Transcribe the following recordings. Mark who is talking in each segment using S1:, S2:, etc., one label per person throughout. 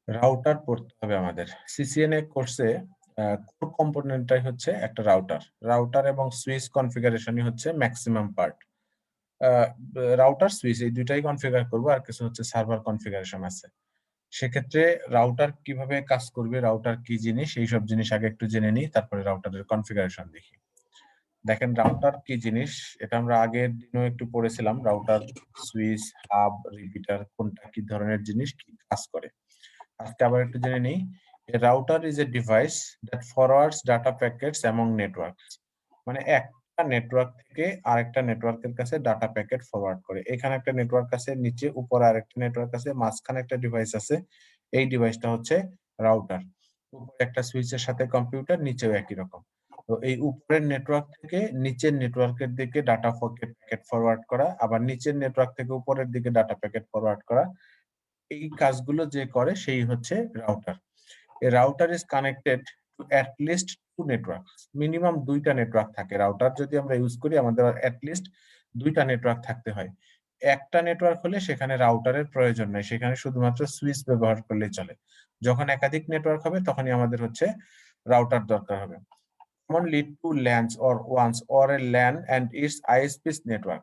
S1: Router পড়তে হবে আমাদের। সিসিএনএ কোর্সে কোর কম্পোনেন্টটাই হচ্ছে একটা রাউটার। রাউটার এবং সুইচ কনফিগারেশনই হচ্ছে মেক্সিমাম পার্ট। আ রাউটার, সুইচ এই ২ টাই কনফিগার করব। আর কিছু হচ্ছে সার্ভার কনফিগারেশন আছে। সেক্ষেত্রে রাউটার কিভাবে কাজ করবে, রাউটার কি জিনিস, এইসব জিনিস আগে একটু জেনে নিই, তারপরে রাউটারের কনফিগারেশন দেখি। দেখেন রাউটার কি জিনিস, এটা আমরা আগের দিনও একটু পড়েছিলাম। রাউটার, সুইচ, হাব, রিপিটার কোনটা কি ধরনের জিনিস, কি কাজ করে। আজকে আবার একটু জেনে নিই। A router is a device that forwards data packets among networks. মানে একটা নেটওয়ার্ক থেকে আরেকটা নেটওয়ার্কের কাছে ডাটা প্যাকেট ফরওয়ার্ড করে। এখানে একটা নেটওয়ার্ক আছে, নিচে উপরে আরেকটা নেটওয়ার্ক আছে, মাঝখানে একটা ডিভাইস আছে। এই ডিভাইসটা হচ্ছে রাউটার। উপরে একটা সুইচের সাথে কম্পিউটার, নিচেও একই রকম। তো এই উপরের নেটওয়ার্ক থেকে নিচের নেটওয়ার্কের দিকে ডাটা প্যাকেট ফরওয়ার্ড করা, আবার নিচের নেটওয়ার্ক থেকে উপরের দিকে ডাটা প্যাকেট ফরওয়ার্ড করা, এই কাজগুলো যে করে সেই হচ্ছে router. A router is connected to at least 2 networks. Minimum ২ টা নেটওয়ার্ক থাকে। রাউটার যদি আমরা ইউজ করি আমাদের at least ২ টা নেটওয়ার্ক থাকতে হয়। একটা নেটওয়ার্ক হলে সেখানে রাউটারের প্রয়োজন নাই। সেখানে শুধুমাত্র সুইচ ব্যবহার করলেই চলে। যখন একাধিক নেটওয়ার্ক হবে তখনই আমাদের হচ্ছে রাউটার দরকার হবে। Common lead to LANs or WANs or a LAN and its ISP's network.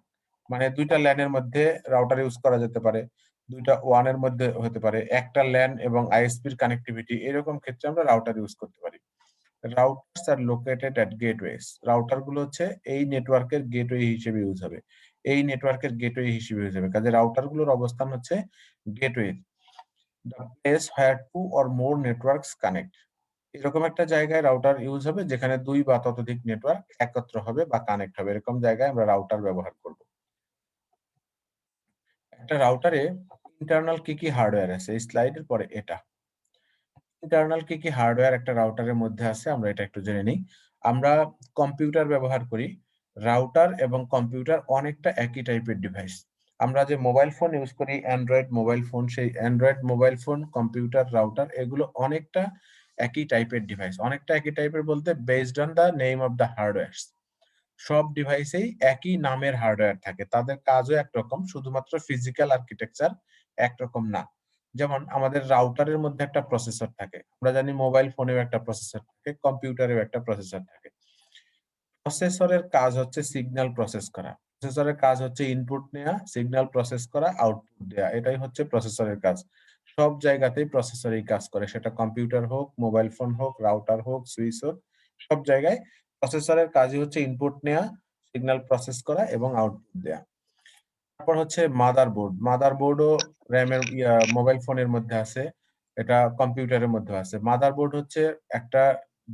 S1: মানে ২ টা LAN এর মধ্যে রাউটার ইউজ করা যেতে পারে। ২ টা WAN এর মধ্যে হতে পারে। একটা LAN এবং ISP'র কানেক্টিভিটি, এরকম ক্ষেত্রে আমরা রাউটার ইউজ করতে পারি। রাউটারস আর লোকেটেড এট গেটওয়েস। রাউটার গুলো হচ্ছে এই নেটওয়ার্কের গেটওয়ে হিসেবে ইউজ হবে। এই নেটওয়ার্কের গেটওয়ে হিসেবে ইউজ হবে। কাজে রাউটার গুলোর অবস্থান হচ্ছে gateway. The place where 2 or more networks connect. এরকম একটা জায়গায় রাউটার ইউজ হবে যেখানে ২ বা ততোধিক নেটওয়ার্ক একত্র হবে বা কানেক্ট হবে। এরকম জায়গায় আমরা রাউটার ব্যবহার করব। একটা রাউটারে ইন্টারনাল কি হার্ডওয়্যার আছে? এই স্লাইডের পরে এটা। ইন্টারনাল কি হার্ডওয়্যার একটা রাউটারের মধ্যে আছে আমরা এটা একটু জেনে নিই। আমরা কম্পিউটার ব্যবহার করি। রাউটার এবং কম্পিউটার অনেকটা একই টাইপের ডিভাইস। আমরা যে মোবাইল ফোন ইউজ করি অ্যান্ড্রয়েড মোবাইল ফোন, সেই Android mobile phone, computer, router এগুলো অনেকটা একই টাইপের ডিভাইস। অনেকটা একই টাইপের বলতে based on the name of the hardwares. সব ডিভাইসেই একই নামের হার্ডওয়্যার থাকে। তাদের কাজও একরকম, শুধুমাত্র ফিজিক্যাল আর্কিটেকচার একরকম না। যেমন আমাদের রাউটারের মধ্যে একটা প্রসেসর থাকে। আমরা জানি মোবাইল ফোনেও একটা প্রসেসর থাকে, কম্পিউটারেও একটা প্রসেসর থাকে। প্রসেসরের কাজ হচ্ছে সিগন্যাল প্রসেস করা। প্রসেসরের কাজ হচ্ছে ইনপুট নেয়া, সিগন্যাল প্রসেস করা, আউটপুট দেয়া। এটাই হচ্ছে প্রসেসরের কাজ। সব জায়গাতেই প্রসেসর এই কাজ করে। সেটা কম্পিউটার হোক, মোবাইল ফোন হোক, রাউটার হোক, সুইচ হোক, সব জায়গায় প্রসেসরের কাজই হচ্ছে ইনপুট নেয়া, সিগন্যাল প্রসেস করা এবং আউটপুট দেয়া। তারপর হচ্ছে মাদারবোর্ড। মাদারবোর্ডও র‍্যামের মোবাইল ফোনের মধ্যে আছে। এটা কম্পিউটারের মধ্যেও আছে। মাদারবোর্ড হচ্ছে একটা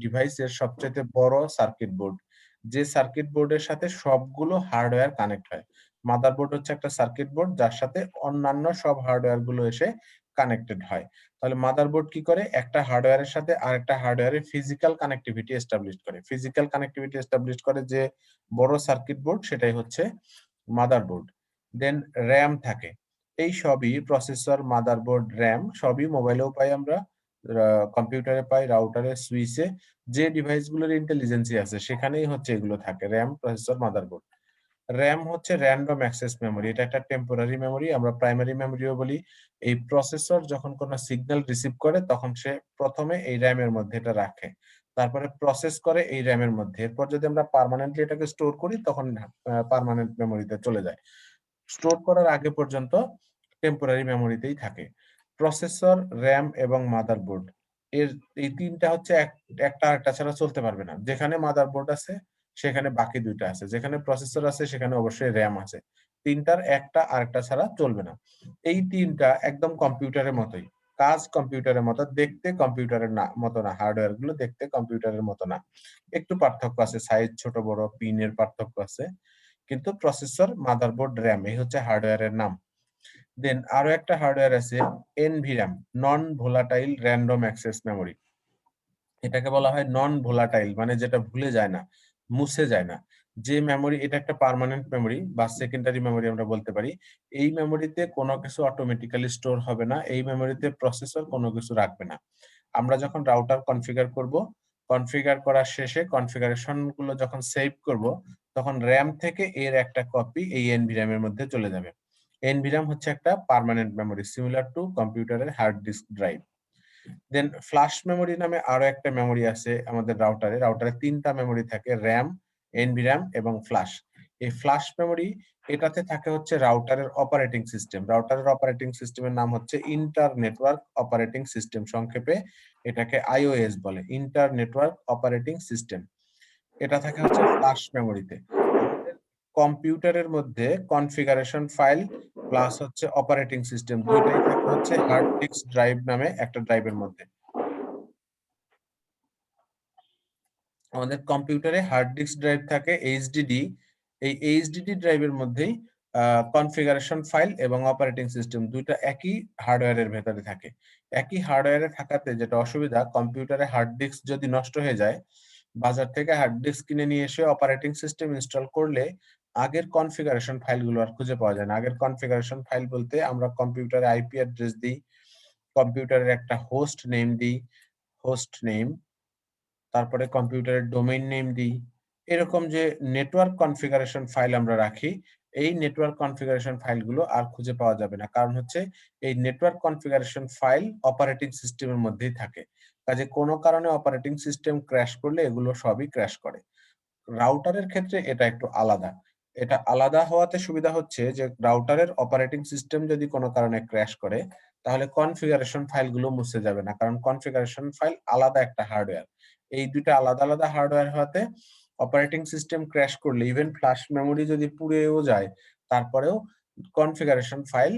S1: ডিভাইসের সবচাইতে বড় সার্কিট বোর্ড। যে সার্কিট বোর্ডের সাথে সবগুলো হার্ডওয়্যার কানেক্ট হয়। মাদারবোর্ড হচ্ছে একটা সার্কিট বোর্ড যার সাথে অন্যান্য সব হার্ডওয়্যার গুলো এসে কানেক্টেড হয়। তাহলে মাদারবোর্ড কি করে? একটা হার্ডওয়্যারের সাথে আরেকটা হার্ডওয়্যারের ফিজিক্যাল কানেক্টিভিটি এস্টাবলিশ করে। ফিজিক্যাল কানেক্টিভিটি এস্টাবলিশ করে যে বড় সার্কিট বোর্ড, সেটাই হচ্ছে মাদারবোর্ড। দেন র‍্যাম থাকে। এই সবই প্রসেসর, মাদারবোর্ড, র‍্যাম সবই মোবাইলেও পাই আমরা, কম্পিউটারে পাই, রাউটারে, সুইচে। যে ডিভাইস গুলোর ইন্টেলিজেন্সি আছে সেখানেই হচ্ছে এগুলো থাকে। RAM, processor, motherboard. র‍্যাম হচ্ছে র‍্যান্ডম অ্যাক্সেস মেমোরি। এটা একটা টেম্পোরারি মেমোরি, আমরা প্রাইমারি মেমোরিও বলি। এই প্রসেসর যখন কোন সিগন্যাল রিসিভ করে তখন সে ১ম এ এই র‍্যামের মধ্যে এটা রাখে। তারপরে প্রসেস করে এই র‍্যামের মধ্যে। এরপর যদি আমরা পার্মানেন্টলি এটাকে স্টোর করি তখন পার্মানেন্ট মেমোরিতে চলে যায়। স্টোর করার আগে পর্যন্ত টেম্পোরারি মেমোরিতেই থাকে। প্রসেসর, র‍্যাম এবং মাদারবোর্ড, এর এই ৩ টা হচ্ছে একটা আরেকটা ছাড়া চলতে পারবে না। যেখানে মাদারবোর্ড আছে সেখানে বাকি ২ টা আছে। যেখানে প্রসেসর আছে সেখানে অবশ্যই র‍্যাম আছে। ৩ টার একটা আরেকটা ছাড়া চলবে না। এই ৩ টা একদম কম্পিউটারের মতোই। কাজ কম্পিউটারের মতো, দেখতে কম্পিউটারের মতো না। হার্ডওয়্যার গুলো দেখতে কম্পিউটারের মতো না। একটু পার্থক্য আছে। সাইজ ছোট বড়, পিনের পার্থক্য আছে। কিন্তু প্রসেসর, মাদারবোর্ড, র‍্যাম এই হচ্ছে হার্ডওয়্যারের নাম। দেন আরো একটা হার্ডওয়্যার আছে NVRAM, non volatile random access memory. এটাকে বলা হয় নন ভোলাটাইল, মানে যেটা ভুলে যায় না, মুছে যায় না। যে মেমোরি, এটা একটা পার্মানেন্ট মেমোরি বা সেকেন্ডারি মেমোরি আমরা বলতে পারি। এই মেমোরিতে কোনো কিছু অটোমেটিক্যালি স্টোর হবে না। এই মেমোরিতে প্রসেসর কোনো কিছু রাখবে না। আমরা যখন রাউটার কনফিগার করব, কনফিগার করার শেষে কনফিগারেশন গুলো যখন সেভ করব, তখন র‍্যাম থেকে এর একটা কপি এই এনভিরাম এর মধ্যে চলে যাবে। এনভিরাম হচ্ছে একটা পার্মানেন্ট মেমোরি, সিমিলার টু কম্পিউটারের হার্ড ডিস্ক ড্রাইভ। দেন ফ্ল্যাশ মেমোরি নামে আরো একটা মেমোরি আছে আমাদের রাউটারে। রাউটারে ৩ টা মেমোরি থাকে, RAM, NVRAM এবং ফ্ল্যাশ। এই ফ্ল্যাশ মেমোরি এটাতে থাকে হচ্ছে রাউটারের অপারেটিং সিস্টেম। রাউটারের অপারেটিং সিস্টেমের নাম হচ্ছে ইন্টার নেটওয়ার্ক অপারেটিং সিস্টেম। সংক্ষেপে এটাকে IOS বলে, ইন্টার নেটওয়ার্ক অপারেটিং সিস্টেম। এটা থাকে হচ্ছে ফ্ল্যাশ মেমোরিতে। আমাদের কম্পিউটারের মধ্যে কনফিগারেশন ফাইল প্লাস হচ্ছে অপারেটিং সিস্টেম ২ টাই থাকে হচ্ছে হার্ড ডিস্ক ড্রাইভ নামে একটা ড্রাইভের মধ্যে। আমাদের কম্পিউটারে হার্ড ডিস্ক ড্রাইভ থাকে HDD। এই HDD ড্রাইভের মধ্যেই কনফিগারেশন ফাইল এবং অপারেটিং সিস্টেম ২ টা একই হার্ডওয়্যারের ভেতরে থাকে। একই হার্ডওয়্যারে থাকাতে যেটা অসুবিধা, কম্পিউটারে হার্ড ডিস্ক যদি নষ্ট হয়ে যায়, বাজার থেকে হার্ড ডিস্ক কিনে নিয়ে এসে অপারেটিং সিস্টেম ইনস্টল করলে আগের কনফিগারেশন ফাইলগুলো আর খুঁজে পাওয়া যায় না। আগের কনফিগারেশন ফাইল বলতে আমরা কম্পিউটারে IP অ্যাড্রেস দিই, কম্পিউটারের একটা হোস্ট নেম দিই, হোস্ট নেম, তারপরে কম্পিউটারের ডোমেইন নেম দিই। এরকম যে নেটওয়ার্ক কনফিগারেশন ফাইল আমরা রাখি, এই নেটওয়ার্ক কনফিগারেশন ফাইলগুলো আর খুঁজে পাওয়া যাবে না। কারণ হচ্ছে এই নেটওয়ার্ক কনফিগারেশন ফাইল অপারেটিং সিস্টেমের মধ্যেই থাকে। কাজে কোনো কারণে অপারেটিং সিস্টেম ক্র্যাশ করলে এগুলো সবই ক্র্যাশ করে। রাউটারের ক্ষেত্রে এটা একটু আলাদা। এটা আলাদা হওয়াতে সুবিধা হচ্ছে যে রাউটারের অপারেটিং সিস্টেম যদি কোনো কারণে ক্র্যাশ করে, তাহলে কনফিগারেশন ফাইলগুলো মুছে যাবে না। কারণ কনফিগারেশন ফাইল আলাদা একটা হার্ডওয়্যার। এই ২ টা আলাদা, আলাদা হার্ডওয়্যার হওয়াতে অপারেটিং সিস্টেম ক্র্যাশ করলে ইভেন ফ্ল্যাশ মেমোরি যদি পুড়েও যায়, তারপরেও কনফিগারেশন ফাইল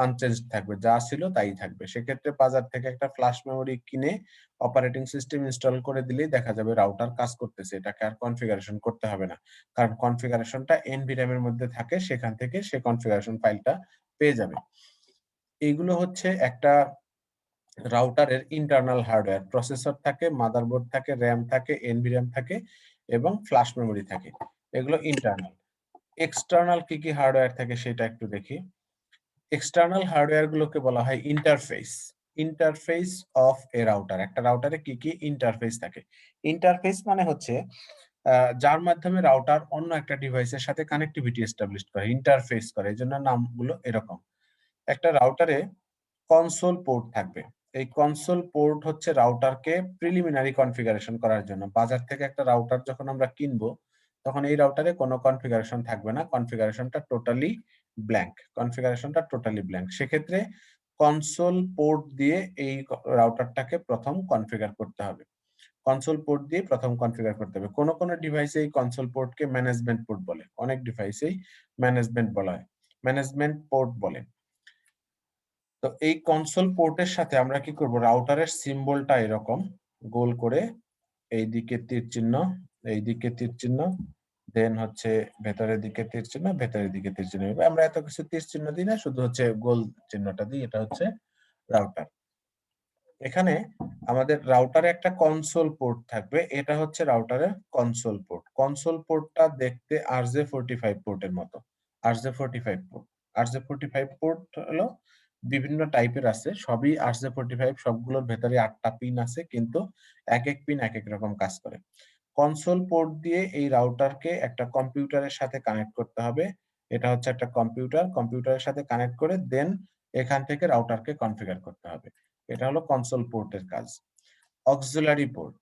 S1: আনচেঞ্জড থাকবে। যা ছিল তাই থাকবে। সেক্ষেত্রে বাজার থেকে একটা ফ্ল্যাশ মেমোরি কিনে অপারেটিং সিস্টেম ইনস্টল করে দিলেই দেখা যাবে রাউটার কাজ করতেছে। এটাকে আর কনফিগারেশন করতে হবে না। কারণ কনফিগারেশনটা NVRAM এর মধ্যে থাকে, সেখান থেকে সে কনফিগারেশন ফাইলটা পেয়ে যাবে। এগুলো হচ্ছে একটা রাউটারের ইন্টারনাল হার্ডওয়্যার। প্রসেসর থাকে, মাদারবোর্ড থাকে, RAM থাকে, NVRAM থাকে এবং ফ্ল্যাশ মেমোরি থাকে। এগুলো ইন্টারনাল। এক্সটার্নাল কি, কি হার্ডওয়্যার থাকে সেটা একটু দেখি। এক্সটার্নাল হার্ডওয়্যার গুলোকে বলা হয় interface. Interface of A router. একটা রাউটারে কি, কি ইন্টারফেস থাকে? ইন্টারফেস মানে হচ্ছে যার মাধ্যমে রাউটার অন্য একটা ডিভাইসের সাথে কানেক্টিভিটি এস্টাবলিশ করে, ইন্টারফেস করে। এজন্য নামগুলো এরকম। একটা রাউটারে কনসোল পোর্ট থাকবে। এই কনসোল পোর্ট হচ্ছে রাউটারকে প্রিলিমিনারি কনফিগারেশন করার জন্য। বাজার থেকে একটা রাউটার যখন আমরা কিনবো, তখন এই রাউটারে কোনো কনফিগারেশন থাকবে না। কনফিগারেশনটা টোটালি ব্ল্যাংক। কনফিগারেশনটা টোটালি ব্ল্যাংক। সেক্ষেত্রে কনসোল পোর্ট দিয়ে এই রাউটারটাকে ১ম কনফিগার করতে হবে। কনসোল পোর্ট দিয়ে ১ম কনফিগার করতে হবে। কোন, কোন ডিভাইসে এই কনসোল পোর্টকে ম্যানেজমেন্ট পোর্ট বলে। অনেক ডিভাইসেই ম্যানেজমেন্ট বলা হয়। ম্যানেজমেন্ট পোর্ট বলে। তো এই কনসোল পোর্টের সাথে আমরা কি করব? রাউটারের সিম্বলটা এরকম গোল করে এইদিকে তীর চিহ্ন, এইদিকে তীর চিহ্ন, দেন হচ্ছে ভেতরের দিকে তীর চিহ্ন, ভেতরের দিকে তীর চিহ্ন। আমরা এত কিছু তীর চিহ্ন দিই না, শুধু হচ্ছে গোল চিহ্নটা দিই। এটা হচ্ছে রাউটার। এখানে আমাদের রাউটারে একটা কনসোল পোর্ট থাকবে। এটা হচ্ছে রাউটারের কনসোল পোর্ট। কনসোল পোর্টটা দেখতে RJ45 পোর্টের মতো। RJ45 port. RJ45 পোর্ট হলো বিভিন্ন টাইপের আছে। সবই RJ45, সবগুলোর ভেতরে ৮ টা পিন আছে, কিন্তু একেক পিন একেক রকম কাজ করে। কনসোল পোর্ট দিয়ে এই রাউটারকে একটা কম্পিউটারের সাথে কানেক্ট করতে হবে। এটা হচ্ছে একটা কম্পিউটার। কম্পিউটারের সাথে কানেক্ট করে দেন এখান থেকে রাউটারকে কনফিগার করতে হবে। এটা হলো কনসোল পোর্টের কাজ। অক্সিলারি পোর্ট,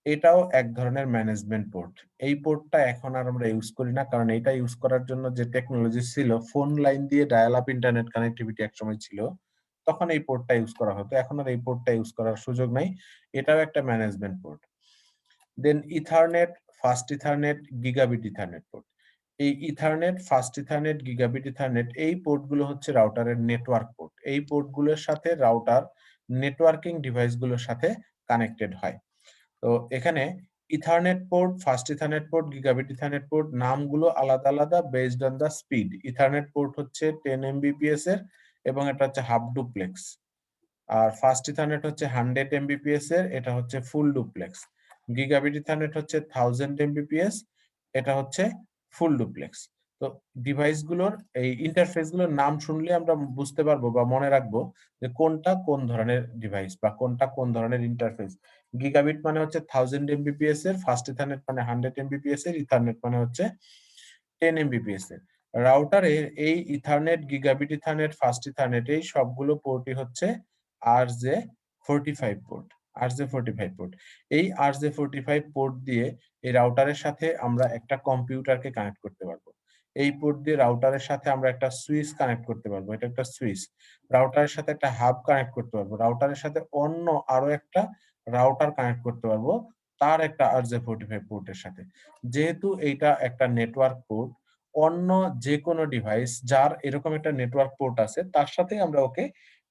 S1: এটাও এক ধরনের ম্যানেজমেন্ট পোর্ট। এই পোর্টটা এখন আর আমরা ইউজ করি না। কারণ এটা ইউজ করার জন্য যে টেকনোলজি ছিল, ফোন লাইন দিয়ে ডায়াল আপ ইন্টারনেট কানেক্টিভিটি একসময় ছিল। তখন এই পোর্টটা ইউজ করা হতো। এখন আর এই পোর্টটা ইউজ করার সুযোগ নাই। এটাও একটা management port. Then Ethernet, fast Ethernet, gigabit Ethernet port. এই Ethernet, fast Ethernet, gigabit Ethernet এই পোর্টগুলো হচ্ছে রাউটারের নেটওয়ার্ক পোর্ট। এই পোর্টগুলোর সাথে রাউটার নেটওয়ার্কিং ডিভাইসগুলোর সাথে কানেক্টেড হয়। তো এখানে ethernet port, fast ethernet port, gigabit Ethernet port নামগুলো আলাদা, আলাদা based on the speed. Ethernet port হচ্ছে 10 Mbps এর এবং এটা হচ্ছে হাফ ডুপ্লেক্স। আর ফাস্ট ইথারনেট হচ্ছে 100 Mbps এর, এটা হচ্ছে ফুল ডুপ্লেক্স। গিগাবিট ইথারনেট হচ্ছে 1000 Mbps, এটা হচ্ছে ফুল ডুপ্লেক্স। তো ডিভাইসগুলোর এই ইন্টারফেসগুলোর নাম শুনলে আমরা বুঝতে পারবো বা মনে রাখবো যে কোনটা কোন ধরনের ডিভাইস বা কোনটা কোন ধরনের ইন্টারফেস। গিগাবিট মানে হচ্ছে 1000 Mbps এর, ফাস্ট ইথারনেট মানে 100 Mbps এর, ইথারনেট মানে হচ্ছে 10 Mbps এর। রাউটারের এই ethernet, gigabit ethernet, fast ethernet এই সবগুলো পোর্টই হচ্ছে RJ 45 পোর্ট, RJ45 পোর্ট। এই RJ45 পোর্ট দিয়ে এই রাউটারের সাথে আমরা একটা কম্পিউটারকে কানেক্ট করতে পারবো। এই পোর্ট দিয়ে রাউটারের সাথে আমরা একটা সুইচ কানেক্ট করতে পারবো। এটা একটা সুইচ। রাউটারের সাথে একটা হাব কানেক্ট করতে পারবো। রাউটারের সাথে অন্য আরো একটা রাউটার কানেক্ট করতে পারবো তার একটা RJ45 পোর্টের সাথে। যেহেতু এইটা একটা নেটওয়ার্ক পোর্ট, অন্য যেকোনো ডিভাইস যার এরকম একটা নেটওয়ার্ক পোর্ট আছে তার সাথেই আমরা ওকে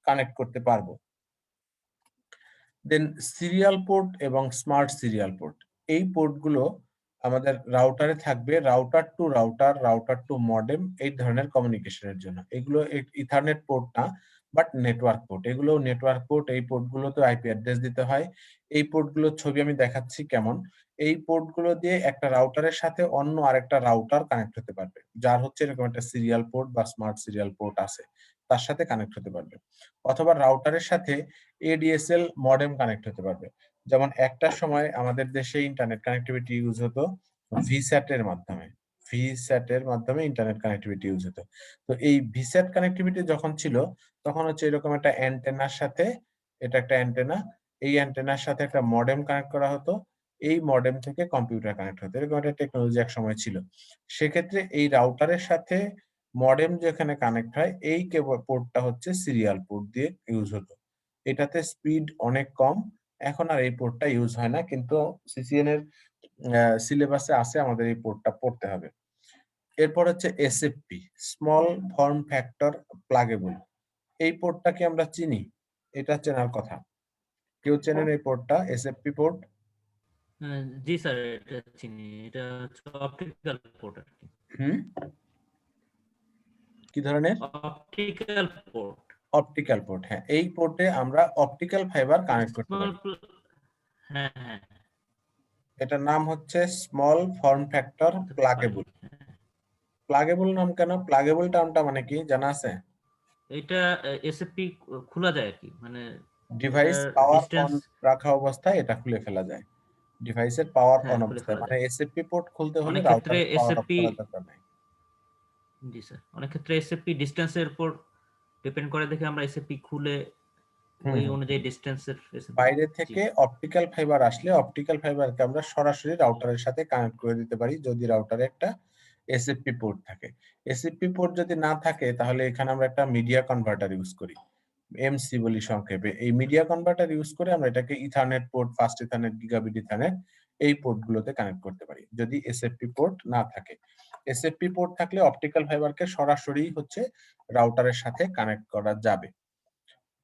S1: কানেক্ট করতে পারবো। দেন সিরিয়াল পোর্ট এবং স্মার্ট সিরিয়াল পোর্ট। এই পোর্টগুলো আমাদের রাউটারে থাকবে router to router, router to modem এই ধরনের কমিউনিকেশনের জন্য। এগুলো ইথারনেট পোর্ট না বাট নেটওয়ার্ক পোর্ট। এগুলো নেটওয়ার্ক পোর্ট। এই পোর্টগুলোতে আইপি অ্যাড্রেস দিতে হয়। এই পোর্টগুলোর ছবি আমি দেখাচ্ছি কেমন। এই পোর্টগুলো দিয়ে একটা রাউটারের সাথে অন্য আরেকটা রাউটার কানেক্ট হতে পারবে। যার হচ্ছে এরকম একটা সিরিয়াল পোর্ট বা স্মার্ট সিরিয়াল পোর্ট আছে। তার সাথে কানেক্ট হতে পারবে। অথবা রাউটারের সাথে ADSL মডেম কানেক্ট হতে পারবে। যেমন একটা সময় আমাদের দেশে ইন্টারনেট কানেক্টিভিটি ইউজ হতো ভিস্যাট এর মাধ্যমে। ভিস্যাট এর মাধ্যমে ইন্টারনেট কানেক্টিভিটি ইউজ হতো। তো এই ভিস্যাট কানেক্টিভিটি যখন ছিল তখন হচ্ছে এরকম একটা অ্যান্টেনার সাথে, এটা একটা অ্যান্টেনা, এই অ্যান্টেনার সাথে একটা মডেম কানেক্ট করা হতো। এই মডেম থেকে কম্পিউটার কানেক্ট হতো। এরকম একটা টেকনোলজি একসময় ছিল। সেক্ষেত্রে এই রাউটারের সাথে মডেম যেখানে কানেক্ট হয় এই কেবল পোর্টটা হচ্ছে সিরিয়াল পোর্ট দিয়ে ইউজ হতো। এটাতে স্পিড অনেক কম। এখন আর এই পোর্টটা ইউজ হয় না। কিন্তু সিসিএন এর সিলেবাসে আছে আমাদের এই পোর্টটা পড়তে হবে। এরপর হচ্ছে SFP, small form factor pluggable. এই পোর্টটা কি আমরা চিনি? এটা চেনার কথা। কেউ চেনেন এই পোর্টটা এসএফপি পোর্ট?
S2: জি স্যার, এটা চিনি। এটা হচ্ছে অপটিক্যাল পোর্ট আর কি।
S1: হুম? কি ধরনের?
S2: Optical port.
S1: Optical port. হ্যাঁ, এই পোর্টে আমরা অপটিক্যাল ফাইবার কানেক্ট করতে
S2: স্মল,
S1: পারি।
S2: হ্যাঁ হ্যাঁ,
S1: এটার নাম হচ্ছে স্মল ফর্ম ফ্যাক্টর
S2: হতে পারি।
S1: প্লাগেবল। প্লাগেবল নাম কেন? প্লাগেবল টার্মটা মানে কি জানা আছে?
S2: এটা এসএফপি খোলা যায় আর কি, মানে
S1: ডিভাইস
S2: এটার
S1: পাওয়ার
S2: ডিসটেন্স।
S1: অন রাখা অবস্থায় এটা খুলে ফেলা যায়। ডিভাইসের পাওয়ার
S2: হ্যাঁ,
S1: অন
S2: খুলে
S1: অবস্থায়
S2: ফেলা
S1: মানে
S2: যায়।
S1: এসএফপি পোর্ট খুলতে হলে
S2: অনেক ক্ষেত্রে
S1: রাউটারের পাওয়ার অফ
S2: এসএফপি,
S1: করার দরকার নাই।
S2: জি স্যার, অনেক ক্ষেত্রে এসএফপি ডিসটেন্সের উপর ডিপেন্ড করে দেখে আমরা এসএফপি খুলে
S1: হুম,
S2: ওই
S1: হুম।
S2: অনুযায়ী ডিসটেন্সের এসএফপি।
S1: বাইরে
S2: জি।
S1: থেকে অপটিক্যাল ফাইবার আসলে অপটিক্যাল ফাইবারকে আমরা সরাসরি রাউটারের সাথে কানেক্ট করে দিতে পারি যদি রাউটারে একটা এসএফপি পোর্ট থাকে। এসএফপি পোর্ট যদি না থাকে তাহলে এখানে আমরা একটা মিডিয়া কনভার্টার ইউজ করি। এমসি বলি সংক্ষেপে। এই মিডিয়া কনভার্টার ইউজ করে আমরা এটাকে ethernet port, fast Ethernet, gigabit Ethernet এই পোর্টগুলোতে কানেক্ট করতে পারি যদি এসএফপি পোর্ট না থাকে। এসএফপি পোর্ট থাকলে অপটিক্যাল ফাইবারকে সরাসরি হচ্ছে রাউটারের সাথে কানেক্ট করা যাবে।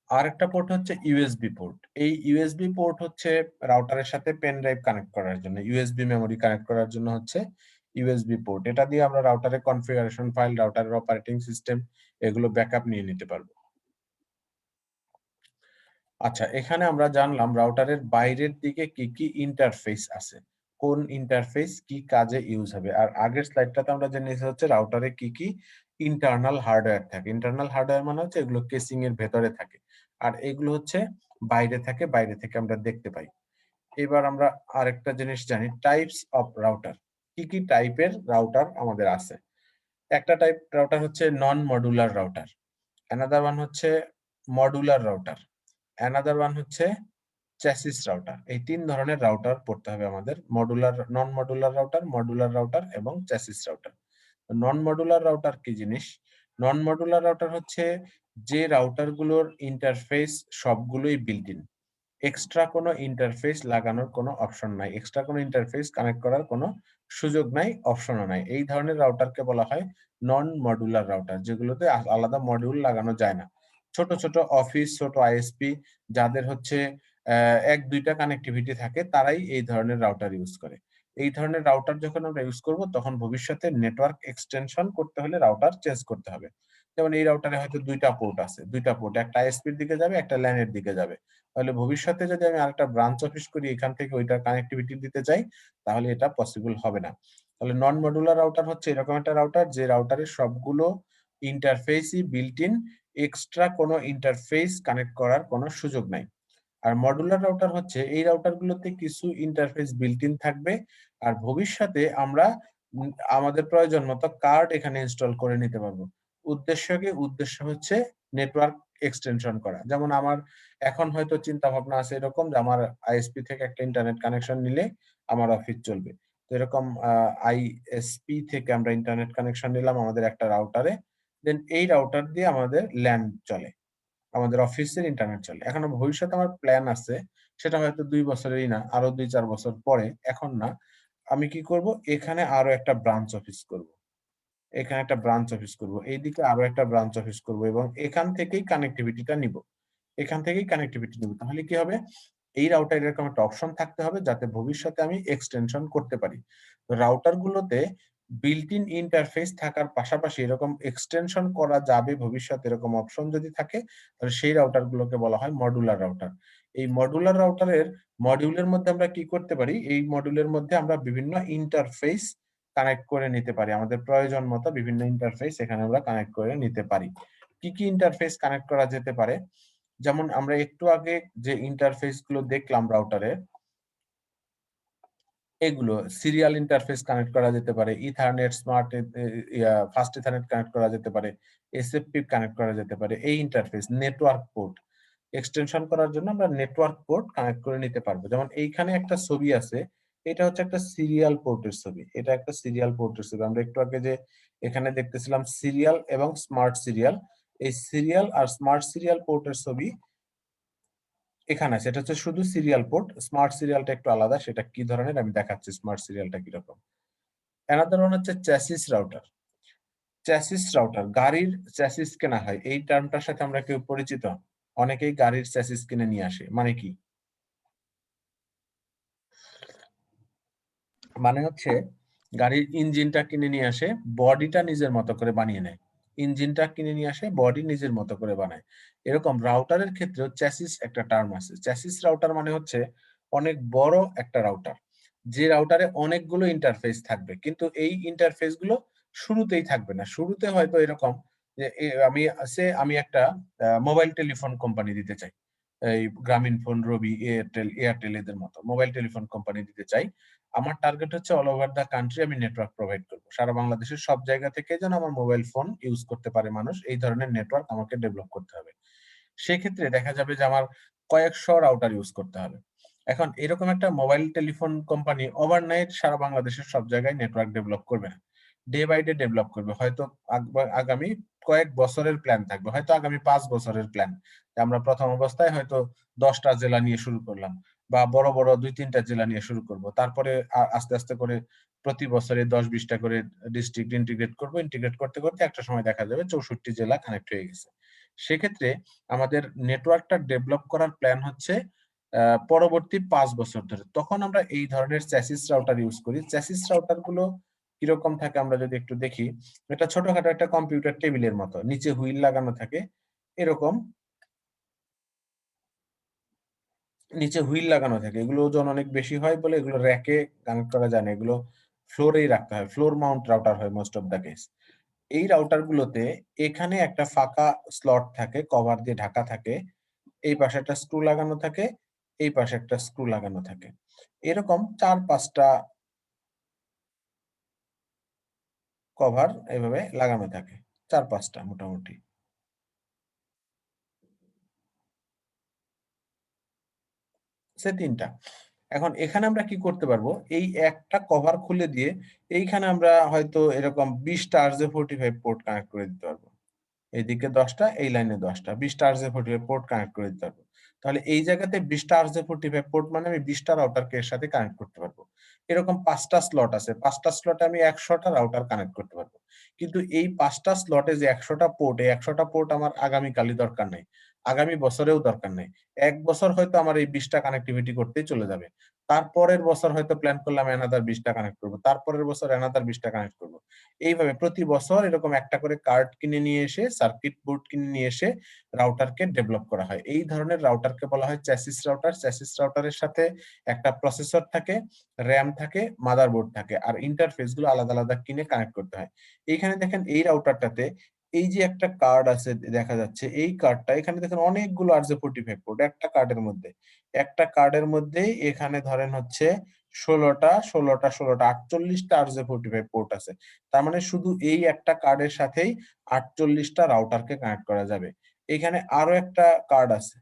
S1: আরেকটা পোর্ট হচ্ছে ইউএসবি পোর্ট। এই ইউএসবি পোর্ট হচ্ছে রাউটারের সাথে পেন ড্রাইভ কানেক্ট করার জন্য, ইউএসবি মেমোরি কানেক্ট করার জন্য হচ্ছে ইউএসবি পোর্ট। এটা দিয়ে আমরা রাউটারের কনফিগারেশন ফাইল, রাউটারের অপারেটিং সিস্টেম এগুলো ব্যাকআপ নিয়ে নিতে পারবো। আচ্ছা, এখানে আমরা জানলাম রাউটারের বাইরের দিকে কি, কি ইন্টারফেস আছে। কোন ইন্টারফেস কি কাজে ইউজ হবে। আর আগের স্লাইডটাতে আমরা জেনেছি হচ্ছে রাউটারে কি, কি ইন্টারনাল হার্ডওয়্যার থাকে। ইন্টারনাল হার্ডওয়্যার মানে হচ্ছে এগুলো কেসিং এর ভেতরে থাকে। আর এগুলো হচ্ছে বাইরে থাকে, বাইরে থেকে আমরা দেখতে পাই। এবার আমরা আরেকটা জিনিস জানি, টাইপস অফ রাউটার। কি, কি টাইপের রাউটার আমাদের আছে। একটা টাইপ রাউটার হচ্ছে নন মডুলার রাউটার। অ্যানাদার ওয়ান হচ্ছে মডুলার রাউটার। অ্যানাদার ওয়ান হচ্ছে চ্যাসিস রাউটার। এই ৩ ধরনের রাউটার পড়তে হবে আমাদের। মডুলার, নন মডুলার রাউটার এবং চ্যাসিস রাউটার। নন মডুলার রাউটার কি জিনিস? নন মডুলার রাউটার হচ্ছে যে রাউটার গুলোর ইন্টারফেস সবগুলোই বিল্ট ইন। এক্সট্রা কোনো ইন্টারফেস লাগানোর কোনো অপশন নাই। এক্সট্রা কোনো ইন্টারফেস কানেক্ট করার কোনো সুযোগ নাই, অপশনও নাই। এই ধরনের রাউটারকে বলা হয় নন মডুলার রাউটার, যেগুলোতে আলাদা মডিউল লাগানো যায় না। ছোট, ছোট অফিস, ছোট আইএসপি যাদের হচ্ছে ১-২ টা কানেক্টিভিটি থাকে তারাই এই ধরনের রাউটার ইউজ করে। এই ধরনের রাউটার যখন আমরা ইউজ করব তখন ভবিষ্যতে নেটওয়ার্ক এক্সটেনশন করতে হলে রাউটার চেঞ্জ করতে হবে। যেমন এই রাউটারে হয়তো ২ টা পোর্ট আছে। ২ টা পোর্ট, একটা আইএসপির দিকে যাবে, একটা LAN এর দিকে যাবে। তাহলে ভবিষ্যতে যদি আমি আরেকটা ব্রাঞ্চ অফিস করি এখান থেকে ওইটার কানেক্টিভিটি দিতে চাই তাহলে এটা পসিবল হবে না। তাহলে নন মডুলার রাউটার হচ্ছে এরকম একটা রাউটার যে রাউটারের সবগুলো ইন্টারফেসই বিল্ট ইন, এক্সট্রা কোনো ইন্টারফেস কানেক্ট করার কোনো সুযোগ নাই। আর মডুলার রাউটার হচ্ছে এই রাউটার গুলোতে কিছু ইন্টারফেস বিল্ট ইন থাকবে আর ভবিষ্যতে আমরা আমাদের প্রয়োজন মতো কার্ড এখানে ইনস্টল করে নিতে পারবো। উদ্দেশ্য কি? উদ্দেশ্য হচ্ছে নেটওয়ার্ক এক্সটেনশন করা। যেমন আমার এখন হয়তো চিন্তা ভাবনা আছে এরকম যে আমার আইএসপি থেকে একটা ইন্টারনেট কানেকশন নিলে আমার অফিস চলবে। তো এরকম আইএসপি থেকে আমরা ইন্টারনেট কানেকশন নিলাম আমাদের একটা রাউটারে। দেন এই রাউটার দিয়ে আমাদের LAN চলে। আমাদের অফিসের ইন্টারনেট চলে। এখনো ভবিষ্যতে আমার প্ল্যান আছে, সেটা হয়তো ২ বছরেরই না, আরো ২-৪ বছর পরে, এখন না। আমি কি করব? এখানে আরো একটা ব্রাঞ্চ অফিস করব। এখানে একটা ব্রাঞ্চ অফিস করব। এইদিকে আরো একটা ব্রাঞ্চ অফিস করব এবং এখান থেকেই কানেক্টিভিটিটা নিব। এখান থেকেই কানেক্টিভিটি নিব। তাহলে কি হবে? এই রাউটার এরকম একটা অপশন থাকতে হবে যাতে ভবিষ্যতে আমি এক্সটেনশন করতে পারি। তো রাউটার গুলোতে বিল্ট ইন ইন্টারফেস থাকার পাশাপাশি এরকম এক্সটেনশন করা যাবে ভবিষ্যতে এরকম অপশন যদি থাকে, তাহলে সেই রাউটার গুলোকে বলা হয় মডুলার রাউটার। এই মডুলার রাউটারের মডিউলের মধ্যে আমরা কি করতে পারি? এই মডিউলের মধ্যে আমরা বিভিন্ন ইন্টারফেস কানেক্ট করে নিতে পারি। আমাদের প্রয়োজন মতো বিভিন্ন ইন্টারফেস এখানে আমরা কানেক্ট করে নিতে পারি। কি, কি ইন্টারফেস কানেক্ট করা যেতে পারে? যেমন আমরা একটু আগে যে ইন্টারফেস গুলো দেখলাম রাউটারে, এগুলো সিরিয়াল ইন্টারফেস কানেক্ট করা যেতে পারে, ethernet, smart fast ethernet connect করা যেতে পারে, এসএফপি কানেক্ট করা যেতে পারে। এই ইন্টারফেস নেটওয়ার্ক পোর্ট এক্সটেনশন করার জন্য আমরা নেটওয়ার্ক পোর্ট কানেক্ট করে নিতে পারবো। যেমন এইখানে একটা ছবি আছে, এটা হচ্ছে একটা সিরিয়াল পোর্টের ছবি। এটা একটা সিরিয়াল পোর্টের ছবি। আমরা একটু আগে যে এখানে দেখতেছিলাম সিরিয়াল এবং স্মার্ট সিরিয়াল। এই সিরিয়াল আর স্মার্ট সিরিয়াল পোর্টের ছবি এখানে আছে। এটা হচ্ছে শুধু সিরিয়াল পোর্ট। স্মার্ট সিরিয়ালটা একটু আলাদা। সেটা কি ধরনের আমি দেখাচ্ছি স্মার্ট সিরিয়ালটা কিরকম। অ্যানাদার ওয়ান হচ্ছে চ্যাসিস রাউটার। চ্যাসিস রাউটার গাড়ির চ্যাসিস কেনা হয়। এই টার্মটার সাথে আমরা কেউ পরিচিত? অনেকেই গাড়ির চ্যাসিস কিনে নিয়ে আসে। মানে কি? মানে হচ্ছে গাড়ির ইঞ্জিনটা কিনে নিয়ে আসে, বডিটা নিজের মতো করে বানিয়ে নেয়। ইঞ্জিনটা কিনে নিয়ে আসে, বডি নিজের মতো করে বানায়। এরকম রাউটারের ক্ষেত্রেও চ্যাসিস একটা টার্ম আছে। চ্যাসিস রাউটার মানে হচ্ছে অনেক বড় একটা রাউটার। যে রাউটারে অনেকগুলো ইন্টারফেস থাকবে। কিন্তু এই ইন্টারফেস গুলো শুরুতেই থাকবে না। শুরুতে হয়তো এরকম যে আমি একটা মোবাইল টেলিফোন কোম্পানি দিতে চাই। এই গ্রামীণফোন, রবি, এয়ারটেল এদের মতো মোবাইল টেলিফোন কোম্পানি দিতে চাই। আমার টার্গেট হচ্ছে অল ওভার দ্যা কান্ট্রি আমি নেটওয়ার্ক প্রোভাইড করব। সারা বাংলাদেশের সব জায়গা থেকে যেন আমার মোবাইল ফোন ইউজ করতে পারে মানুষ, এই ধরনের নেটওয়ার্ক আমাকে ডেভেলপ করতে হবে। সেক্ষেত্রে দেখা যাবে যে আমার কয়েকশো রাউটার ইউজ করতে হবে। এখন এরকম একটা মোবাইল টেলিফোন কোম্পানি ওভারনাইট সারা বাংলাদেশের সব জায়গায় নেটওয়ার্ক ডেভেলপ করবে না। ডে বাই ডে ডেভেলপ করবে। হয়তো আগামী কয়েক বছরের প্ল্যান থাকবে। হয়তো আগামী ৫ বছরের প্ল্যান। আমরা প্রথম অবস্থায় হয়তো ১০ টা জেলা নিয়ে শুরু করলাম বা বড়, বড় ২-৩ টা জেলা নিয়ে শুরু করব। তারপরে আস্তে, আস্তে করে প্রতি বছরে ১০-২০ টা করে ডিস্ট্রিক্ট ইন্টিগ্রেট করব। ইন্টিগ্রেট করতে, করতে একটা সময় দেখা যাবে ৬৪ জেলা কানেক্ট হয়ে গেছে। সেক্ষেত্রে আমাদের নেটওয়ার্কটা ডেভেলপ করার প্ল্যান হচ্ছে পরবর্তী ৫ বছর ধরে। তখন আমরা এই ধরনের চ্যাসিস রাউটার ইউজ করি। চ্যাসিস রাউটার গুলো কিরকম থাকে আমরা যদি একটু দেখি, এটা ছোটখাটো একটা কম্পিউটার টেবিলের মতো। নিচে হুইল লাগানো থাকে। এরকম নিচে হুইল লাগানো থাকে। এগুলো ওজন অনেক বেশি হয় বলে এগুলো র‍্যাকে কানেক্ট করা যায় না। এগুলো ফ্লোরেই রাখতে হয়। ফ্লোর মাউন্ট রাউটার হয় মোস্ট অফ দ্যা কেস। এই রাউটার গুলোতে এখানে একটা ফাঁকা স্লট থাকে, কভার দিয়ে ঢাকা থাকে। এই পাশে একটা স্ক্রু লাগানো থাকে, এই পাশে একটা স্ক্রু লাগানো থাকে। এরকম ৪-৫ টা কভার এভাবে লাগানো থাকে। ৪-৫ টা মোটামুটি। ৩ টা। এখন এখানে আমরা কি করতে পারবো? এই একটা কভার খুলে দিয়ে এইখানে আমরা হয়তো এরকম ২০ টা RJ45 পোর্ট কানেক্ট করে দিতে পারবো। এদিকে ১০ টা, এই লাইনে ১০ টা। ২০ টা RJ45 পোর্ট কানেক্ট করে দিতে পারবো। তাহলে এই জায়গাতে ২০ টা RJ45 পোর্ট মানে আমি ২০ টা রাউটারকে এর সাথে কানেক্ট করতে পারবো। এরকম ৫ টা স্লট আছে। ৫ টা স্লটে আমি ১০০ টা রাউটার কানেক্ট করতে পারবো। কিন্তু এই ৫ টা স্লটে যে ১০০ টা পোর্ট, এই ১০০ টা পোর্ট আমার আগামীকালই দরকার নাই। আগামী বছরেও দরকার নাই। ১ বছর হয়তো আমার এই ২০ টা কানেক্টিভিটি করতেই চলে যাবে। তারপরের বছর হয়তো প্ল্যান করলাম অ্যানাদার ২০ টা কানেক্ট করব। তারপরের বছর অ্যানাদার ২০ টা কানেক্ট করব। এইভাবে প্রতি বছর এরকম একটা করে কার্ড কিনে নিয়ে এসে, সার্কিট বোর্ড কিনে নিয়ে এসে রাউটারকে ডেভেলপ করা হয়। এই ধরনের রাউটারকে বলা হয় চ্যাসিস রাউটার। চ্যাসিস রাউটারের সাথে একটা প্রসেসর থাকে, র‍্যাম থাকে, মাদারবোর্ড থাকে। আর ইন্টারফেস গুলো আলাদা, আলাদা কিনে কানেক্ট করতে হয়। এইখানে দেখেন এই রাউটারটাতে এই যে একটা কার্ড আছে দেখা যাচ্ছে, এই কার্ডটা এখানে দেখেন অনেকগুলো RJ45 পোর্ট একটা কার্ডের মধ্যে। একটা কার্ডের মধ্যেই এখানে ধরেন হচ্ছে ১৬ টা ৪৮ টা RJ45 পোর্ট আছে। তার মানে শুধু এই একটা কার্ডের সাথেই ৪৮ টা রাউটারকে কানেক্ট করা যাবে। এখানে আরো একটা কার্ড আছে,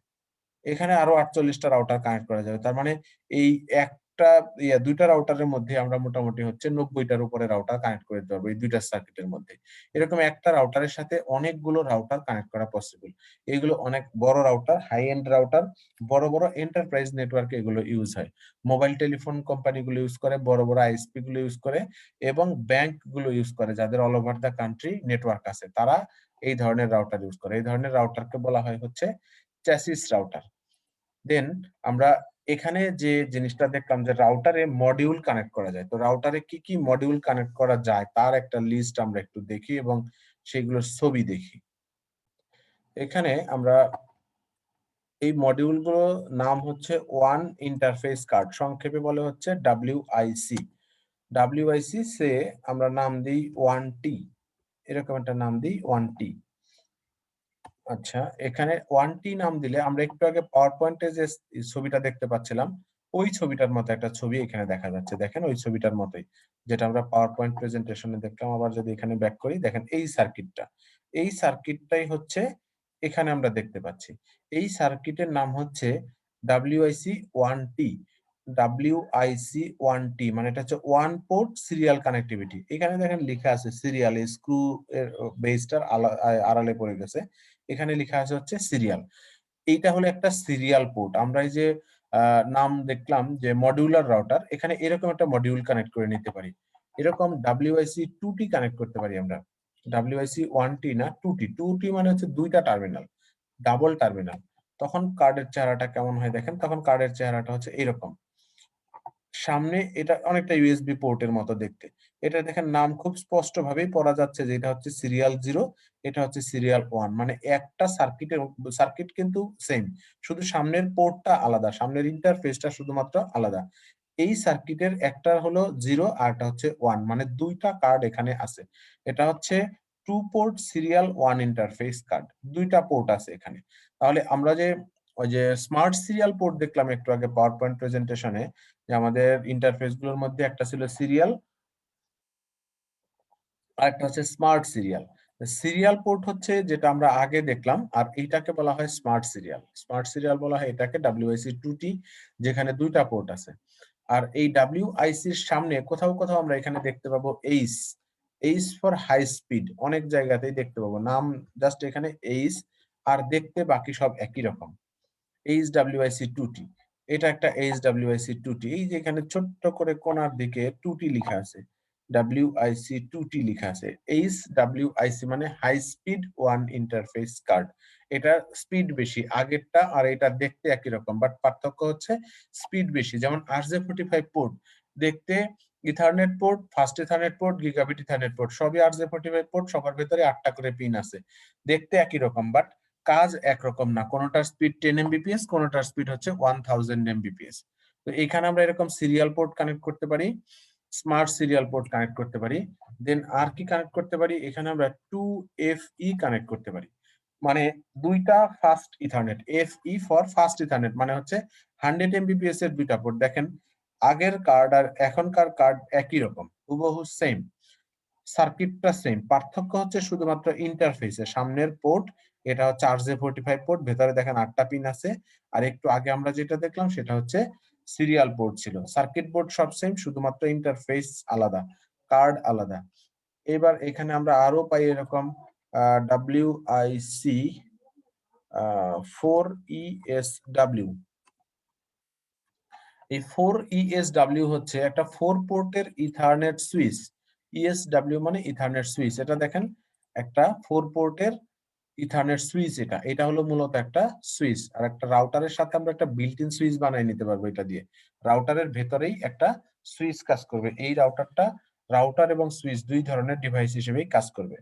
S1: এখানে আরো ৪৮টা রাউটার কানেক্ট করা যাবে। তার মানে এই একটা দুইটা রাউটারের মধ্যে আমরা মোটামুটি হচ্ছে ৯০ টার উপরে রাউটার কানেক্ট করে দিতে পারবো এই দুইটা সার্কিটের মধ্যে। এরকম একটা রাউটারের সাথে অনেকগুলো রাউটার কানেক্ট করা পসিবল। এগুলো অনেক বড় রাউটার, হাই এন্ড রাউটার, বড়, বড় এন্টারপ্রাইজ নেটওয়ার্কে এগুলো ইউজ হয়। মোবাইল টেলিফোন কোম্পানিগুলো ইউজ করে, বড়, বড় আইএসপি গুলো ইউজ করে এবং ব্যাংক গুলো ইউজ করে যাদের all over the country network আছে। তারা এই ধরনের রাউটার ইউজ করে। এই ধরনের রাউটারকে বলা হয় হচ্ছে চ্যাসিস রাউটার। দেন আমরা এখানে যে জিনিসটা দেখলাম যে রাউটারে মডিউল কানেক্ট করা যায়। তো রাউটারে কি, কি মডিউল কানেক্ট করা যায় তার একটা লিস্ট আমরা একটু দেখি এবং সেগুলোর ছবি দেখি। এখানে আমরা এই মডিউলগুলোর নাম হচ্ছে ওয়ান ইন্টারফেস কার্ড। সংক্ষেপে বলে হচ্ছে WIC। WIC সে আমরা নাম দেই 1T। এরকম একটা নাম দিই 1T। আচ্ছা, এখানে 1T নাম দিলে আমরা একটু আগে পাওয়ার পয়েন্টে যে ছবিটা দেখতে পাচ্ছিলাম, ওই ছবিটার মতো একটা ছবি এখানে দেখা যাচ্ছে। দেখেন ওই ছবিটার মতোই। যেটা আমরা পাওয়ার পয়েন্ট প্রেজেন্টেশনে দেখলাম। আবার যদি এখানে ব্যাক করি, দেখেন এই সার্কিটটা। এই সার্কিটটাই হচ্ছে এখানে আমরা দেখতে পাচ্ছি। এই সার্কিটের নাম হচ্ছে WIC1T। WIC1T মানে এটা হচ্ছে ওয়ান পোর্ট সিরিয়াল কানেক্টিভিটি। এখানে দেখেন লিখা আছে সিরিয়াল, স্ক্রু এর বেসটার আড়ালে পড়ে গেছে। এখানে লিখা আছে হচ্ছে সিরিয়াল। এইটা হলো একটা সিরিয়াল পোর্ট। আমরা এই যে নাম দেখলাম যে মডিউলার রাউটার, এখানে এরকম একটা মডিউল কানেক্ট করে নিতে পারি। এরকম WIC2T কানেক্ট করতে পারি আমরা। WIC1T না 2T। 2T মানে হচ্ছে দুইটা টার্মিনাল, ডাবল টার্মিনাল। তখন কার্ডের চেহারাটা কেমন হয় দেখেন, তখন কার্ডের চেহারাটা হচ্ছে এরকম। সামনে এটা অনেকটা ইউএসবি পোর্টের মতো দেখতে। এটা দেখেন নাম খুব স্পষ্টভাবেই পড়া যাচ্ছে যে এটা হচ্ছে সিরিয়াল 0, এটা হচ্ছে সিরিয়াল 1। মানে একটা সার্কিট কিন্তু সেম। শুধু সামনের পোর্টটা আলাদা, সামনের ইন্টারফেসটা শুধুমাত্র আলাদা। এই সার্কিটের একটা হলো 0 আর একটা হচ্ছে 1, মানে দুইটা কার্ড এখানে আছে। এটা হচ্ছে 2 পোর্ট সিরিয়াল 1 ইন্টারফেস কার্ড। দুইটা পোর্ট আছে এখানে। তাহলে আমরা যে ওই যে স্মার্ট সিরিয়াল পোর্ট দেখলাম একটু আগে পাওয়ার পয়েন্ট প্রেজেন্টেশনে, যে আমাদের ইন্টারফেস গুলোর মধ্যে একটা ছিল সিরিয়াল আর একটা হচ্ছে স্মার্ট সিরিয়াল। সিরিয়াল পোর্ট হচ্ছে যেটা আমরা আগে দেখলাম, আর এইটাকে বলা হয় স্মার্ট সিরিয়াল। স্মার্ট সিরিয়াল বলা হয় এটাকে WIC2T, যেখানে দুইটা পোর্ট আছে। আর এই WIC এর সামনে কোথাও, কোথাও আমরা এখানে দেখতে পাবো H. H for high speed. অনেক জায়গাতেই দেখতে পাবো। নাম জাস্ট এখানে এইচ, আর দেখতে বাকি সব একই রকম। HWIC2T। এটা একটা HWIC2T। এই যে এখানে ছোট্ট করে কোণার দিকে 2T লিখা আছে। WIC2T লিখা আছে। HWIC মানে হাই স্পিড ওয়ান ইন্টারফেস কার্ড। এটার স্পিড বেশি। আগেরটা আর এটা দেখতে একই রকম, বাট পার্থক্য হচ্ছে স্পিড বেশি। যেমন RJ45 পোর্ট দেখতে ethernet port, fast ethernet port, gigabit Ethernet port সবই RJ45 পোর্ট, সবার ভেতরে 8টা করে পিন আছে। দেখতে একই রকম, বাট কাজ একরকম না। কোনটার স্পিড 10 Mbps, কোনটার স্পিড হচ্ছে 1000 Mbps। তো এখানে আমরা এরকম সিরিয়াল পোর্ট কানেক্ট করতে পারি, স্মার্ট সিরিয়াল পোর্ট কানেক্ট করতে পারি। দেন আর কি কানেক্ট করতে পারি, এখানে আমরা 2FE কানেক্ট করতে পারি। মানে দুইটা fast ethernet. FE for fast ethernet মানে হচ্ছে 100 Mbps এর দুইটা পোর্ট। দেখেন আগের কার্ড আর এখনকার কার্ড একই রকম, হুবহু সেম। সার্কিটটা সেম, পার্থক্য হচ্ছে শুধুমাত্র ইন্টারফেসে। সামনের পোর্ট এটা হচ্ছে RJ45 পোর্ট, ভেতরে দেখেন 8টা পিন আছে। আর একটু আগে আমরা যেটা দেখলাম সেটা হচ্ছে সিরিয়াল পোর্ট ছিল। সার্কিট বোর্ড সব সেম, শুধুমাত্র ইন্টারফেস আলাদা, কার্ড আলাদা। এবার এখানে আমরা আরো পাই এরকম WIC 4ESW। এই 4ESW হচ্ছে একটা 4 পোর্টের ইথারনেট সুইচ। ESW মানে ইথারনেট সুইচ। এটা দেখেন একটা 4 পোর্টের ইথারনেট সুইচ। এটা হলো মূলত একটা সুইচ। আর একটা রাউটারের সাথে আমরা একটা বিল্ট ইন সুইচ বানিয়ে নিতে পারবো এটা দিয়ে। রাউটারের ভেতরেই একটা সুইচ কাজ করবে। এই রাউটারটা রাউটার এবং সুইচ দুই ধরনের ডিভাইস হিসেবেই কাজ করবে।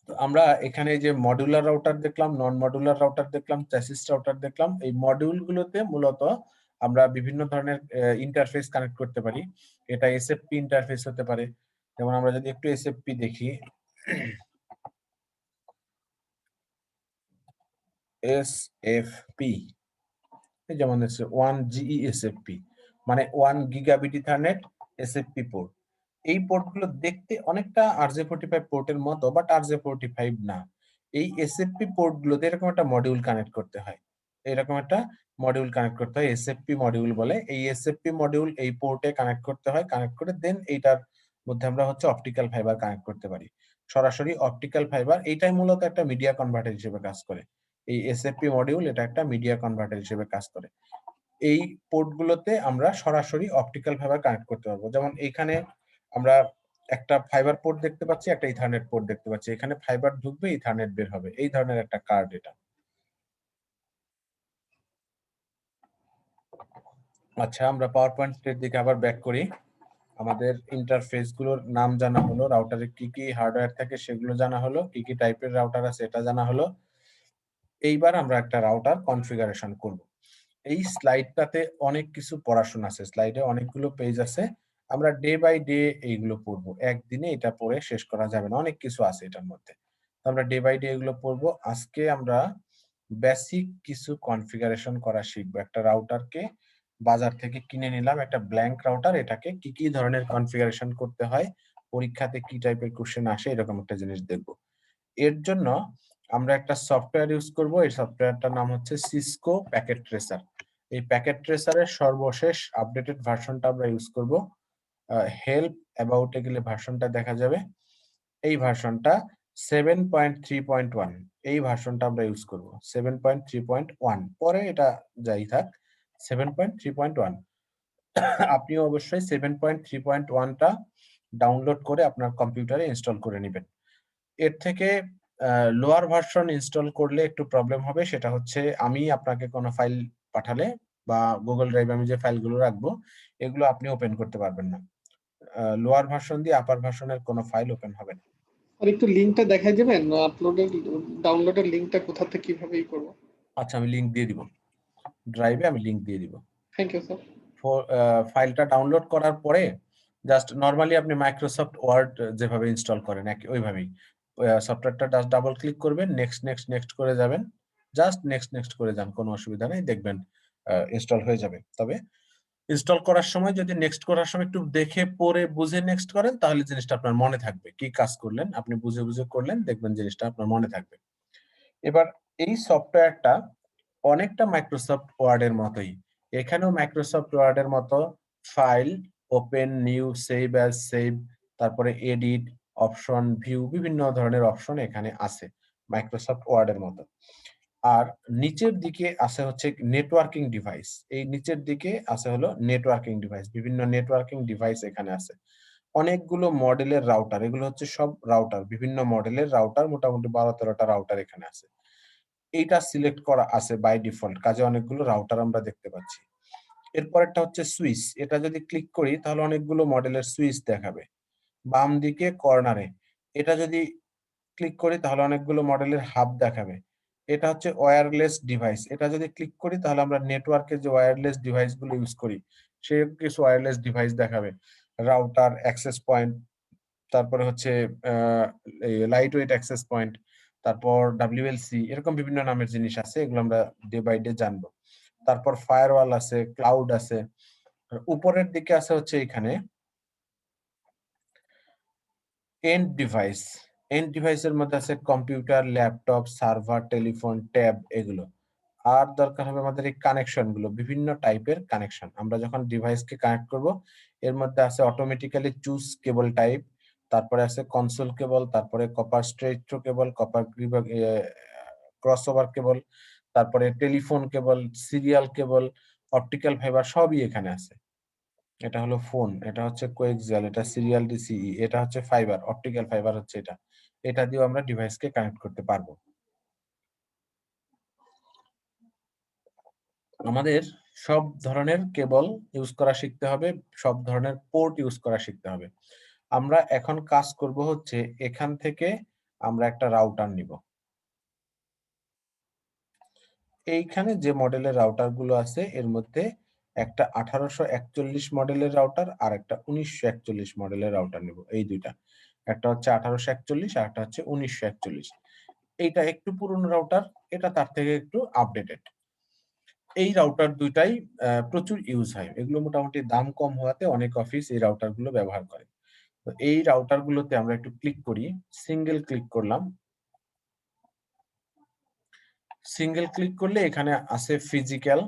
S1: তো আমরা এখানে যে মডুলার রাউটার দেখলাম, নন মডুলার রাউটার দেখলাম, চ্যাসিস রাউটার দেখলাম। এই মডিউল গুলোতে মূলত আমরা বিভিন্ন ধরনের ইন্টারফেস কানেক্ট করতে পারি। এটা এসএফপি ইন্টারফেস হতে পারে। যেমন আমরা যদি একটু এসএফপি দেখি, এসএফপি যেমন হচ্ছে 1GE এসএফপি মানে 1 গিগাবিট ইথারনেট এসএফপি পোর্ট। এই পোর্টগুলো দেখতে অনেকটা RJ45 পোর্টের মতো, বাট RJ45 না। এই SFP পোর্টগুলোতে এরকম একটা মডিউল কানেক্ট করতে হয়। এরকম একটা মডিউল কানেক্ট করতে হয়, SFP মডিউল বলে। এই SFP মডিউল এই পোর্টে কানেক্ট করতে হয়। কানেক্ট করে দেন এইটার মধ্যে আমরা হচ্ছে অপটিক্যাল ফাইবার কানেক্ট করতে পারি। সরাসরি অপটিক্যাল ফাইবার এইটাই মূলত একটা মিডিয়া কনভার্টার হিসেবে কাজ করে। এই SFP মডিউল এটা একটা মিডিয়া কনভার্টার হিসেবে কাজ করে। এই পোর্টগুলোতে আমরা সরাসরি অপটিক্যাল ফাইবার কানেক্ট করতে পারবো। যেমন এইখানে আমরা একটা ফাইবার পোর্ট দেখতে পাচ্ছি, একটা ইথারনেট পোর্ট দেখতে পাচ্ছি। এখানে ফাইবার ঢুকবে, ইথারনেট বের হবে। এই ধরনের একটা কার্ড এটা। আচ্ছা, আমরা পাওয়ার পয়েন্টের দিকে আবার ব্যাক করি। আমাদের ইন্টারফেস গুলোর নাম জানা হলো, রাউটারে কি কি হার্ডওয়্যার থাকে সেগুলো জানা হলো, কি কি টাইপের রাউটার আছে এটা জানা হলো। এইবার আমরা একটা রাউটার কনফিগারেশন করব। এই স্লাইডটাতে অনেক কিছু পড়াশোনা আছে, স্লাইডে অনেকগুলো পেজ আছে। আমরা ডে বাই ডে এইগুলো পড়বো, একদিনে এটা পড়ে শেষ করা যাবে না, অনেক কিছু আছে এটার মধ্যে। তো আমরা ডে বাই ডে এগুলো পড়বো। আজকে আমরা বেসিক কিছু কনফিগারেশন করা শিখবো। একটা রাউটারকে বাজার থেকে কিনে নিলাম, একটা ব্ল্যাঙ্ক রাউটার, এটাকে কি কি ধরনের কনফিগারেশন করতে হয়, পরীক্ষাতে কি টাইপের কোশ্চেন আসে, এরকম একটা জিনিস দেখবো। এর জন্য আমরা একটা সফটওয়্যার ইউজ করব। এই সফটওয়্যারটার নাম হচ্ছে সিসকো প্যাকেট ট্রেসার। এই প্যাকেট ট্রেসারের সর্বশেষ আপডেটেড ভার্সনটা আমরা ইউজ করব। হেল্প অ্যাবাউট এ গেলে ভার্সনটা দেখা যাবে। এই ভার্সনটা 7.3.1। এই ভার্সনটা আমরা ইউজ করব 7.3.1। পরে এটা যাই থাক, 7.3.1। আপনিও অবশ্যই 7.3.1টা ডাউনলোড করে আপনার কম্পিউটারে ইনস্টল করে নেবেন। এর থেকে লোয়ার ভার্সন ইনস্টল করলে একটু প্রবলেম হবে। সেটা হচ্ছে আমি আপনাকে কোনো ফাইল পাঠালে বা গুগল ড্রাইভে আমি যে ফাইলগুলো রাখবো, এগুলো আপনি ওপেন করতে পারবেন না। লোয়ার ভার্সন দিয়ে আপার ভার্সনের কোনো ফাইল ওপেন হবে না।
S3: আর একটু লিঙ্কটা দেখাই দেবেন, আপলোডের ডাউনলোডের লিঙ্কটা কোথা থেকে কিভাবে করব?
S1: আচ্ছা, আমি লিংক দিয়ে দিব। ড্রাইভে আমি লিংক দিয়ে দিব।
S3: Thank you sir.
S1: ফাইলটা ডাউনলোড করার পরে জাস্ট নরমালি আপনি মাইক্রোসফট ওয়ার্ড যেভাবে ইনস্টল করেন ওইভাবেই সফটওয়্যারটা জাস্ট ডাবল ক্লিক করবেন, নেক্সট নেক্সট নেক্সট করে যাবেন। জাস্ট নেক্সট নেক্সট করে যান, কোনো অসুবিধা নেই, দেখবেন ইনস্টল হয়ে যাবে। তবে ইনস্টল করার সময় যদি নেক্সট করার সময় একটু দেখে পড়ে বুঝে নেক্সট করেন, তাহলে জিনিসটা আপনার মনে থাকবে। কি কাজ করলেন আপনি বুঝে বুঝে করলেন, দেখবেন জিনিসটা আপনার মনে থাকবে। এবার এই সফটওয়্যারটা অনেকটা মাইক্রোসফট ওয়ার্ডের মতোই। এখানেও মাইক্রোসফট ওয়ার্ডের মতো file, open, new, save as, save, তারপরে এডিট, অপশন, ভিউ, বিভিন্ন ধরনের অপশন এখানে আছে মাইক্রোসফট ওয়ার্ডের মতো। আর নিচের দিকে আছে হচ্ছে নেটওয়ার্কিং ডিভাইস। এই নিচের দিকে আছে হলো নেটওয়ার্কিং ডিভাইস। বিভিন্ন নেটওয়ার্কিং ডিভাইস এখানে আছে। অনেকগুলো মডেলের রাউটার, এগুলো হচ্ছে সব রাউটার, বিভিন্ন মডেলের রাউটার, মোটামুটি 12-13টা রাউটার এখানে আছে। এইটা সিলেক্ট করা আছে বাই ডিফল্ট, কাজে অনেকগুলো রাউটার আমরা দেখতে পাচ্ছি। এরপরেরটা হচ্ছে সুইচ। এটা যদি ক্লিক করি তাহলে অনেকগুলো মডেলের সুইচ দেখাবে। বাম দিকে কর্নারে এটা যদি ক্লিক করি তাহলে অনেকগুলো মডেলের হাব দেখাবে। এটা হচ্ছে ওয়্যারলেস ডিভাইস। এটা যদি ক্লিক করি তাহলে আমরা নেটওয়ার্কের যে ওয়্যারলেস ডিভাইস গুলো ইউজ করি সে কিছু ওয়্যারলেস ডিভাইস দেখাবে। রাউটার, অ্যাক্সেস পয়েন্ট, তারপরে হচ্ছে লাইট ওয়েট অ্যাক্সেস পয়েন্ট, তারপর WLC, এরকম বিভিন্ন নামের জিনিস আছে, এগুলো আমরা ডে বাই ডে জানবো। তারপর ফায়ারওয়াল আছে, ক্লাউড আছে। আর উপরের দিকে আছে হচ্ছে এখানে এন্ড ডিভাইস। এন্ড ডিভাইসের মধ্যে আছে computer, laptop, server, telephone, tab, এগুলো। আর দরকার হবে আমাদের এই কানেকশন গুলো, বিভিন্ন টাইপের কানেকশন। আমরা যখন ডিভাইসকে কানেক্ট করব, এর মধ্যে আছে অটোমেটিক্যালি চুজ কেবল টাইপ, তারপরে আছে কনসোল কেবল, তারপরে কপার স্ট্রেট থ্রু কেবল, কপার ক্রসওভার কেবল, তারপরে টেলিফোন কেবল, সিরিয়াল কেবল, অপটিক্যাল ফাইবার, সবই এখানে আছে। এটা হলো ফোন, এটা হচ্ছে কোএক্সিয়াল, এটা সিরিয়াল ডিসিই, এটা হচ্ছে ফাইবার, অপটিক্যাল ফাইবার হচ্ছে এটা। এটা দিয়েও আমরা ডিভাইসকে কানেক্ট করতে পারবো। আমাদের সব ধরনের কেবল ইউজ করা শিখতে হবে, সব ধরনের পোর্ট ইউজ করা শিখতে হবে। আমরা এখন কাজ করব হচ্ছে এখান থেকে আমরা একটা রাউটার নিব। এইখানে যে মডেলের রাউটার গুলো আছে এর মধ্যে একটা 1841 মডেলের রাউটার আর একটা 1941 মডেলের রাউটার নিব। এই দুইটা, একটা হচ্ছে 1841 আর একটা হচ্ছে 1941। এইটা একটু পুরনো রাউটার, এটা তার থেকে একটু আপডেটেড। এই রাউটার দুইটাই প্রচুর ইউজ হয়। এগুলো মোটামুটি দাম কম হওয়াতে অনেক অফিস এই রাউটার গুলো ব্যবহার করে। তো এই রাউটার গুলোতে আমরা একটু ক্লিক করি, সিঙ্গেল ক্লিক করলাম। সিঙ্গেল ক্লিক করলে এখানে আছে ফিজিক্যাল,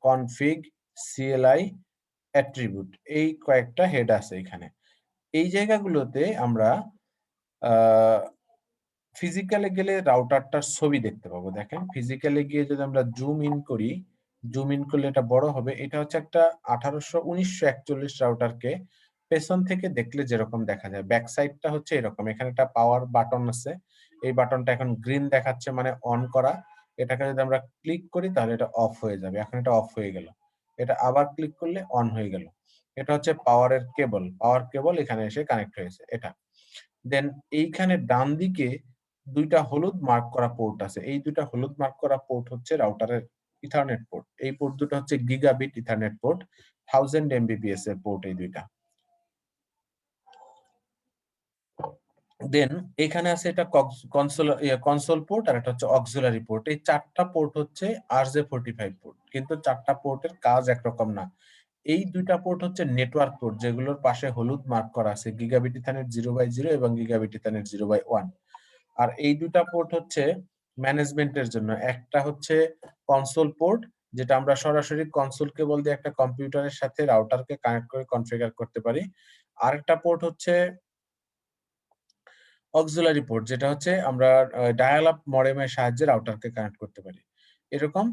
S1: কনফিগ, সিএলআই, অ্যাট্রিবিউট, এই কয়েকটা হেড আছে এখানে। এই জায়গাগুলোতে আমরা ফিজিক্যালে গেলে রাউটারটার ছবি দেখতে পাবো। দেখেন ফিজিক্যালে গিয়ে যদি আমরা জুম ইন করি, জুম ইন করলে এটা বড় হবে। এটা হচ্ছে একটা 1941 রাউটারকে পেছন থেকে দেখলে যেরকম দেখা যায়, ব্যাক সাইডটা হচ্ছে এরকম। এখানে একটা পাওয়ার বাটন আছে, এই বাটনটা এখন গ্রিন দেখাচ্ছে মানে অন করা। এটাকে যদি আমরা ক্লিক করি তাহলে এটা অফ হয়ে যাবে। এখন এটা অফ হয়ে গেল, এটা আবার ক্লিক করলে অন হয়ে গেল। এটা হচ্ছে পাওয়ারের কেবল, পাওয়ার কেবল এখানে এসে কানেক্ট হয়েছে এটা। দেন এইখানে ডান দিকে দুইটা হলুদ মার্ক করা পোর্ট আছে। এই দুইটা হলুদ মার্ক করা পোর্ট হচ্ছে রাউটারের ইথারনেট পোর্ট। এই পোর্ট দুটো হচ্ছে গিগাবিট ইথারনেট পোর্ট, 1000 Mbps এর পোর্ট এই দুইটা। দেন এখানে আছে এটা কনসোল পোর্ট, আর এটা হচ্ছে অক্সিলারি পোর্ট। এই চারটা পোর্ট হচ্ছে RJ45 পোর্ট, কিন্তু চারটা পোর্টের কাজ একরকম না। এই দুইটা পোর্ট হচ্ছে নেটওয়ার্ক পোর্ট, যেগুলোর পাশে হলুদ মার্ক করা আছে, গিগাবিট ইথারনেট 0/0 এবং গিগাবিট ইথারনেট 0/1। আর এই দুইটা পোর্ট হচ্ছে ম্যানেজমেন্টের জন্য। একটা হচ্ছে কনসোল পোর্ট, যেটা আমরা সরাসরি কনসোল কেবল দিয়ে একটা কম্পিউটারের সাথে রাউটারকে কানেক্ট করে কনফিগার করতে পারি। আরেকটা পোর্ট হচ্ছে অক্সিলারি পোর্ট, যেটা হচ্ছে আমরা ডায়াল আপ মডেমের সাহায্যে রাউটারকে কানেক্ট করতে পারি। এরকম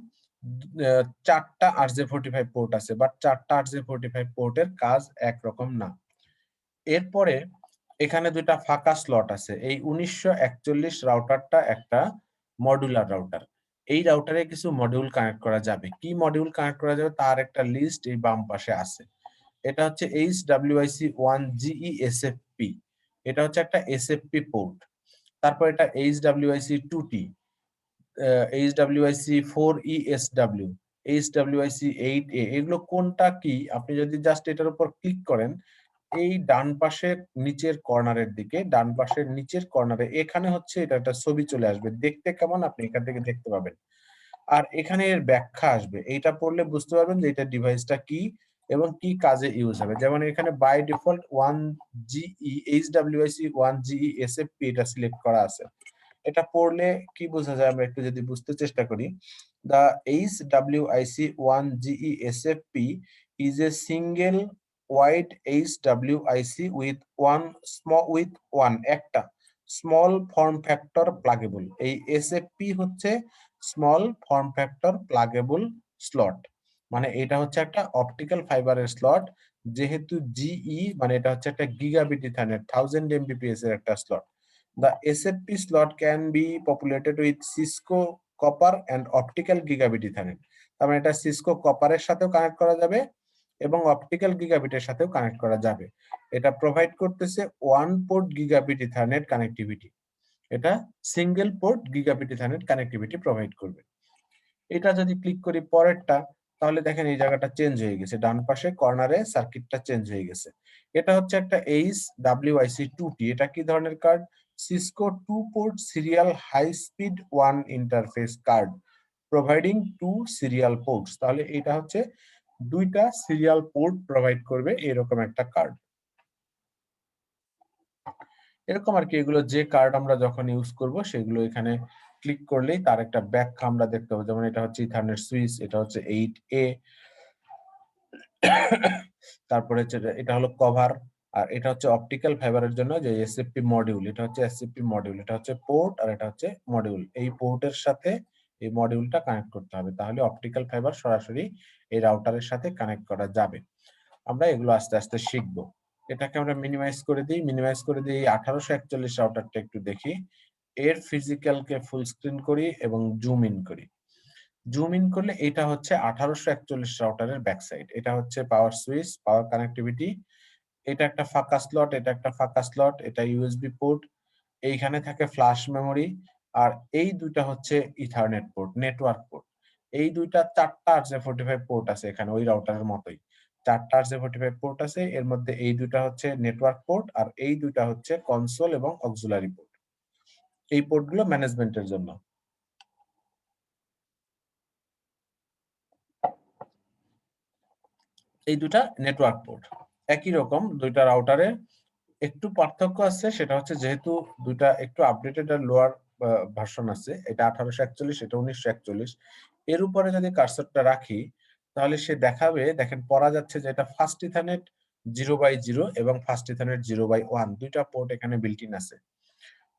S1: চারটা RJ45 পোর্ট আছে, বাট চারটা RJ45 পোর্টের কাজ একরকম না। এরপরে এখানে দুইটা ফাঁকা স্লট আছে। এই 1941 রাউটারটা একটা মডুলার রাউটার। এই রাউটারে কিছু মডিউল কানেক্ট করা যাবে। কি মডিউল কানেক্ট করা যাবে তার একটা লিস্ট এই বাম পাশে আছে। এটা হচ্ছে HWIC1GE SFP, এটা হচ্ছে একটা SFP পোর্ট। তারপর এটা HWIC2T, HWIC4ESW, HWIC8A। এগুলো কোনটা কি আপনি যদি জাস্ট এটার উপর ক্লিক করেন, এই ডান পাশের নিচের কর্নারের দিকে, ডান পাশের নিচের কর্নারে এখানে হচ্ছে এটা একটা ছবি চলে আসবে। দেখতে কেমন আপনি এখান থেকে দেখতে পাবেন। আর এখানে এর ব্যাখ্যা আসবে। এইটা পড়লে বুঝতে পারবেন যে এটা ডিভাইসটা কি এবং কি কাজে ইউজ হবে। যেমন এখানে by default 1GE HWIC1GE SFP এটা সিলেক্ট করা আছে। এটা পড়লে কি বোঝা যায় আমরা একটু যদি বুঝতে চেষ্টা করি। The HWIC1GE SFP is a single wide HWIC with একটা স্মল ফর্ম ফ্যাক্টর প্লাগেবল। এই এসএফপি হচ্ছে small form factor pluggable slot, মানে এটা হচ্ছে একটা অপটিক্যাল ফাইবারের স্লট। যেহেতু জিই মানে এটা হচ্ছে একটা গিগাবিট ইথারনেট 1000 Mbps এর একটা slot. The SFP slot can be populated with Cisco copper and optical gigabit ethernet. তার মানে এটা সিসকো কপারের সাথেও কানেক্ট করা যাবে এবং অপটিক্যাল গিগাবিটের সাথেও কানেক্ট করা যাবে। এটা প্রোভাইড করতেছে one port gigabit Ethernet connectivity. এটা single port gigabit Ethernet connectivity provide করবে। এটা যদি ক্লিক করি পরেরটা, তাহলে দেখেন এই জায়গাটা চেঞ্জ হয়ে গেছে, ডান পাশে কর্নারে সার্কিটটা চেঞ্জ হয়ে গেছে। এটা হচ্ছে একটা HWIC2T। এটা কি ধরনের card? Cisco 2 port serial high speed 1 interface card providing 2 serial ports. তাহলে এটা হচ্ছে দুইটা সিরিয়াল পোর্ট প্রোভাইড করবে এরকম একটা কার্ড। এরকম আর কি, এগুলো যে কার্ড আমরা যখন ইউজ করব সেগুলো এখানে ক্লিক করলেই তার একটা ব্যাখ্যা আমরা দেখতে পাবো। যেমন এটা হচ্ছে ইথারনেট সুইচ, এটা হচ্ছে 8A, তারপরে হচ্ছে এটা হলো কভার, আর এটা হচ্ছে অপটিক্যাল ফাইবারের জন্য যে এসএফপি মডিউল, এটা হচ্ছে এসএফপি মডিউল, এটা হচ্ছে পোর্ট আর এটা হচ্ছে মডিউল। এই পোর্টের সাথে এই মডিউলটা কানেক্ট করতে হবে, তাহলে অপটিক্যাল ফাইবার সরাসরি এই রাউটারের সাথে কানেক্ট করা যাবে। আমরা এগুলো আস্তে আস্তে শিখবো। এটাকে আমরা মিনিমাইজ করে দিই। 1841 রাউটারটা একটু দেখি। এর ফিজিক্যালকে ফুল স্ক্রিন করি এবং জুম ইন করি। জুম ইন করলে এটা হচ্ছে 1841 রাউটারের ব্যাক সাইড। এটা হচ্ছে পাওয়ার সুইচ, পাওয়ার কানেক্টিভিটি। এটা একটা ফাঁকা স্লট, এটা একটা ফাঁকা স্লট, এটা ইউএসবি পোর্ট। এইখানে থাকে ফ্ল্যাশ মেমোরি। আর এই দুইটা হচ্ছে ইথারনেট পোর্ট, নেটওয়ার্ক পোর্ট। এই দুইটা চারটা RJ45 পোর্ট আছে এখানে, ওই রাউটারের মতোই চারটা RJ45 পোর্ট আছে। এর মধ্যে এই দুইটা হচ্ছে নেটওয়ার্ক পোর্ট আর এই দুইটা হচ্ছে কনসোল এবং অক্সিলারি পোর্ট। এই পোর্টগুলো ম্যানেজমেন্টের জন্য। এই দুটা নেটওয়ার্ক পোর্ট। একই রকম দুইটা রাউটারে একটু পার্থক্য আছে, সেটা হচ্ছে যেহেতু দুইটা একটু আপডেটেড আর লোয়ার ভার্সন আছে, এটা 1841, এটা 1941, এর উপরে যদি কার্সরটা রাখি তাহলে সে দেখাবে, দেখেন পড়া যাচ্ছে যে এটা ফার্স্ট ইথারনেট 0/0 এবং ফার্স্ট ইথারনেট 0/1, দুইটা পোর্ট এখানে বিল্ট ইন আছে।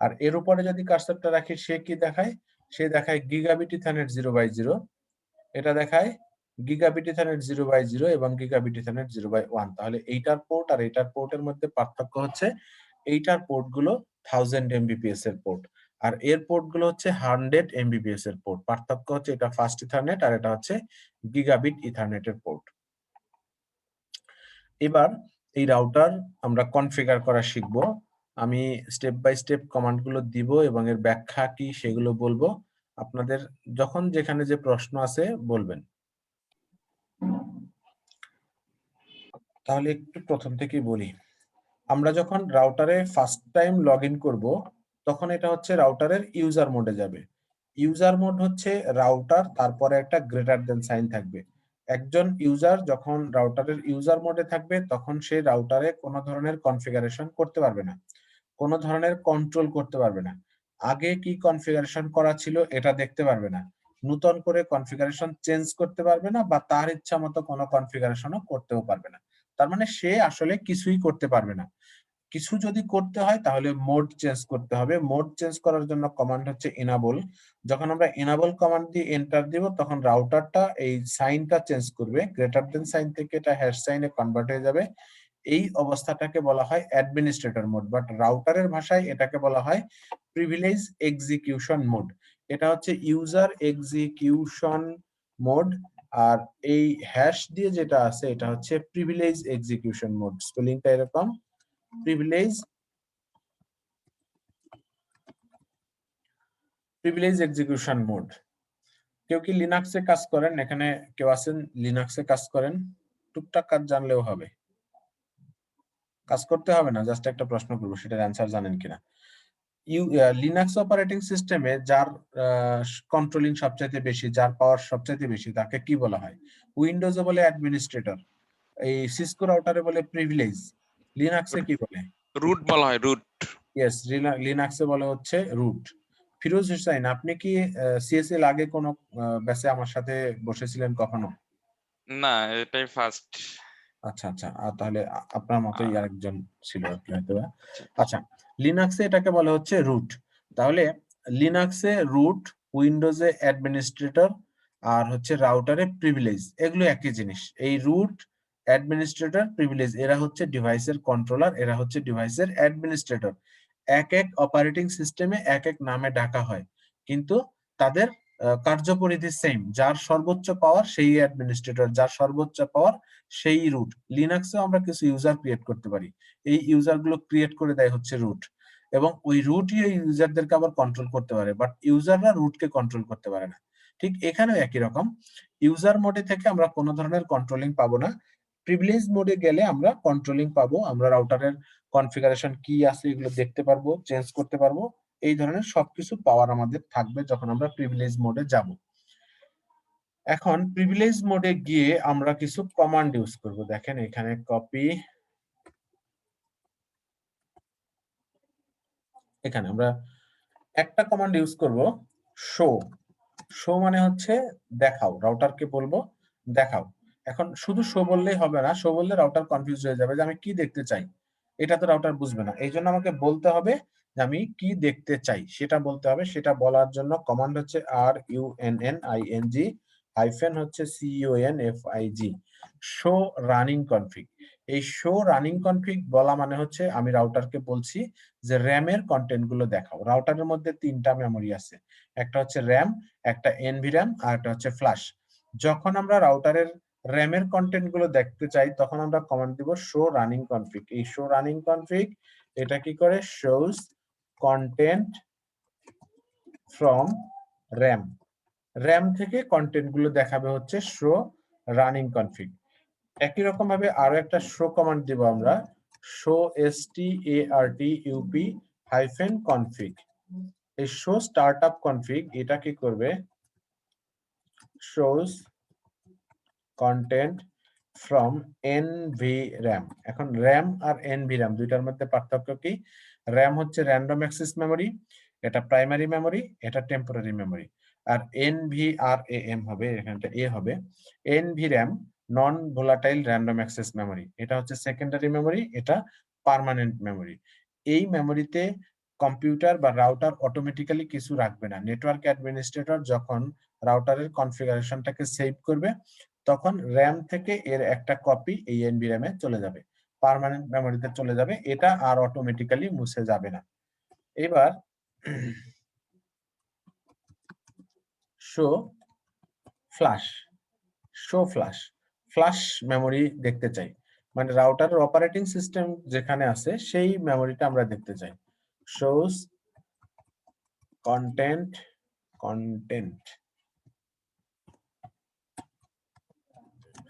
S1: আর এর উপরে যদি কার্সরটা রাখি সে কি দেখায়, সে দেখায় গিগাবিট ইথারনেট 0/0, এটা দেখায় গিগাবিট ইথারনেট 0/0 এবং গিগাবিট ইথারনেট 0/1। তাহলে এইটার পোর্ট আর এইটার পোর্টের মধ্যে পার্থক্য হচ্ছে এইটার পোর্ট গুলো 1000 Mbps এর পোর্ট, আর এর পোর্ট গুলো হচ্ছে 100 Mbps এর পোর্ট। পার্থক্য হচ্ছে এটা ফাস্ট ইথারনেট আর এটা হচ্ছে গিগাবিট ইথারনেটের পোর্ট। এবার এই রাউটার আমরা কনফিগার করা শিখব। আমি স্টেপ বাই স্টেপ কমান্ড গুলো দিব এবং এর ব্যাখ্যা কি সেগুলো বলবো। আপনাদের যখন যেখানে যে প্রশ্ন আছে বলবেন। তাহলে একটু প্রথম থেকেই বলি। আমরা যখন রাউটারে ফার্স্ট টাইম লগ ইন করবো তখন এটা হচ্ছে রাউটারের ইউজার মোডে যাবে। ইউজার মোড হচ্ছে রাউটার, তারপরে একটা গ্রেটার দেন সাইন থাকবে। একজন ইউজার যখন রাউটারের ইউজার মোডে থাকবে তখন সে রাউটারে কোনো ধরনের কনফিগারেশন করতে পারবে না, কোনো ধরনের কন্ট্রোল করতে পারবে না। আগে কি কনফিগারেশন করা ছিল এটা দেখতে পারবে না, নতুন করে কনফিগারেশন চেঞ্জ করতে পারবে না, বা তার ইচ্ছা মতো কোনো কনফিগারেশনও করতেও পারবে না। তার মানে সে আসলে কিছুই করতে পারবে না। কিছু যদি করতে হয় তাহলে মোড চেঞ্জ করতে হবে। মোড চেঞ্জ করার জন্য কমান্ড হচ্ছে এনাবল। যখন আমরা এনাবল কমান্ড দিয়ে এন্টার দিব তখন রাউটারটা এই সাইনটা চেঞ্জ করবে, গ্রেটার দেন সাইন থেকে এটা হ্যাশ সাইনে কনভার্ট হয়ে যাবে। এই অবস্থাটাকে বলা হয় অ্যাডমিনিস্ট্রেটর মোড, বাট রাউটারের ভাষায় এটাকে বলা হয় প্রিভিলেজ এক্সিকিউশন মোড। এটা হচ্ছে ইউজার এক্সিকিউশন মোড, আর এই হ্যাশ দিয়ে যেটা আছে এটা হচ্ছে প্রিভিলেজ এক্সিকিউশন মোড। স্পেলিংটা এরকম, প্রিভিলেজ এক্সিকিউশন মোড। কেউ কি লিনাক্সে কাজ করেন? এখানে কেউ আছেন লিনাক্সে কাজ করেন? টুকটাক কাজ জানলেও হবে, কাজ করতে হবে না, জাস্ট একটা প্রশ্ন করবো, সেটার অ্যান্সার জানেন কিনা। লিনাক্স অপারেটিং সিস্টেমে যার কন্ট্রোলিং সবচাইতে বেশি, যার পাওয়ার সবচাইতে বেশি, তাকে কি বলা হয়? উইন্ডোজে বলে অ্যাডমিনিস্ট্রেটর, এই সিসকো রাউটারে বলে প্রিভিলেজ, লিনাক্সে কি বলে?
S4: রুট বলা হয়, রুট।
S1: ইয়েস, লিনাক্সে বলে হচ্ছে রুট। ফিরোজ হোসেন, আপনি কি সিএসএল আগে কোনো ব্যাচে আমার সাথে বসেছিলেন কখনো?
S4: না, এটাই ফার্স্ট।
S1: আচ্ছা আচ্ছা, তাহলে আপনার মতোই আরেকজন ছিল আর কি হয়তো। আচ্ছা, লিনাক্সে এটাকে বলা হচ্ছে রুট। তাহলে লিনাক্সে রুট, উইন্ডোজে অ্যাডমিনিস্ট্রেটর, আর হচ্ছে রাউটারে প্রিভিলেজ, এগুলো একই জিনিস। এই রুট, অ্যাডমিনিস্ট্রেটর, প্রিভিলেজ এরা হচ্ছে ডিভাইসের কন্ট্রোলার, এরা হচ্ছে ডিভাইসের অ্যাডমিনিস্ট্রেটর। এক এক অপারেটিং সিস্টেমে এক এক নামে ডাকা হয়, কিন্তু তাদের কার্যপরিধি সেম। যার সর্বোচ্চ পাওয়ার সেই অ্যাডমিনিস্ট্রেটর, যার সর্বোচ্চ পাওয়ার সেই রুট। লিনাক্সেও আমরা কিছু ইউজার ক্রিয়েট করতে পারি, এই ইউজার গুলো ক্রিয়েট করে দেয় হচ্ছে রুট, এবং ওই রুটই এই ইউজারদেরকে আবার কন্ট্রোল করতে পারে, বাট ইউজাররা রুটকে কন্ট্রোল করতে পারে না। ঠিক এখানেও একই রকম, ইউজার মোডে থেকে আমরা কোনো ধরনের কন্ট্রোলিং পাবো না, প্রিভিলেজ মোডে গেলে আমরা কন্ট্রোলিং পাবো। আমরা রাউটারের কনফিগারেশন কি আছে এগুলো দেখতে পারবো, চেঞ্জ করতে পারবো, এই ধরনের সবকিছু পাওয়ার আমাদের থাকবে যখন আমরা প্রিভিলেজ মোডে যাব। এখন প্রিভিলেজ মোডে গিয়ে আমরা কিছু কমান্ড ইউজ করব। দেখেন এখানে কপি, এখানে আমরা একটা কমান্ড ইউজ করব, শো। শো মানে হচ্ছে দেখাও, রাউটারকে বলবো দেখাও। এখন শুধু শো বললেই হবে না, শো বললে রাউটার কনফিউজ হয়ে যাবে যে আমি কি দেখতে চাই, এটা তো রাউটার বুঝবে না। এই জন্য আমাকে বলতে হবে যে আমি কি দেখতে চাই সেটা বলতে হবে। সেটা বলার জন্য কমান্ড হচ্ছে RUNNING হাইফেন হচ্ছে CONFIG, শো রানিং কনফিগ। এই শো রানিং কনফিগ বলা মানে হচ্ছে আমি রাউটারকে বলছি যে র্যামের কন্টেন্ট গুলো দেখাও। রাউটারের মধ্যে তিনটা মেমোরি আছে, একটা হচ্ছে র্যাম, একটা এনভিরাম, আর একটা হচ্ছে ফ্ল্যাশ। যখন আমরা রাউটারের র্যামের কন্টেন্ট গুলো দেখতে চাই তখন আমরা কমান্ড দিব শো রানিং কনফিগ। এই শো রানিং কনফিগ এটা কি করে? Shows content from RAM, RAM থেকে কন্টেন্ট গুলো দেখাবে হচ্ছে শো রানিং কনফিগ। একই রকম ভাবে আরো একটা শো কমান্ড দিব আমরা, শো STARTUP হাইফেন কনফিগ। এই শো স্টার্টআপ কনফিগ এটা কি করবে? shows content from NVRAM। এখন RAM আর NVRAM দুইটার মধ্যে পার্থক্য কি? RAM হচ্ছে র্যান্ডম অ্যাক্সেস মেমোরি, এটা প্রাইমারি মেমোরি, এটা টেম্পোরারি মেমোরি। আর NVRAM হবে, এখানটা A হবে। NVRAM নন ভোলাটাইল র্যান্ডম অ্যাক্সেস মেমোরি, এটা হচ্ছে সেকেন্ডারি মেমোরি, এটা পার্মানেন্ট মেমোরি। এই মেমোরিতে কম্পিউটার বা রাউটার অটোমেটিক্যালি কিছু রাখবে না। নেটওয়ার্ক অ্যাডমিনিস্ট্রেটর যখন রাউটারের কনফিগারেশনটাকে সেভ করবে, তখন র্যাম থেকে এর একটা কপি এই NVRAM এ চলে যাবে, পার্মানেন্ট মেমোরিতে চলে যাবে, এটা আর অটোমেটিক্যালি মুছে যাবে না। এবার show flash, show flash, flash memory দেখতে চাই, মানে রাউটারের অপারেটিং সিস্টেম যেখানে আছে সেই মেমোরিটা আমরা দেখতে চাই। Shows content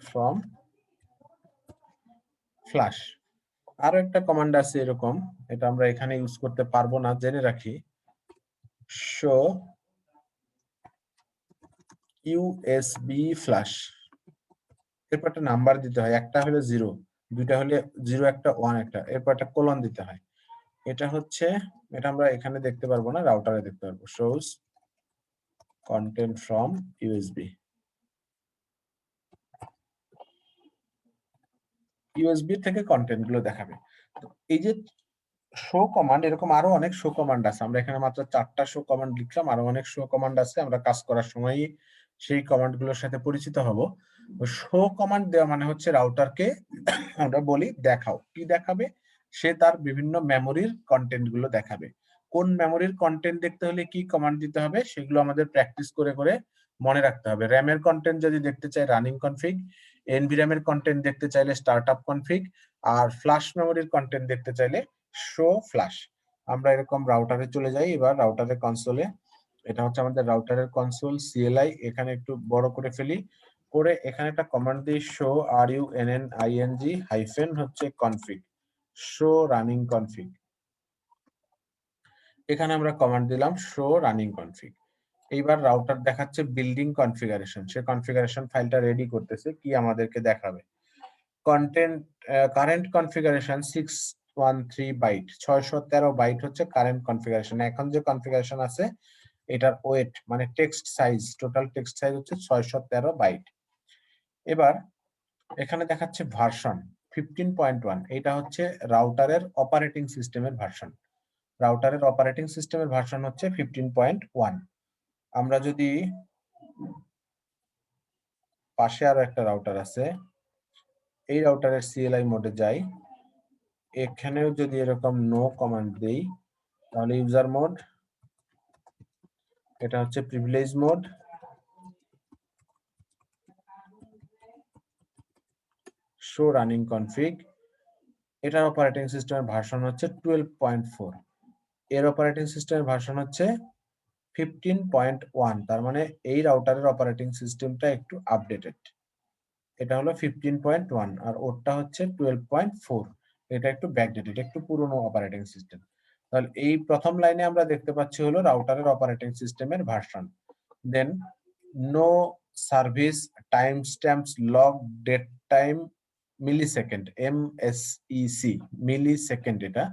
S1: from flash. আরো একটা কমান্ড আছে এরকম, এটা আমরা এখানে ইউজ করতে পারবো না, জেনে রাখি। শো ইউএসবি ফ্ল্যাশ, এরপর একটা নাম্বার দিতে হয়, একটা হলে 0, দুইটা হলে 0 একটা 1 একটা, এরপর একটা কোলন দিতে হয়। এটা হচ্ছে, এটা আমরা এখানে দেখতে পারবো না, রাউটারে দেখতে পারবো। Shows content from USB, USB থেকে কন্টেন্ট গুলো দেখাবে। তো এই যে শো কমান্ড, এরকম আরো অনেক শো কমান্ড আছে, আমরা এখানে মাত্র 4টা শো কমান্ড লিখলাম, আরো অনেক শো কমান্ড আছে, আমরা কাজ করার সময়ই সেই কমান্ড গুলোর সাথে পরিচিত হব। শো কমান্ড দেওয়া মানে হচ্ছে রাউটারকে আমরা বলি দেখাও, কি দেখাবে? সে তার বিভিন্ন মেমোরির কন্টেন্ট গুলো দেখাবে। কোন মেমোরির কন্টেন্ট দেখতে হলে কি কমান্ড দিতে হবে সেগুলো আমাদের প্র্যাকটিস করে করে মনে রাখতে হবে। র্যাম এর কন্টেন্ট যদি দেখতে চাই রানিং কনফিগ, NVRAM এর কন্টেন্ট দেখতে চাইলে স্টার্টআপ কনফিগ, আর ফ্ল্যাশ মেমোরির কন্টেন্ট দেখতে চাইলে শো ফ্ল্যাশ। আমরা এরকম রাউটারে চলে যাই, এবার রাউটারের কনসোলে, এটা হচ্ছে আমাদের রাউটারের কনসোল, CLI এখানে একটু বড় করে ফেলি, করে এখানে একটা কমান্ড দিই, শো RUNNING হাইফেন হচ্ছে কনফিগ, শো রানিং কনফিগ। এখানে আমরা কমান্ড দিলাম শো রানিং কনফিগ। এইবার রাউটার দেখাচ্ছে বিল্ডিং কনফিগারেশন, সে কনফিগারেশন ফাইলটা রেডি করতেছে, কি আমাদেরকে দেখাবে। Content current configuration 613 byte, 613 byte হচ্ছে কারেন্ট কনফিগারেশন। এখন যে কনফিগারেশন আছে এটার ওয়েট মানে text size, total text size হচ্ছে 613 বাইট। এবার এখানে দেখাচ্ছে ভার্সন 15.1, এটা হচ্ছে রাউটারের অপারেটিং সিস্টেমের ভার্সন। রাউটারের অপারেটিং সিস্টেমের ভার্সন হচ্ছে 15.1। আমরা যদি পাশে আরো একটা রাউটার আছে, এই রাউটারের CLI মোডে যাই, এখানেও যদি এরকম নো কমান্ড দেই, তাহলে ইউজার মোড, এটা হচ্ছে privilege mode, show running config, এটার অপারেটিং সিস্টেমের ভার্সন হচ্ছে 12.4, এর অপারেটিং সিস্টেমের ভার্সন হচ্ছে 15.1। তার মানে এই রাউটারের অপারেটিং সিস্টেমটা একটু আপডেটেড, এটা হলো 15.1 আর ওরটা হচ্ছে 12.4, এটা একটু ব্যাকডেটেড, একটু পুরনো অপারেটিং সিস্টেম। তাহলে এই প্রথম লাইনে আমরা দেখতে পাচ্ছি হলো রাউটারের অপারেটিং সিস্টেমের version. Then no service time stamps log date time millisecond, MSEC millisecond, এটা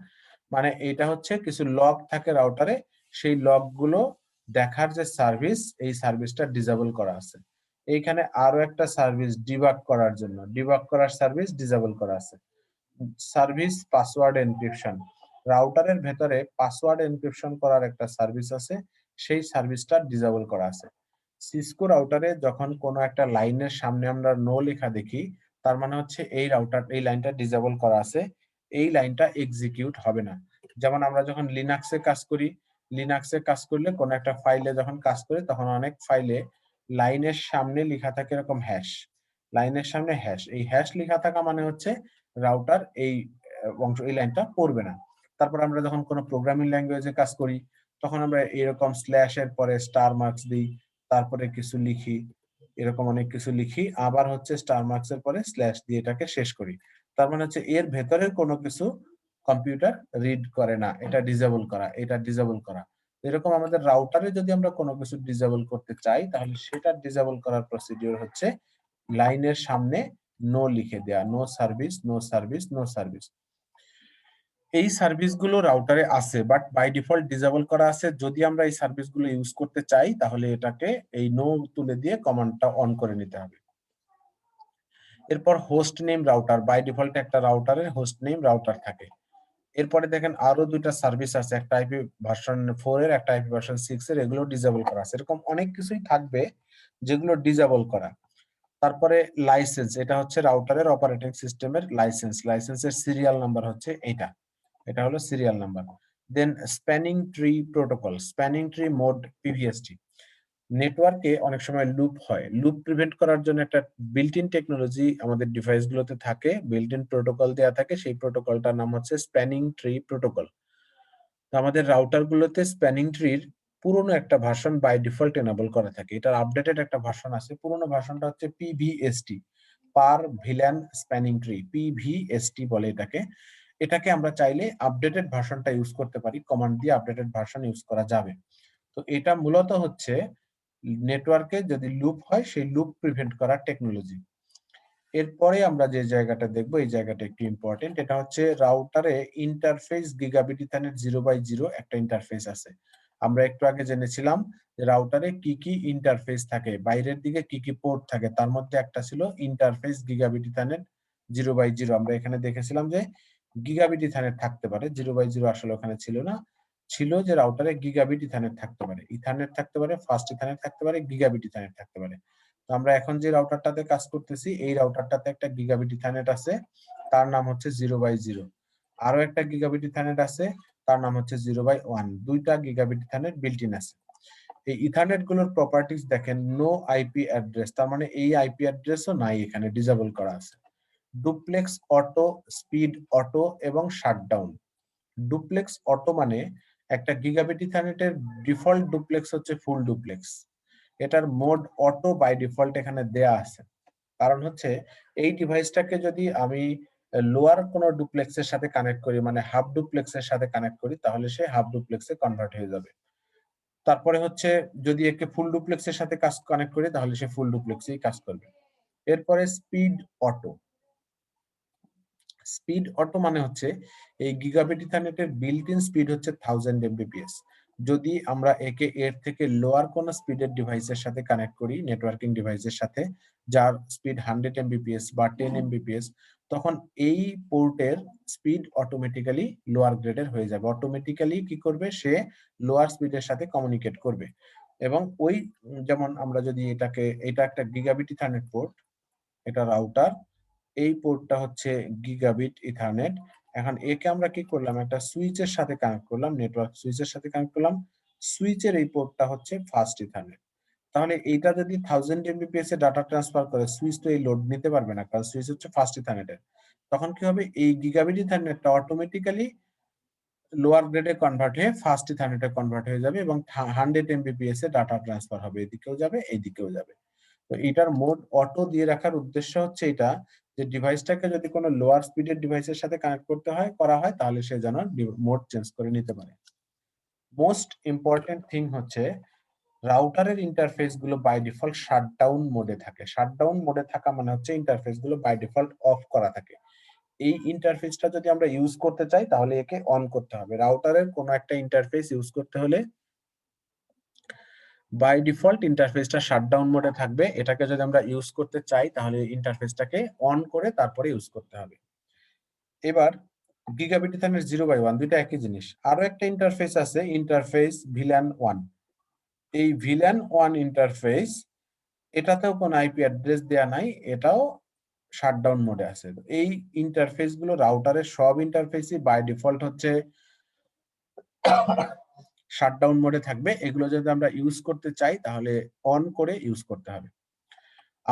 S1: মানে এটা হচ্ছে কিছু লগ থাকে রাউটারে, সেই লগ গুলো দেখার যে সার্ভিস, এই সার্ভিসটা ডিসেবল করা আছে। এইখানে আরো একটা সার্ভিস ডিবাগ করার জন্য, ডিবাগ করার সার্ভিস ডিসেবল করা আছে। সার্ভিস পাসওয়ার্ড এনক্রিপশন, রাউটারের ভেতরে পাসওয়ার্ড এনক্রিপশন করার একটা সার্ভিস আছে, সেই সার্ভিসটা ডিসেবল করা আছে। সিসকো রাউটারে যখন কোনো একটা লাইনের সামনে আমরা নো লেখা দেখি, তার মানে হচ্ছে এই রাউটার, এই লাইনটা ডিসেবল করা আছে, এই লাইনটা এক্সিকিউট হবে না। যেমন আমরা যখন লিনাক্সে কাজ করি, লিনাক্সে কাজ করলে কোনো একটা ফাইলে যখন কাজ করি, তখন অনেক ফাইলে লাইনের সামনে লেখা থাকে এরকম হ্যাশ, লাইনের সামনে হ্যাশ, এই হ্যাশ লেখা থাকা মানে হচ্ছে রাউটার এই অংশ, এই লাইনটা পড়বে না। তারপর আমরা যখন কোনো প্রোগ্রামিং ল্যাঙ্গুয়েজে কাজ করি, তখন আমরা এরকম স্ল্যাশ এর পরে স্টার মার্কস দিই, তারপরে কিছু লিখি, এরকম অনেক কিছু লিখি, আবার হচ্ছে স্টার মার্কস এর পরে স্ল্যাশ দিয়ে এটাকে শেষ করি। তার মানে হচ্ছে এর ভেতরের কোনো কিছু কম্পিউটার রিড করে না, এটা ডিসেবল করা, এটা ডিসেবল করা। এরকম আমাদের রাউটারে যদি আমরা কোনো কিছু ডিসেবল করতে চাই, তাহলে সেটা ডিসেবল করার প্রসিডিউর হচ্ছে লাইনের সামনে নো লিখে দেয়া, no service, no service, no service. এই সার্ভিসগুলো রাউটারে আছে, বাট বাই ডিফল্ট ডিসেবল করা আছে। যদি আমরা এই সার্ভিসগুলো ইউজ করতে চাই তাহলে এটাকে এই নো তুলে দিয়ে কমান্ডটা অন করে নিতে হবে। এরপর host name router, by default একটা রাউটারের হোস্ট নেম রাউটার থাকে। এরপরে দেখেন আরো দুইটা সার্ভিস আছে, একটা আইপি ভার্সন 4 এর, একটা আইপি ভার্সন 6 এর, এগুলো ডিসেবল করা আছে। এরকম অনেক কিছুই থাকবে যেগুলো ডিসেবল করা। তারপরে লাইসেন্স, এটা হচ্ছে রাউটারের অপারেটিং সিস্টেমের লাইসেন্স, লাইসেন্সের সিরিয়াল নাম্বার হচ্ছে এটা, এটা হলো serial number. Then spanning tree protocol, spanning tree mode PVST. নেটওয়ার্কে অনেক সময় লুপ হয়, লুপ প্রিভেন্ট করার জন্য একটা বিল্ট ইন টেকনোলজি আমাদের ডিভাইসগুলোতে থাকে, বিল্ট ইন প্রোটোকল দেয়া থাকে, সেই প্রোটোকলটার নাম হচ্ছে স্প্যানিং ট্রি প্রোটোকল। তো আমাদের রাউটারগুলোতে স্প্যানিং ট্রির পুরনো একটা ভার্সন বাই ডিফল্ট এনেবল করা থাকে, এটার আপডেটেড একটা ভার্সন আছে। পুরনো ভার্সনটা হচ্ছে পিভিএসটি, পার ভিলান স্প্যানিং ট্রি, পিভিএসটি বলে এটাকে। এটাকে আমরা চাইলে আপডেটেড ভার্সনটা ইউজ করতে পারি, কমান্ড দিয়ে আপডেটেড ভার্সন ইউজ করা যাবে। তো এটা মূলত হচ্ছে নেটওয়ার্কে যদি লুপ হয় সেই লুপ প্রিভেন্ট করার টেকনোলজি। এরপরে আমরা যে জায়গাটা দেখবো, এই জায়গাটা একটু ইম্পর্টেন্ট, এটা হচ্ছে রাউটারে ইন্টারফেস গিগাবিট ইথারনেট 0x0 একটা ইন্টারফেস আছে। আমরা একটু আগে জেনেছিলাম যে রাউটারে কি কি ইন্টারফেস থাকে, বাইরের দিকে কি কি পোর্ট থাকে, তার মধ্যে একটা ছিল ইন্টারফেস গিগাবিট ইথারনেট 0x0। আমরা এখানে দেখেছিলাম যে গিগাবিট ইথারনেট থাকতে পারে, 0x0 আসলে ওখানে ছিল না, ছিল যে রাউটারে গিগাবিট ইথারনেট থাকতে পারে, ইথারনেট থাকতে পারে, ফাস্ট ইথারনেট থাকতে পারে, গিগাবিট ইথারনেট থাকতে পারে। তো আমরা এখন যে রাউটারটাতে কাজ করতেছি এই রাউটারটাতে একটা গিগাবিট ইথারনেট আছে, তার নাম হচ্ছে 0x0। আরো একটা গিগাবিট ইথারনেট আছে, তার নাম হচ্ছে 0x1। দুইটা গিগাবিট ইথারনেট বিল্ট ইন আছে। এই ইথারনেট গুলোর প্রপার্টিজ দেখেন, নো আইপি অ্যাড্রেস, তার মানে এই আইপি অ্যাড্রেসও নাই, এখানে ডিসেবল করা আছে। ডুপ্লেক্স অটো, স্পিড অটো এবং শাটডাউন। ডুপ্লেক্স অটো মানে একটা গিগাবিট ইথারনেটের ডিফল্ট ডুপ্লেক্স হচ্ছে ফুল ডুপ্লেক্স, এটার মোড অটো বাই ডিফল্ট এখানে দেয়া আছে। কারণ হচ্ছে এই ডিভাইসটাকে যদি আমি লোয়ার কোনো ডুপ্লেক্সের সাথে কানেক্ট করি, মানে হাফ ডুপ্লেক্সের সাথে কানেক্ট করি, তাহলে সে হাফ ডুপ্লেক্সে কনভার্ট হয়ে যাবে। তারপরে হচ্ছে যদি একে ফুল ডুপ্লেক্সের সাথে কানেক্ট করি তাহলে সে ফুল ডুপ্লেক্সেই কাজ করবে। এরপরে স্পিড অটো, স্পিড অটো মানে হচ্ছে এই গিগাবিট ইথারনেটের বিল্ট ইন স্পিড হচ্ছে 1000 Mbps। যদি আমরা একে এর থেকে লোয়ার কোন স্পিডের ডিভাইসের সাথে কানেক্ট করি, নেটওয়ার্কিং ডিভাইসের সাথে যার স্পিড 100 Mbps বা 10 Mbps, তখন এই পোর্টের স্পিড অটোমেটিক্যালি লোয়ার গ্রেডের হয়ে যাবে। অটোমেটিক্যালি কি করবে, সে লোয়ার স্পিডের সাথে কমিউনিকেট করবে। এবং ওই যেমন আমরা যদি এটাকে, এটা একটা গিগাবিট ইথারনেট পোর্ট, এটা রাউটার, এই পোর্টটা হচ্ছে গিগাবিট ইথারনেট। এখন একে আমরা কি করলাম, একটা সুইচের সাথে কানেক্ট করলাম, নেটওয়ার্ক সুইচের সাথে কানেক্ট করলাম। সুইচের এই পোর্টটা হচ্ছে ফাস্ট ইথারনেট। তাহলে এইটা যদি 1000 Mbps এ ডাটা ট্রান্সফার করে, সুইচ তো এই লোড নিতে পারবে না, কারণ সুইচ হচ্ছে ফাস্ট ইথারনেটের। তখন কি হবে, এই গিগাবিট ইথারনেটটা অটোমেটিক্যালি লোয়ার গ্রেডে কনভার্ট হয়ে ফাস্ট ইথারনেটে কনভার্ট হয়ে যাবে এবং 100 Mbps এ ডাটা ট্রান্সফার হবে, এদিকেও যাবে এইদিকেও যাবে। তো এটার মোড অটো দিয়ে রাখার উদ্দেশ্য হচ্ছে এটা, যে ডিভাইসটাকে যদি কোনো লোয়ার স্পিডের ডিভাইসের সাথে কানেক্ট করা হয় তাহলে সে যেন মোড চেঞ্জ করে নিতে পারে। মোস্ট ইম্পর্টেন্ট থিং হচ্ছে রাউটারের ইন্টারফেস গুলো বাই ডিফল্ট শাটডাউন মোডে থাকে। শাটডাউন মোডে থাকা মানে হচ্ছে ইন্টারফেস গুলো বাই ডিফল্ট অফ করা থাকে। এই ইন্টারফেসটা যদি আমরা ইউজ করতে চাই তাহলে একে অন করতে হবে। রাউটারের কোনো একটা ইন্টারফেস ইউজ করতে হলে বাই ডিফল্ট ইন্টারফেসটা শাটডাউন মোডে থাকবে। এটাকে যদি আমরা ইউজ করতে চাই তাহলে ইন্টারফেসটাকে অন করে তারপরে ইউজ করতে হবে। এবার গিগাবিট ইথারনেট 0x1 দুইটা একই জিনিস। আরো একটা ইন্টারফেস আছে, ইন্টারফেস ভিলান 1। এই ভিলান 1 ইন্টারফেস, এটাতেও কোনো আইপি অ্যাড্রেস দেয়া নাই, এটাও শাটডাউন মোডে আছে। এই ইন্টারফেস গুলো রাউটারের সব ইন্টারফেসই বাই ডিফল্ট হচ্ছে শাটডাউন মোডে থাকবে। এগুলো যদি আমরা ইউজ করতে চাই তাহলে অন করে ইউজ করতে হবে।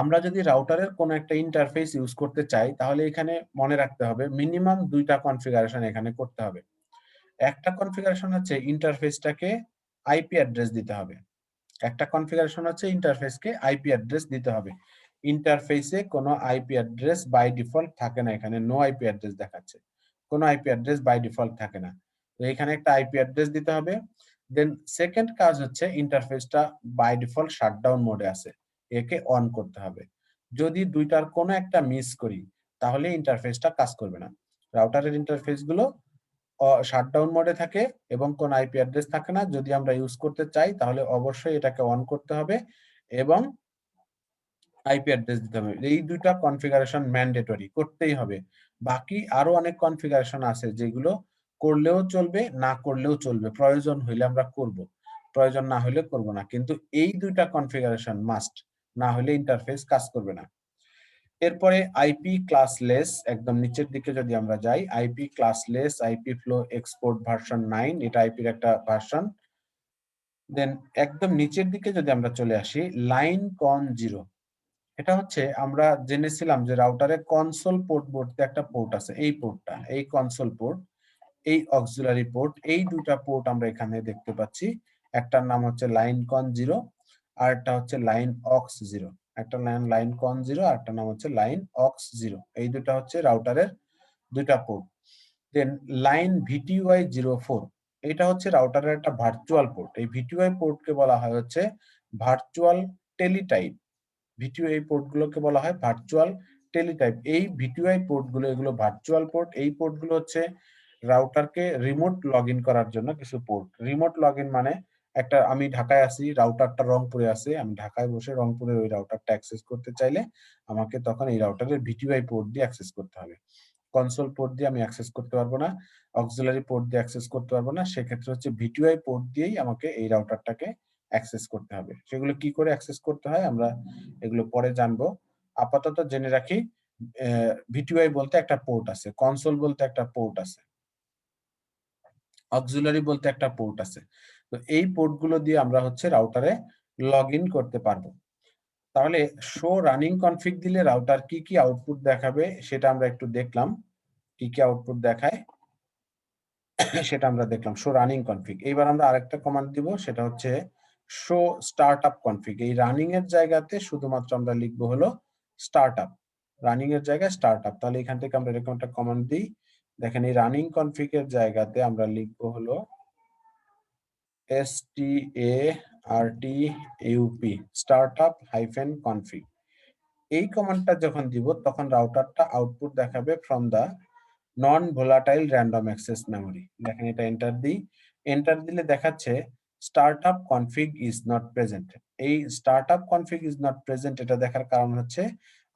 S1: আমরা যদি রাউটারের কোনো একটা ইন্টারফেস ইউজ করতে চাই তাহলে এখানে মনে রাখতে হবে মিনিমাম দুইটা কনফিগারেশন এখানে করতে হবে। একটা কনফিগারেশন হচ্ছে ইন্টারফেসটাকে আইপি অ্যাড্রেস দিতে হবে, একটা কনফিগারেশন হচ্ছে ইন্টারফেসকে আইপি অ্যাড্রেস দিতে হবে। ইন্টারফেসে কোনো আইপি অ্যাড্রেস বাই ডিফল্ট থাকে না, এখানে নো আইপি অ্যাড্রেস দেখাচ্ছে, কোনো আইপি অ্যাড্রেস বাই ডিফল্ট থাকে না। তো এখানে একটা আইপি অ্যাড্রেস দিতে হবে। দেন সেকেন্ড কাজ হচ্ছে ইন্টারফেসটা বাই ডিফল্ট শাটডাউন মোডে আছে, একে অন করতে হবে। যদি দুইটার কোনো একটা মিস করি তাহলে ইন্টারফেসটা কাজ করবে না। রাউটারের ইন্টারফেস গুলো শাটডাউন মোডে থাকে এবং কোন আইপি অ্যাড্রেস থাকে না। যদি আমরা ইউজ করতে চাই তাহলে অবশ্যই এটাকে অন করতে হবে এবং আইপি অ্যাড্রেস দিতে হবে। এই দুইটা কনফিগারেশন ম্যান্ডেটরি করতেই হবে। বাকি আরো অনেক কনফিগারেশন আছে যেগুলো করলেও চলবে, না করলেও চলবে। প্রয়োজন হইলে আমরা করব, প্রয়োজন না হলে করব না। কিন্তু এই দুইটা কনফিগারেশন মাস্ট, না হলে ইন্টারফেস কাজ করবে না। এরপরে আইপি ক্লাসলেস, একদম নিচের দিকে যদি আমরা যাই, IP classless IP flow export version 9, এটা আইপির একটা ভার্সন। দেন একদম নিচের দিকে যদি আমরা চলে আসি, লাইন কন 0, এটা হচ্ছে আমরা জেনেছিলাম যে রাউটারে কনসোল পোর্ট বলতে একটা পোর্ট আছে, এই পোর্টটা, এই কনসোল পোর্ট, এই অক্সিলারি পোর্ট, এই দুইটা পোর্ট আমরা এখানে দেখতে পাচ্ছি। একটার নাম হচ্ছে লাইন কন 0 আর একটা হচ্ছে লাইন অক্স 0। একটা লাইন কন 0 আর একটা নাম হচ্ছে লাইন অক্স 0। এই দুটা হচ্ছে রাউটারের দুইটা পোর্ট। দেন লাইন ভিটিওয়াই 04, এটা হচ্ছে রাউটারের একটা ভার্চুয়াল পোর্ট। এই ভিটিওয়াই পোর্টকে বলা হয় হচ্ছে ভার্চুয়াল টেলিটাইপ। ভিটিওআই পোর্টগুলোকে বলা হয় ভার্চুয়াল টেলিটাইপ। এই ভিটিওআই পোর্টগুলো, এগুলো ভার্চুয়াল পোর্ট। এই পোর্টগুলো হচ্ছে রাউটারকে রিমোট লগইন করার জন্য কিছু পোর্ট। রিমোট লগইন মানে একটা, আমি ঢাকায় আছি, রাউটারটা রংপুরে আছে, আমি ঢাকায় বসে রংপুরের ওই রাউটারটা অ্যাক্সেস করতে চাইলে আমাকে তখন এই রাউটারের ভিটিওআই পোর্ট দিয়ে অ্যাক্সেস করতে হবে। কনসোল পোর্ট দিয়ে আমি অ্যাক্সেস করতে পারবো না, অক্সিলারি পোর্ট দিয়ে অ্যাক্সেস করতে পারবো না। সেক্ষেত্রে হচ্ছে ভিটিওআই পোর্ট দিয়েই আমাকে এই রাউটারটাকে অ্যাক্সেস করতে হবে। সেগুলো কি করে অ্যাক্সেস করতে হয় আমরা এগুলো পরে জানবো। আপাতত জেনে রাখি, ভিটিওআই বলতে একটা পোর্ট আছে, কনসোল বলতে একটা পোর্ট আছে, অক্সিলারি বলতে একটা পোর্ট আছে। তো এই পোর্টগুলো দিয়ে আমরা হচ্ছে রাউটারে লগইন করতে পারবো। তাহলে শো রানিং কনফিগ দিলে রাউটার কি কি আউটপুট দেখাবে সেটা আমরা একটু দেখলাম। কি কি আউটপুট দেখায় সেটা আমরা দেখলাম, শো রানিং কনফিগ। এইবার আমরা আরেকটা কমান্ড দিব, সেটা হচ্ছে শো স্টার্টআপ কনফিগ। এই রানিং এর জায়গাতে শুধুমাত্র আমরা লিখবো হলো স্টার্টআপ, রানিং এর জায়গায় স্টার্টআপ। তাহলে এখান থেকে আমরা এরকম একটা কমান্ড দিই। দেখেন এই রানিং কনফিগ এর জায়গাতে আমরা লিখবো হলো STARTUP, স্টার্টআপ হাইফেন কনফিগ। এই কমান্ডটা যখন দিব তখন রাউটারটা আউটপুট দেখাবে from the non volatile random access memory. দেখেন এটা এন্টার দিই, এন্টার দিলে দেখাচ্ছে startup config is not present. এই startup config is not present এটা দেখার কারণ হচ্ছে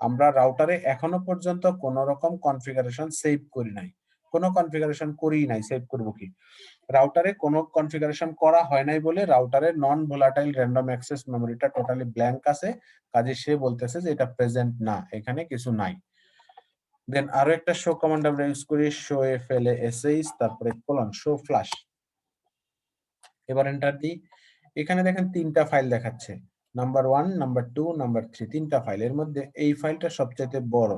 S1: আমরা রাউটারে এখনো পর্যন্ত কোনো রকম কনফিগারেশন সেভ করি নাই, কোনো কনফিগারেশন করি নাই, সেভ করব কি? রাউটারে কোনো কনফিগারেশন করা হয় নাই বলে রাউটারের নন ভোলাটাইল র্যান্ডম অ্যাক্সেস মেমোরিটা টোটালি ব্ল্যাঙ্ক আছে। কাজে সে বলতেছে যে এটা প্রেজেন্ট না, এখানে কিছু নাই। দেন আরো একটা শো কমান্ড আমরা ইউজ করি, শো FLASH তারপরে কোলন শো ফ্লাশ। এবার এন্টার দিই। এখানে দেখেন তিনটা ফাইল দেখাচ্ছে, নাম্বার 1, নাম্বার 2, নাম্বার 3, তিনটা ফাইল। এর মধ্যে এই ফাইলটা সবচেয়ে বড়,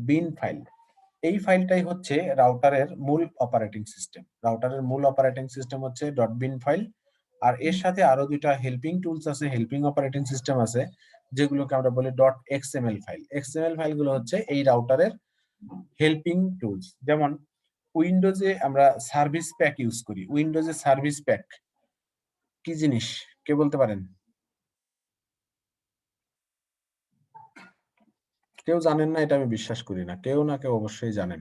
S1: .bin ফাইল। এই ফাইলটাই হচ্ছে রাউটারের মূল অপারেটিং সিস্টেম। রাউটারের মূল অপারেটিং সিস্টেম হচ্ছে .bin ফাইল। আর এর সাথে আরো দুইটা হেল্পিং টুলস আছে, হেল্পিং অপারেটিং সিস্টেম আছে, যেগুলোকে আমরা বলি .xml ফাইল। XML ফাইলগুলো হচ্ছে এই রাউটারের হেল্পিং টুলস। যেমন উইন্ডোজে আমরা সার্ভিস প্যাক ইউজ করি। উইন্ডোজে সার্ভিস প্যাক কি জিনিস কে বলতে পারেন? কেউ জানেন না এটা আমি বিশ্বাস করি না, কেউ না কেউ অবশ্যই জানেন।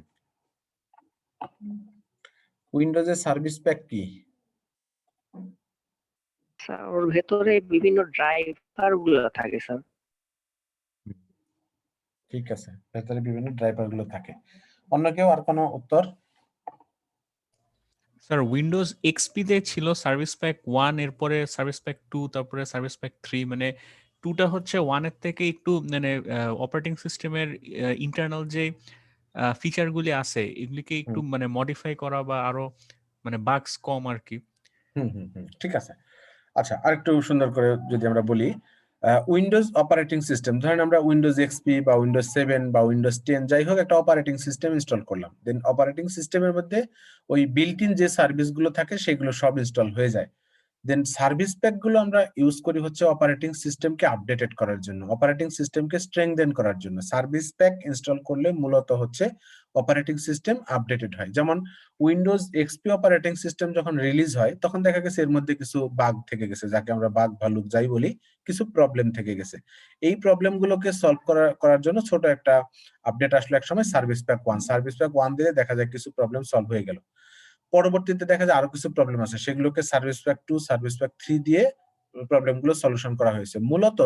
S1: উইন্ডোজের সার্ভিস প্যাক কি?
S5: স্যার ওর ভেতরে বিভিন্ন ড্রাইভার গুলো থাকে স্যার।
S1: ঠিক আছে, ভেতরে বিভিন্ন ড্রাইভার গুলো থাকে। অন্য কেউ আর কোনো উত্তর?
S6: স্যার উইন্ডোজ এক্সপি তে ছিল সার্ভিস প্যাক 1, এরপরে সার্ভিস প্যাক 2, তারপরে সার্ভিস প্যাক 3। মানে 2টা হচ্ছে 1 এর থেকে একটু মানে অপারেটিং সিস্টেমের ইন্টারনাল যে ফিচারগুলি আছে এগুলিকে একটু মানে মডিফাই করা বা আরো মানে বাগস কম আর কি।
S1: ঠিক আছে। আচ্ছা, আরেকটু সুন্দর করে যদি আমরা বলি, উইন্ডোজ অপারেটিং সিস্টেম, ধরেন আমরা উইন্ডোজ এক্সপি বা উইন্ডোজ 7 বা উইন্ডোজ 10 যাই হোক একটা অপারেটিং সিস্টেম ইনস্টল করলাম। দেন অপারেটিং সিস্টেমের মধ্যে ওই বিল্ট ইন যে সার্ভিসগুলো থাকে সেগুলো সব ইনস্টল হয়ে যায়। দেন সার্ভিস প্যাক গুলো আমরা ইউজ করি হচ্ছে অপারেটিং সিস্টেমকে আপডেটেড করার জন্য, অপারেটিং সিস্টেমকে স্ট্রেংথেন করার জন্য। সার্ভিস প্যাক ইনস্টল করলে মূলত হচ্ছে অপারেটিং সিস্টেম আপডেটেড হয়। যেমন উইন্ডোজ এক্সপি অপারেটিং সিস্টেম যখন রিলিজ হয় তখন দেখা গেছে এর মধ্যে কিছু বাগ থেকে গেছে, যাকে আমরা বাগ ভালুক যাই বলি, কিছু প্রবলেম থেকে গেছে। এই প্রবলেমগুলোকে সলভ করার জন্য ছোট একটা আপডেট আসলো এক সময় সার্ভিস প্যাক 1। সার্ভিস প্যাক 1 দিলে দেখা যায় কিছু প্রবলেম সলভ হয়ে গেল। পরবর্তীতে দেখা যায় আরো কিছু প্রবলেম আছে, সেগুলোকে সার্ভিস প্যাক 2, সার্ভিস প্যাক 3 দিয়ে প্রবলেমগুলো সলিউশন করা হয়েছে। মূলত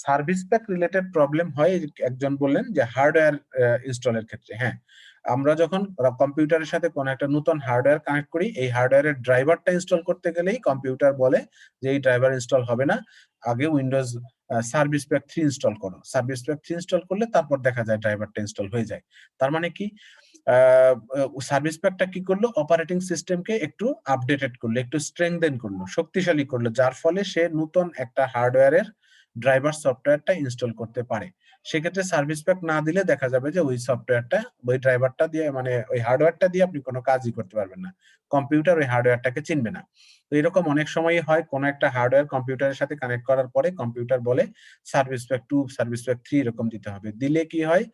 S1: সার্ভিস প্যাক রিলেটেড প্রবলেম হয়, একজন বললেন যে হার্ডওয়্যার ইনস্টলের ক্ষেত্রে। হ্যাঁ, আমরা যখন কম্পিউটারের সাথে কোনো একটা নতুন হার্ডওয়্যার কানেক্ট করি, এই হার্ডওয়্যারের ড্রাইভারটা ইনস্টল করতে গেলেই কম্পিউটার বলে যে এই ড্রাইভার ইনস্টল হবে না, আগে উইন্ডোজ সার্ভিস প্যাক 3 ইনস্টল করো। সার্ভিস প্যাক 3 ইনস্টল করলে তারপর দেখা যায় ড্রাইভারটা ইনস্টল হয়ে যায়। তার মানে কি, সার্ভিস প্যাকটা কি করলো, অপারেটিং সিস্টেমকে একটু আপডেটেড করলো, একটু স্ট্রেংথেন করলো, শক্তিশালী করলো, যার ফলে সে নতুন একটা হার্ডওয়্যারের ড্রাইভার সফটওয়্যারটা ইনস্টল করতে পারে। সেক্ষেত্রে সার্ভিস প্যাক না দিলে দেখা যাবে যে ওই সফটওয়্যারটা, ওই ড্রাইভারটা দিয়ে, মানে ওই হার্ডওয়্যারটা দিয়ে আপনি কোনো কাজই করতে পারবেন না, কম্পিউটার ওই হার্ডওয়্যারটাকে চিনবে না। তো এরকম অনেক সময়ই হয়, কোনো একটা হার্ডওয়্যার কম্পিউটারের সাথে কানেক্ট করার পরে কম্পিউটার বলে সার্ভিস প্যাক 2, সার্ভিস প্যাক 3 এরকম দিতে হবে। দিলে কি হয়,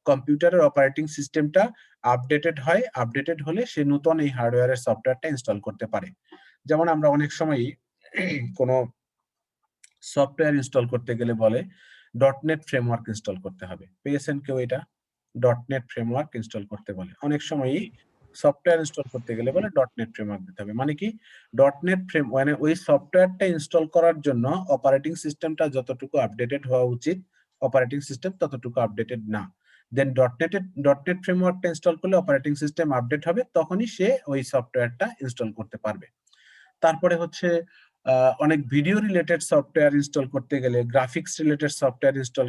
S1: কম্পিউটারের অপারেটিং সিস্টেমটা আপডেটেড হয়, আপডেটেড হলে সে নতুন এই হার্ডওয়্যারের সফটওয়্যারটা ইনস্টল করতে পারে। যেমন আমরা অনেক সময়ই কোনো সফটওয়্যার ইনস্টল করতে গেলে বলে .NET ফ্রেমওয়ার্ক ইনস্টল করতে হবে। পেয়েছেন কেউ এটা? .NET ফ্রেমওয়ার্ক ইনস্টল করতে বলে। অনেক সময়ই সফটওয়্যার ইনস্টল করতে গেলে বলে .NET ফ্রেমওয়ার্ক দিতে হবে। মানে কি, মানে ওই সফটওয়্যারটা ইনস্টল করার জন্য অপারেটিং সিস্টেমটা যতটুকু আপডেটেড হওয়া উচিত, অপারেটিং সিস্টেম ততটুকু আপডেটেড না। দেন .NET ফ্রেমওয়ার্কটা ইনস্টল করলে অপারেটিং সিস্টেম আপডেট হবে, তখনই সে ওই সফটওয়্যারটা ইনস্টল করতে পারবে। তারপরে হচ্ছে অনেক ভিডিও রিলেটেড সফটওয়্যার ইনস্টল করতে গেলে, গ্রাফিক্স রিলেটেড সফটওয়্যার ইনস্টল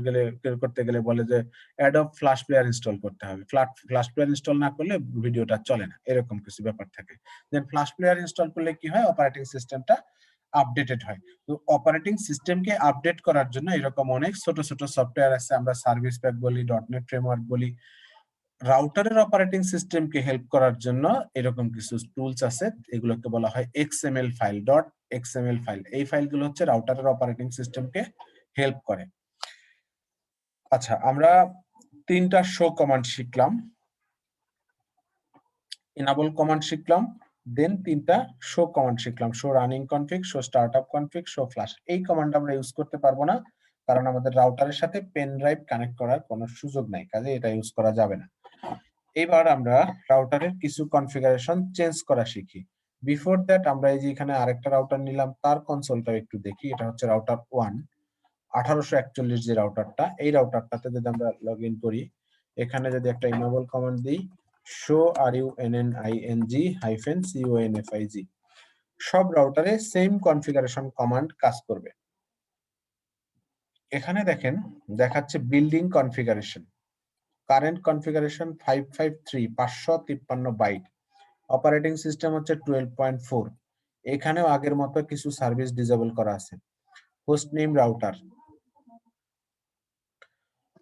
S1: করতে গেলে বলে যে অ্যাডোব ফ্ল্যাশ প্লেয়ার ইনস্টল করতে হবে। ফ্ল্যাশ প্লেয়ার ইনস্টল না করলে ভিডিওটা চলে না, এরকম কিছু ব্যাপার থাকে। দেন ফ্ল্যাশ প্লেয়ার ইনস্টল করলে কি হয়, অপারেটিং সিস্টেমটা আপডেটেড হয়। তো অপারেটিং সিস্টেমকে আপডেট করার জন্য এরকম অনেক ছোট ছোট সফটওয়্যার আছে, আমরা সার্ভিস প্যাক বলি, .NET ফ্রেমওয়ার্ক বলি। রাউটারের অপারেটিং সিস্টেমকে হেল্প করার জন্য এরকম কিছু টুলস আছে, এগুলোকে বলা হয় XML ফাইল, .xml ফাইল। এই ফাইলগুলো হচ্ছে রাউটারের অপারেটিং সিস্টেমকে হেল্প করে। আচ্ছা, আমরা 3টা শো কমান্ড শিখলাম, enable কমান্ড শিখলাম, দেন 3টা শো কমান্ড শিখলাম, show running config, show startup config, show flash. এই কমান্ড আমরা ইউজ করতে পারবো না, কারণ আমাদের রাউটারের সাথে পেন ড্রাইভ কানেক্ট করার কোনো সুযোগ নাই, কাজে এটা ইউজ করা যাবে না। এবার আমরা রাউটারের কিছু কনফিগারেশন চেঞ্জ করা শিখি। বিফোর দ্যাট আমরা এই যে এখানে আরেকটা রাউটার নিলাম, তার কনসোলটা একটু দেখি। এটা হচ্ছে রাউটার 1 1841 যে রাউটারটা, এই রাউটারটাতে যদি আমরা লগ ইন করি, এখানে যদি একটা enable কমান্ড দিই, show running-config, সব রাউটারে সেম কনফিগারেশন কমান্ড কাজ করবে। এখানে দেখেন দেখাচ্ছে building configuration, current configuration 553 byte, operating system হচ্ছে 12.4। এখানেও আগের মতো কিছু সার্ভিস ডিসেবল করা আছে। হোস্ট নেম রাউটার,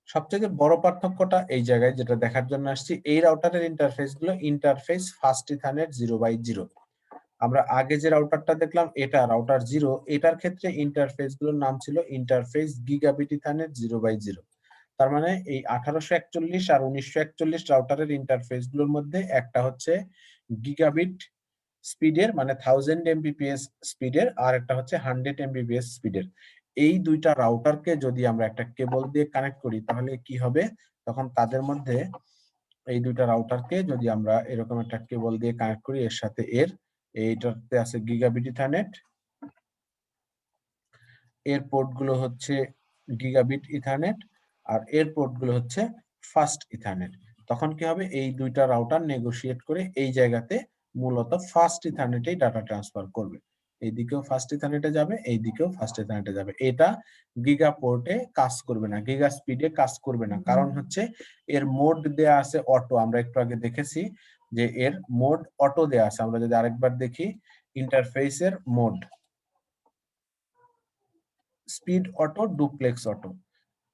S1: সবচেয়ে বড় পার্থক্যটা এই জায়গায় যেটা দেখার জন্য আসছি, এই রাউটারের ইন্টারফেস গুলো ইন্টারফেস ফাস্ট ইথারনেট 0/0। আমরা আগে যে রাউটারটা দেখলাম এটা রাউটার 0, এটার ক্ষেত্রে ইন্টারফেস গুলোর নাম ছিল ইন্টারফেস গিগাবিট ইথারনেট 0/0। তার মানে এই 1841 আর 1941 রাউটারের ইন্টারফেস গুলোর মধ্যে একটা হচ্ছে গিগাবিট স্পিডের, মানে 1000 Mbps স্পিডের, আর একটা হচ্ছে 100 Mbps স্পিডের। এই দুইটা রাউটারকে যদি আমরা একটা কেবল দিয়ে কানেক্ট করি তাহলে কি হবে, তখন তাদের মধ্যে এই দুইটা রাউটারকে যদি আমরা এরকম একটা কেবল দিয়ে কানেক্ট করি, এর সাথে এইটাতে আছে গিগাবিট ইথারনেট, এর পোর্ট গুলো হচ্ছে গিগাবিট ইথারনেট, আর এর পোর্ট গুলো হচ্ছে ফাস্ট ইথারনেট। তখন কি হবে, এই দুইটা রাউটার নেগোশিয়েট করে এই জায়গাতে মূলত ফাস্ট ইথারনেটেই ডাটা ট্রান্সফার করবে। এইদিকেও ফাস্ট ইথারনেটে যাবে, এইদিকেও ফাস্ট ইথারনেটে যাবে। এটা গিগা পোর্টে কাজ করবে না, গিগা স্পিডে কাজ করবে না, কারণ হচ্ছে এর মোড দেয়া আছে অটো। আমরা একটু আগে দেখেছি যে এর মোড অটো দেয়া আছে। আমরা যদি আরেকবার দেখি, ইন্টারফেসের mode speed auto, duplex auto.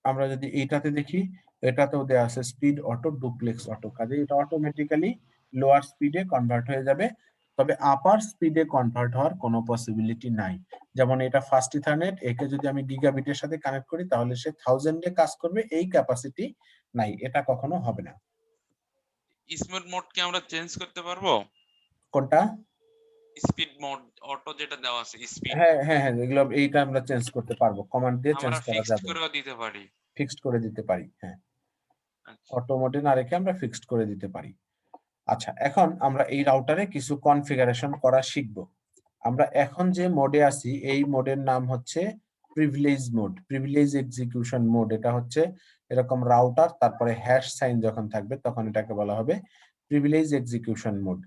S1: আমরা যদি এইটাতে দেখি, এটাতেও দেয়া আছে স্পিড অটো, ডুপ্লেক্স অটো। কাজে এটা অটোমেটিক্যালি লোয়ার স্পিডে কনভার্ট হয়ে যাবে, তবে আপার স্পিডে কনভার্ট হওয়ার কোনো পসিবিলিটি নাই। যেমন এটা ফাস্ট ইথারনেট, একে যদি আমি গিগাবিটের সাথে কানেক্ট করি তাহলে সে 1000 এ কাজ করবে, এই ক্যাপাসিটি নাই, এটা কখনো হবে না।
S4: স্মুথ মোড কি আমরা চেঞ্জ করতে পারবো?
S1: কোনটা?
S4: স্পিড মোড অটো যেটা দেওয়া আছে স্পিড
S1: হ্যাঁ হ্যাঁ হ্যাঁ, এগুলো এইটা আমরা চেঞ্জ করতে পারবো, কমান্ড দিয়ে চেঞ্জ
S4: আমরা
S1: করা
S4: ফিক্সড
S1: যাবে,
S4: করেও দিতে পারি।
S1: ফিক্সড করে দিতে পারি। হ্যাঁ,
S4: আচ্ছা
S1: অটো মোডে না রেখে আমরা ফিক্সড করে দিতে পারি। আচ্ছা, এখন আমরা এই রাউটারে কিছু কনফিগারেশন করা শিখব। আমরা এখন যে মোডে আছি এই মোডের নাম হচ্ছে privilege mode, privilege execution mode. এটা হচ্ছে এরকম রাউটার, তারপরে হ্যাশ সাইন যখন থাকবে তখন এটাকে বলা হবে প্রিভিলেজ এক্সিকিউশন মোড।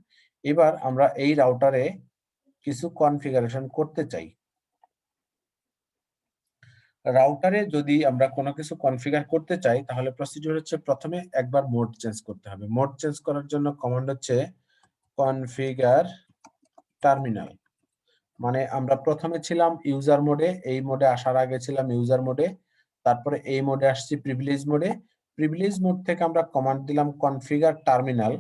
S1: এবার আমরা এই রাউটারে কিছু কনফিগারেশন করতে চাই। রাউটারে যদি আমরা কোনো কিছু কনফিগার করতে চাই তাহলে প্রসিডিউর হচ্ছে প্রথমে একবার মোড চেঞ্জ করতে হবে। মোড চেঞ্জ করার জন্য কমান্ড হচ্ছে কনফিগার টার্মিনাল। মানে আমরা প্রথমে ছিলাম ইউজার মোডে, এই মোডে আসার আগে ছিলাম ইউজার মোডে, তারপরে এই মোডে আসছি প্রিভিলেজ মোডে। প্রিভিলেজ মোড থেকে আমরা কমান্ড দিলাম কনফিগার টার্মিনাল।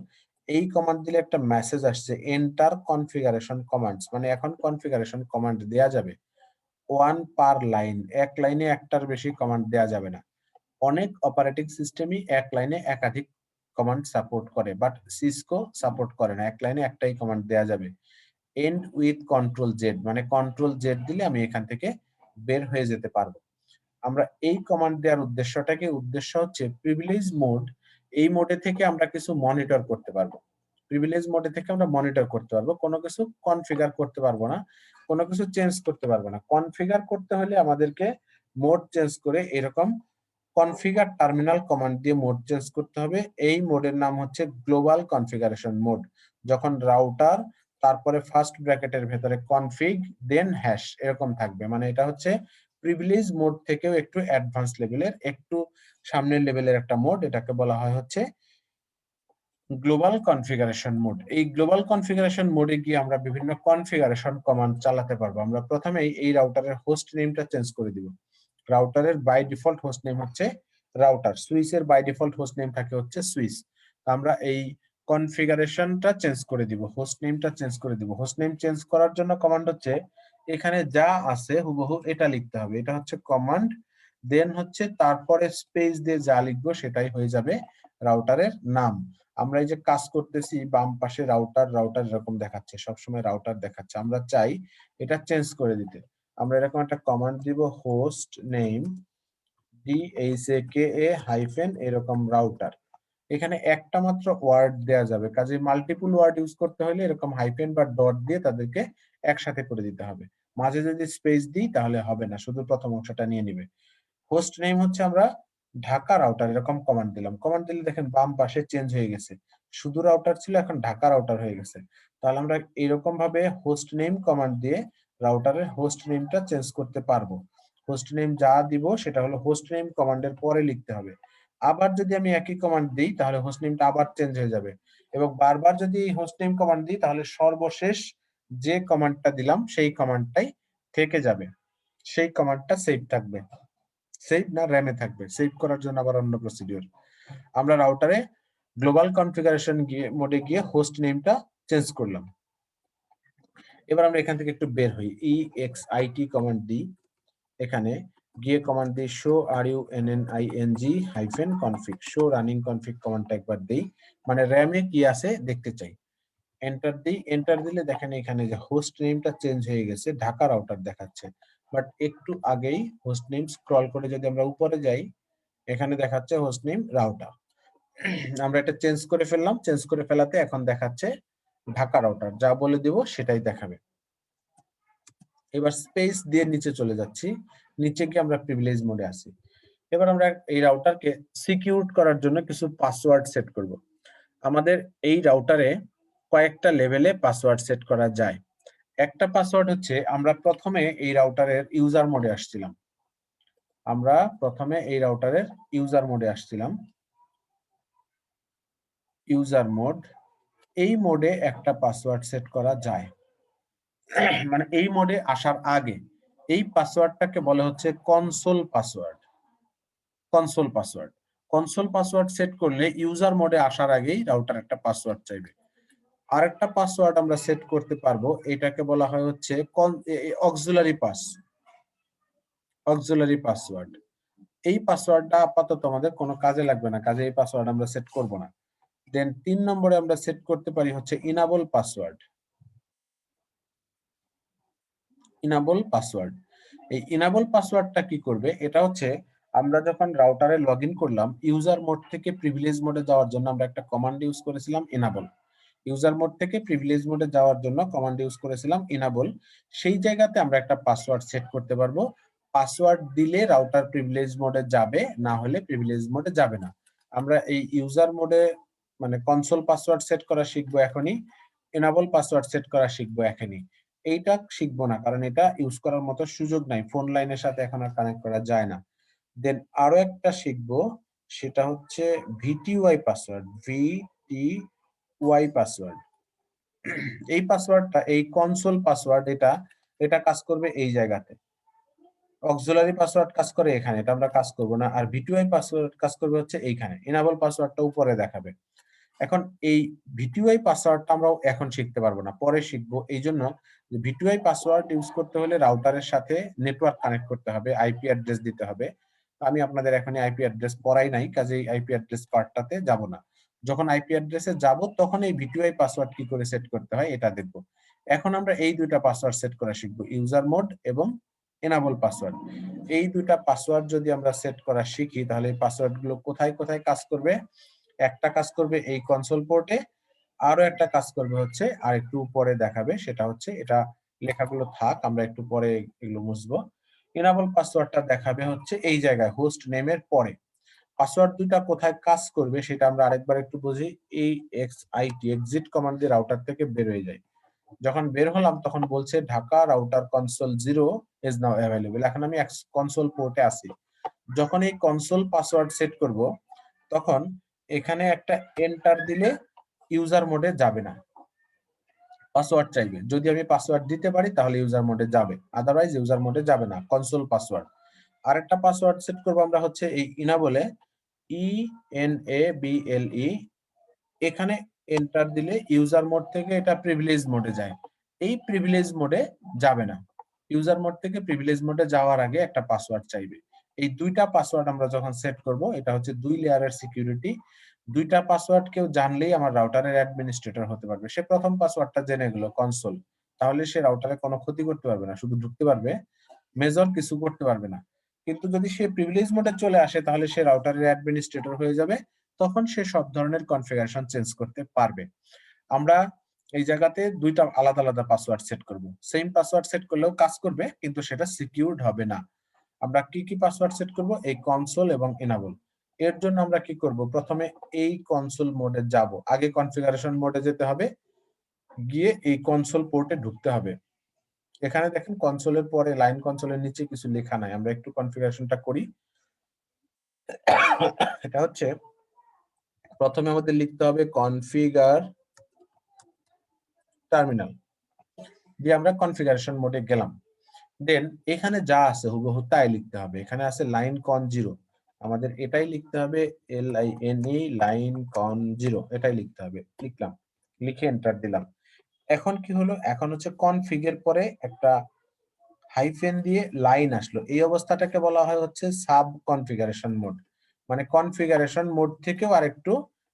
S1: এই কমান্ড দিলে একটা মেসেজ আসছে এন্টার কনফিগারেশন কমান্ডস, মানে এখন কনফিগারেশন কমান্ড দেয়া যাবে ওয়ান পার লাইন, এক লাইনে একটার বেশি কমান্ড দেয়া যাবে না। অনেক অপারেটিং সিস্টেমই এক লাইনে একাধিক কমান্ড সাপোর্ট করে, বাট সিসকো সাপোর্ট করে না, এক লাইনে একটাই কমান্ড দেয়া যাবে। এন্ড উইথ কন্ট্রোল জেড, মানে কন্ট্রোল জেড দিলে আমি এখান থেকে বের হয়ে যেতে পারবো। আমরা এই কমান্ড দেওয়ার উদ্দেশ্য হচ্ছে প্রিভিলেজ মোড, এই মোডে থেকে আমরা কিছু মনিটর করতে পারবো। প্রিভিলেজ মোডে থেকে আমরা মনিটর করতে পারবো, কোনো কিছু কনফিগার করতে পারবো না, কোনো কিছু চেঞ্জ করতে পারবো না। কনফিগার করতে হলে আমাদেরকে মোড চেঞ্জ করে এরকম কনফিগার টার্মিনাল কমান্ড দিয়ে মোড চেঞ্জ করতে হবে। এই মোডের নাম হচ্ছে গ্লোবাল কনফিগারেশন মোড। যখন রাউটার তারপরে ফার্স্ট ব্র্যাকেটের ভেতরে কনফিগ দেন হ্যাশ এরকম থাকবে, মানে এটা হচ্ছে প্রিভিলেজ মোড থেকেও একটু অ্যাডভান্স লেভেলের, একটু সামনের লেভেলের একটা মোড। এটাকে বলা হয় হচ্ছে গ্লোবাল কনফিগারেশন মোড। এই গ্লোবাল কনফিগারেশন মোডে গিয়ে আমরা বিভিন্ন কনফিগারেশন কমান্ড চালাতে পারবো। আমরা প্রথমেই এই রাউটারের হোস্ট নেমটা চেঞ্জ করে দিব। রাউটারের বাই ডিফল্ট হোস্ট নেম হচ্ছে রাউটার, সুইচের বাই ডিফল্ট হোস্ট নেম থাকে হচ্ছে সুইচ। আমরা এই কনফিগারেশনটা চেঞ্জ করে দিব, হোস্ট নেমটা চেঞ্জ করে দিব। হোস্ট নেম চেঞ্জ করার জন্য কমান্ড হচ্ছে এখানে যা আছে হুবহু এটা লিখতে হবে, এটা হচ্ছে কমান্ড। দেন হচ্ছে তারপরে স্পেস দিয়ে যা লিখবো সেটাই হয়ে যাবে রাউটারের নাম। আমরা এই যে কাজ করতেছি বাম পাশে রাউটার রাউটার এরকম দেখাচ্ছে, সবসময় রাউটার দেখাচ্ছে, আমরা চাই এটা চেঞ্জ করে দিতে। আমরা এরকম একটা কমান্ড দিব হোস্ট নেম DHAKA এরকম রাউটার। এখানে একটা মাত্র ওয়ার্ড দেয়া যাবে, কাজে মাল্টিপল ওয়ার্ড ইউজ করতে হলে এরকম হাইফেন বা ডট দিয়ে তাদেরকে একসাথে করে দিতে হবে। মাঝে যদি স্পেস দিই তাহলে হবে না, শুধু প্রথম অংশটা নিয়ে নিবে। হোস্ট নেম হচ্ছে আমরা ঢাকা রাউটার এরকম কমান্ড দিলাম, কমান্ড দিলে দেখেন বাম পাশে চেঞ্জ হয়ে গেছে, শুধু রাউটার ছিল এখন ঢাকা রাউটার হয়ে গেছে। তাহলে আমরা এরকম ভাবে হোস্ট নেম কমান্ড দিয়ে রাউটারের হোস্ট নেমটা চেঞ্জ করতে পারবো। হোস্ট নেম যা দিব সেটা হলো হোস্ট নেম কমান্ডের পরে লিখতে হবে। আবার যদি আমি একই কমান্ড দিই তাহলে হোস্ট নেমটা আবার চেঞ্জ হয়ে যাবে, এবং বারবার যদি হোস্ট নেম কমান্ড দিই তাহলে সর্বশেষ যে কমান্ডটা দিলাম সেই কমান্ডটাই থেকে যাবে, সেই কমান্ডটা সেভ থাকবে। সেভ না র্যামে থাকবে, সেভ করার জন্য আবার অন্য প্রসিডিউর। আমরা রাউটারে গ্লোবাল কনফিগারেশন মোডে গিয়ে হোস্ট নেমটা চেঞ্জ করলাম। এবার আমরা এখান থেকে একটু বের হই, EXIT কমান্ড দিই, এখানে গিয়ে কমান্ড দিই show RUNNING show running config কমান্ডটা একবার দেই, মানে র্যামে কি আছে দেখতে চাই। এন্টার দিই, এন্টার দিলে দেখেন এখানে যে হোস্ট নেমটা চেঞ্জ হয়ে গেছে, ঢাকা রাউটার দেখাচ্ছে। বাট একটু আগেই হোস্ট নেম স্ক্রল করে যদি আমরা উপরে যাই এখানে দেখাচ্ছে হোস্ট নেম রাউটার। আমরা এটা চেঞ্জ করে ফেললাম, চেঞ্জ করে ফেলাতে এখন দেখাচ্ছে ঢাকা রাউটার, যা বলে দিব সেটাই দেখাবে। এবার স্পেস দিয়ে নিচে চলে যাচ্ছি, নিচে গিয়ে আমরা প্রিভিলেজ মোডে আছি। এবার আমরা এই রাউটারকে সিকিউর করার জন্য কিছু পাসওয়ার্ড সেট করব। আমাদের এই রাউটারে কয়েকটা লেভেলে পাসওয়ার্ড সেট করা যায়। একটা পাসওয়ার্ড হচ্ছে আমরা প্রথমে এই রাউটারের ইউজার মোডে আসছিলাম, আমরা প্রথমে এই রাউটারের ইউজার মোডে আসছিলাম, ইউজার মোড, এই মোডে একটা পাসওয়ার্ড সেট করা যায়। মানে এই মোডে আসার আগে এই পাসওয়ার্ডটাকে বলা হচ্ছে console password. Console password, console password set করলে ইউজার মোডে আসার আগেই রাউটার একটা পাসওয়ার্ড চাইবে। আরেকটা পাসওয়ার্ড আমরা সেট করতে পারবো, এটাকে বলা হয় হচ্ছে অক্সিলারি পাস, অক্সিলারি পাসওয়ার্ড। এই পাসওয়ার্ডটা আপাতত আমাদের কোনো কাজে লাগবে না, কাজে এই পাসওয়ার্ড আমরা সেট করব না। দেন 3 নম্বরে আমরা সেট করতে পারি হচ্ছে ইনাবল পাসওয়ার্ড। ইনাবল পাসওয়ার্ড, এই ইনাবল পাসওয়ার্ডটা কি করবে, এটা হচ্ছে আমরা যখন রাউটারে লগইন করলাম ইউজার মোড থেকে প্রিভিলেজ মোডে যাওয়ার জন্য আমরা একটা কমান্ড ইউজ করেছিলাম ইনাবল। ইউজার মোড থেকে প্রিভিলেজ মোডে যাওয়ার জন্য কমান্ড ইউজ করেছিলাম ইনাবল। সেই জায়গাতে আমরা একটা পাসওয়ার্ড সেট করতে পারবো। পাসওয়ার্ড দিলে রাউটার প্রিভিলেজ মোডে যাবে, না হলে প্রিভিলেজ মোডে যাবে না। আমরা এই ইউজার মোডে মানে কনসোল পাসওয়ার্ড সেট করা শিখবো এখনই, এনাবল পাসওয়ার্ড সেট করা শিখবো এখনই। এইটা শিখবো না, কারণ এটা ইউজ করার মতো সুযোগ নাই, ফোন লাইনের সাথে এখন আর কানেক্ট করা যায় না। দেন আরো একটা শিখবো, সেটা হচ্ছে ভিটিওয়াই পাসওয়ার্ড, ভিটিওয়াই পাসওয়ার্ড। এই পাসওয়ার্ডটা, এই কনসোল পাসওয়ার্ড, এটা কাজ করবে এই জায়গাতে। অক্সিলারি পাসওয়ার্ড কাজ করে এখানে, এটা আমরা কাজ করব না। আর ভিটিওয়াই পাসওয়ার্ড কাজ করবে হচ্ছে এইখানে, এনাবল পাসওয়ার্ডটা উপরে দেখাবে। এখন এই ভিটিওয়াই পাসওয়ার্ডটা আমরাও এখন শিখতে পারবো না, পরে শিখবো। এই জন্য ভিটিওয়াই পাসওয়ার্ড ইউজ করতে হলে রাউটারের সাথে নেটওয়ার্ক কানেক্ট করতে হবে, আইপি অ্যাড্রেস দিতে হবে। আমি আপনাদের এখনই আইপি অ্যাড্রেস পড়াই নাই, কাজেই আইপি অ্যাড্রেস পার্টটাতে যাব না। যখন আইপি অ্যাড্রেসে যাব তখন এই ভিটিওয়াই পাসওয়ার্ড কি করে সেট করতে হয় এটা দেখব। এখন আমরা এই দুইটা পাসওয়ার্ড সেট করা শিখবো, ইউজার মোড এবং এনাবল পাসওয়ার্ড। এই দুইটা পাসওয়ার্ড যদি আমরা সেট করা শিখি তাহলে এই পাসওয়ার্ড গুলো কোথায় কোথায় কাজ করবে। একটা কাজ করবে এই কনসোল পোর্টে, আরো একটা কাজ করবে হচ্ছে আর একটু পরে দেখাবে, সেটা হচ্ছে এটা লেখাগুলো থাক, আমরা একটু পরে এগুলো মুছবো। এনাবল পাসওয়ার্ডটা দেখাবে হচ্ছে এই জায়গায় হোস্ট নেমের পরে। পাসওয়ার্ড দুইটা কোথায় কাজ করবে সেটা আমরা আরেকবার একটু বুঝি। এই এক্সিট কমান্ড দিয়ে রাউটার থেকে বের হয়ে যায়। যখন বের হলাম তখন বলছে Dhaka router console 0 is now available. এখন আমি কনসোল পোর্টে আছি। যখন এই কনসোল পাসওয়ার্ড সেট করব তখন এখানে একটা এন্টার দিলে ইউজার মোডে যাবে না, পাসওয়ার্ড চাইবে। যদি আমি পাসওয়ার্ড দিতে পারি তাহলে ইউজার মোডে যাবে, আদারওয়াইজ ইউজার মোডে যাবে না, কনসোল পাসওয়ার্ড। আরেকটা পাসওয়ার্ড সেট করব আমরা হচ্ছে এই ইনাবলে, ENABLE। এখানে এন্টার দিলে ইউজার মোড থেকে এটা প্রিভিলেজ মোডে যায়, এই প্রিভিলেজ মোডে যাবে না। ইউজার মোড থেকে প্রিভিলেজ মোডে যাওয়ার আগে একটা পাসওয়ার্ড চাইবে। এই দুইটা পাসওয়ার্ড আমরা যখন সেট করব, এটা হচ্ছে 2 লেয়ারের সিকিউরিটি। দুইটা পাসওয়ার্ড কেউ জানলেই আমার রাউটারের অ্যাডমিনিস্ট্রেটর হতে পারবে। সে প্রথম পাসওয়ার্ডটা জেনে গেল কনসোল, তাহলে সে রাউটারে কোনো ক্ষতি করতে পারবে না, শুধু ঢুকতে পারবে, মেজর কিছু করতে পারবে না। কিন্তু যদি সে প্রিভিলেজ মোডে চলে আসে তাহলে সে রাউটারের অ্যাডমিনিস্ট্রেটর হয়ে যাবে, তখন সে সব ধরনের কনফিগারেশন চেঞ্জ করতে পারবে। আমরা এই জায়গাতে দুইটা আলাদা আলাদা পাসওয়ার্ড সেট করব। সেম পাসওয়ার্ড সেট করলেও কাজ করবে, কিন্তু সেটা সিকিউরড হবে না। আমরা কি কি পাসওয়ার্ড সেট করব, এই কনসোল এবং এনাবল। এর জন্য আমরা কি করব, প্রথমে এই কনসোল মোডে যাব, আগে কনফিগারেশন মোডে যেতে হবে, গিয়ে এই কনসোল পোর্টে ঢুকতে হবে। এখানে দেখেন কনসোলের পরে লাইন কনসোলের নিচে কিছু লেখা নাই, আমরা একটু কনফিগারেশনটা করি। এটা হচ্ছে প্রথমে আমাদের লিখতে হবে কনফিগার টার্মিনাল, দিয়ে আমরা কনফিগারেশন মোডে গেলাম। দেন এখানে যা আছে হুবহু তাই লিখতে হবে। এখানে আছে লাইন কন 0, আমাদের এটাই লিখতে হবে, LINE লাইন কন 0, এটাই লিখতে হবে। লিখলাম, লিখে এন্টার দিলাম। এখন কি হলো, এখন হচ্ছে কনফিগের পরে একটা হাইফেন দিয়ে লাইন আসলো, এই অবস্থাটাকে বলা হয় হচ্ছে সাব কনফিগারেশন মোড। মানে কনফিগারেশন মোড থেকেও আরেকটু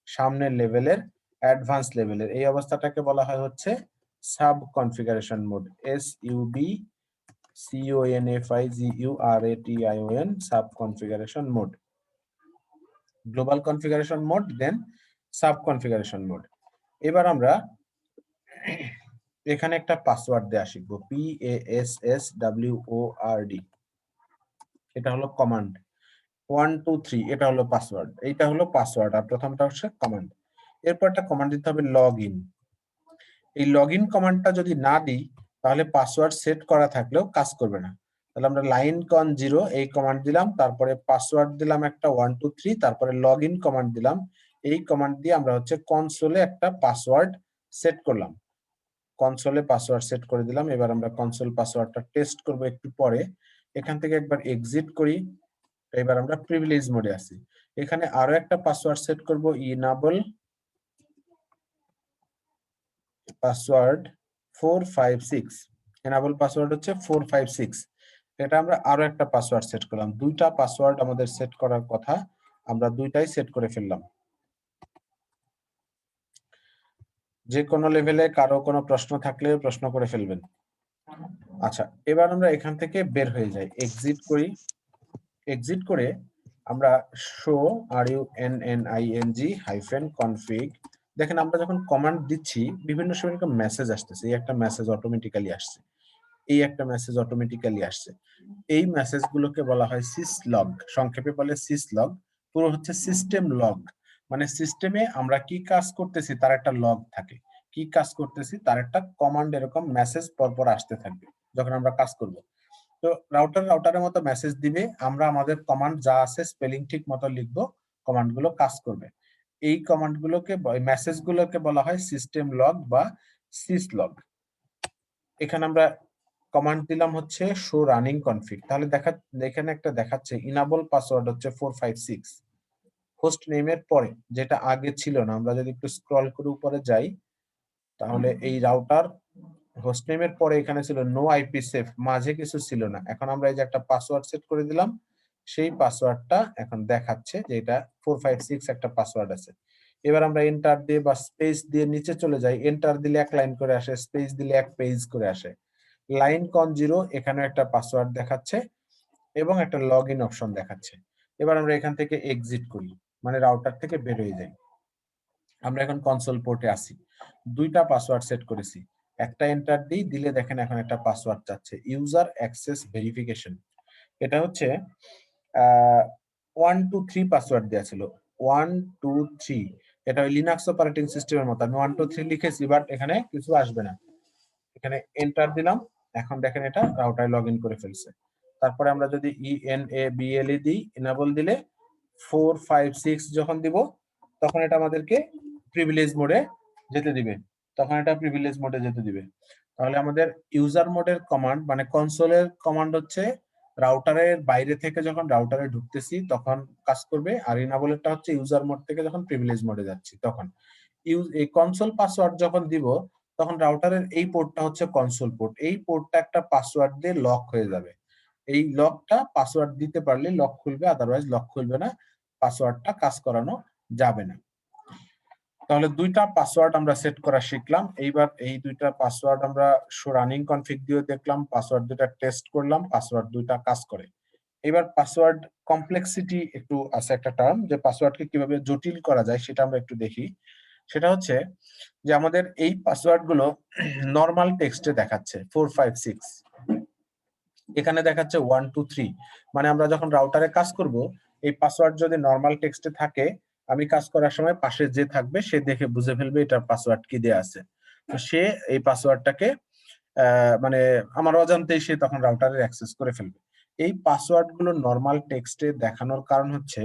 S1: সামনের লেভেলের, অ্যাডভান্স লেভেলের, এই অবস্থাটাকে বলা হয় হচ্ছে sub configuration mode, SUBCONFIGURATION, sub configuration mode. Global configuration mode, then sub configuration mode. এবার আমরা এখানে একটা পাসওয়ার্ড দেয়া শিখবো, PASSWORD, এটা হলো কমান্ড। 1 2 3 এটা হলো পাসওয়ার্ড, এইটা হলো পাসওয়ার্ড, আর প্রথমটা হচ্ছে কমান্ড। এরপর একটা কমান্ড দিতে হবে লগইন। এই লগইন কমান্ডটা যদি না দিই তাহলে পাসওয়ার্ড সেট করা থাকলেও কাজ করবে না। তাহলে আমরা লাইন কন 0 এই কমান্ড দিলাম, তারপরে পাসওয়ার্ড দিলাম একটা 1 2 3, তারপরে লগইন কমান্ড দিলাম। এই কমান্ড দিয়ে আমরা হচ্ছে কনসোলে একটা পাসওয়ার্ড সেট করলাম, কনসোলে পাসওয়ার্ড সেট করে দিলাম। এবার আমরা কনসোল পাসওয়ার্ডটা টেস্ট করব একটু পরে। এখান থেকে একবার এক্সিট করি, এবার আমরা প্রিভিলেজ মোডে আছি। এখানে আরো একটা পাসওয়ার্ড সেট করব, ইনাবল পাসওয়ার্ড 456, এনাবল পাসওয়ার্ড হচ্ছে 456। এটা আমরা আরো একটা পাসওয়ার্ড সেট করলাম। দুইটা পাসওয়ার্ড আমাদের সেট করার কথা, আমরা দুইটাই সেট করে ফেললাম। যে কোনো লেভেলে কারো কোনো প্রশ্ন থাকলে প্রশ্ন করে ফেলবেন। আচ্ছা, এবার আমরা এখান থেকে বের হয়ে যাই, এক্সিট করি। এক্সিট করে আমরা শো running-config, দেখেন আমরা যখন কমান্ড দিচ্ছি বিভিন্ন সময় একটা মেসেজ আসতেছে। এই একটা মেসেজ অটোমেটিক্যালি আসছে, এই একটা মেসেজ অটোমেটিক্যালি আসছে। এই মেসেজগুলোকে বলা হয় সিসলগ, সংক্ষেপে বলে সিসলগ। পুরো হচ্ছে সিস্টেম লগ, মানে সিস্টেমে আমরা কি কাজ করতেছি তার একটা লগ থাকে, কি কাজ করতেছি তার একটা কমান্ড, এরকম মেসেজ পরপর আসতে থাকবে যখন আমরা কাজ করব। তো রাউটারের মতো মেসেজ দিবে, আমরা আমাদের কমান্ড যা আছে স্পেলিং ঠিক মতো লিখবো, কমান্ড গুলো কাজ করবে। এই কমান্ড গুলোকে, মেসেজ গুলোকে বলা হয় সিস্টেম লগ বা সিসলগ। এখানে আমরা কমান্ড দিলাম হচ্ছে শো রানিং কনফিগ, তাহলে এখানে একটা দেখাচ্ছে ইনাবল পাসওয়ার্ড হচ্ছে 456 হোস্ট নেমের পরে, যেটা আগে ছিল না। আমরা যদি একটু স্ক্রল করে উপরে যাই তাহলে এই রাউটার হোস্ট নেমের পরে এখানে ছিল নো আইপি সেফ, মাঝে কিছু ছিল না। এখন আমরা এই যে একটা পাসওয়ার্ড সেট করে দিলাম, সেই পাসওয়ার্ডটা এখন দেখাচ্ছে যে এটা 456 একটা পাসওয়ার্ড আছে। এবার আমরা এন্টার দিয়ে বা স্পেস দিয়ে নিচে চলে যাই, এন্টার দিলে এক লাইন করে আসে, স্পেস দিলে এক পেজ করে আসে। লাইন কন 0 এখানে একটা পাসওয়ার্ড দেখাচ্ছে এবং একটা লগ ইন অপশন দেখাচ্ছে। এবার আমরা এখান থেকে এক্সিট করি, মানে রাউটার থেকে বের হয়ে যাই। আমরা এখন কনসোল পোর্টে আসি, দুইটা পাসওয়ার্ড সেট করেছি, একটা এন্টার দিই, দিলে দেখেন এখন একটা পাসওয়ার্ড চাচ্ছে, ইউজার অ্যাক্সেস ভেরিফিকেশন। এটা হচ্ছে 1 2 3 পাসওয়ার্ড দেওয়া ছিল, 1 2 3। এটা ওই লিনাক্স অপারেটিং সিস্টেমের মতো, আমি 1 2 3 লিখেছি, বাট এখানে কিছু আসবে না। এখানে এন্টার দিলাম, এখন দেখেন এটা রাউটারে লগ ইন করে ফেলছে। তারপরে আমরা যদি enable দিই, এনেবল দিলে 4 5 6 যখন দিব তখন এটা আমাদেরকে প্রিভিলেজ মোডে যেতে দিবে, তাহলে আমাদের ইউজার মোডের কমান্ড, মানে কনসোলের কমান্ড হচ্ছে রাউটারের বাইরে থেকে যখন রাউটারে ঢুকতেছি তখন কাজ করবে, আর ইনাবলেরটা হচ্ছে ইউজার মোড থেকে যখন প্রিভিলেজ মোডে যাচ্ছি তখন। এই কনসোল পাসওয়ার্ড যখন দিব তখন রাউটারের এই পোর্টটা হচ্ছে কনসোল পোর্ট, এই পোর্টটা একটা পাসওয়ার্ড দিয়ে লক হয়ে যাবে। এই লকটা পাসওয়ার্ড দিতে পারলে লক খুলবে, আদারওয়াইজ লক খুলবে না, পাসওয়ার্ডটা কাজ করানো যাবে না। তাহলে দুইটা পাসওয়ার্ড আমরা সেট করা শিখলাম। এইবার এই দুইটা পাসওয়ার্ড আমরা শো রানিং কনফিগ দিয়ে দেখলাম, পাসওয়ার্ড দুইটা টেস্ট করলাম, পাসওয়ার্ড দুইটা কাজ করে। এবার পাসওয়ার্ড কমপ্লেক্সিটি একটু আছে একটা টার্ম, যে পাসওয়ার্ডকে কিভাবে জটিল করা যায় সেটা আমরা একটু দেখি। সেটা হচ্ছে যে আমাদের এই পাসওয়ার্ড গুলো নরমাল টেক্সটে দেখাচ্ছে 456, এখানে দেখাচ্ছে 1 2 3। মানে আমরা যখন রাউটারে কাজ করব, এই পাসওয়ার্ড যদি নরমাল টেক্সটে থাকে, আমি কাজ করার সময় পাশে যে থাকবে সে দেখে বুঝে ফেলবে এটার পাসওয়ার্ড কি দেয়া আছে। তো সে এই পাসওয়ার্ডটাকে মানে আমার অজান্তেই সে তখন রাউটারের অ্যাক্সেস করে ফেলবে। এই পাসওয়ার্ড গুলো নরমাল টেক্সটে দেখানোর কারণ হচ্ছে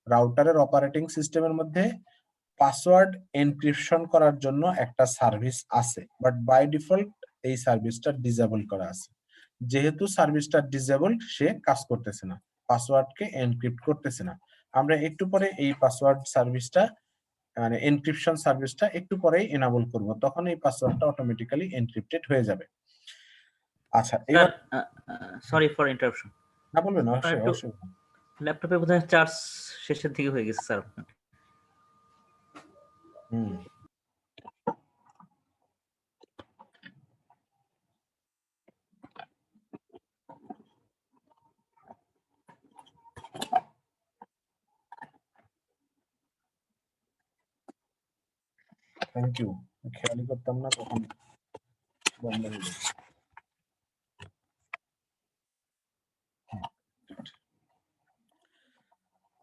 S1: রাউটারের অপারেটিং সিস্টেমের মধ্যে পাসওয়ার্ড এনক্রিপশন করার জন্য একটা সার্ভিস আছে, বাট বাই ডিফল্ট এই সার্ভিসটা ডিসেবল করা আছে। যেহেতু সার্ভিসটা ডিসেবল, সে কাজ করতেছে না, পাসওয়ার্ডকে এনক্রিপ্ট করতেছে না। আমরা একটু পরে এই পাসওয়ার্ড সার্ভিসটা, মানে এনক্রিপশন সার্ভিসটা একটু পরেই এনাবল করব, তখন এই পাসওয়ার্ডটা অটোমেটিক্যালি এনক্রিপ্টেড হয়ে যাবে। আচ্ছা, এবার
S2: সরি ফর ইন্টারাপশন,
S1: না বলবেন, অবশ্যই অবশ্যই।
S2: ল্যাপটপে বোধহয় চার্জ শেষের দিকে হয়ে গেছে স্যার।
S1: থ্যাংক ইউ, খেয়ালই করতাম না কখন বন্ধ হয়ে যায়।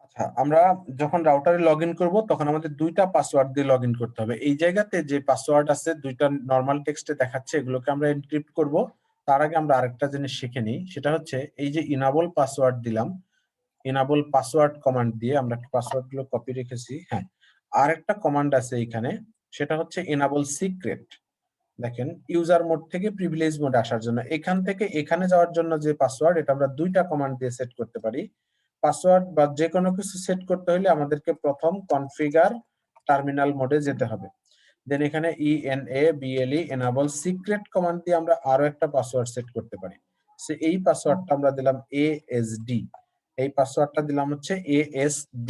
S1: আচ্ছা, আমরা যখন রাউটারে লগ ইন করবো তখন আমাদের দুইটা পাসওয়ার্ড দিয়ে লগ ইন করতে হবে। এই জায়গাতে যে পাসওয়ার্ড আছে দুইটা নরমাল টেক্সটে দেখাচ্ছে, এগুলোকে আমরা এনক্রিপ্ট করব। তার আগে আমরা আরেকটা জিনিস শিখে নিই, সেটা হচ্ছে এই যে ইনাবল পাসওয়ার্ড দিলাম, ইনাবল পাসওয়ার্ড কমান্ড দিয়ে আমরা পাসওয়ার্ড গুলো কপি রেখেছি। হ্যাঁ, আরেকটা কমান্ড আছে এখানে, সেটা হচ্ছে ইনাবল সিক্রেট। দেখেন, ইউজার মোড থেকে প্রিভিলেজ মোডে আসার জন্য, এখান থেকে এখানে যাওয়ার জন্য যে পাসওয়ার্ড, এটা আমরা দুইটা কমান্ড দিয়ে সেট করতে পারি। পাসওয়ার্ড বা যে কোনো কিছু সেট করতে হলে আমাদেরকে প্রথম কনফিগার টার্মিনাল মোডে যেতে হবে, দেন এখানে enable enable সিক্রেট কমান্ড দিয়ে আমরা আরো একটা পাসওয়ার্ড সেট করতে পারি। সো এই পাসওয়ার্ডটা আমরা দিলাম ASD, এই পাসওয়ার্ডটা দিলাম হচ্ছে ASD,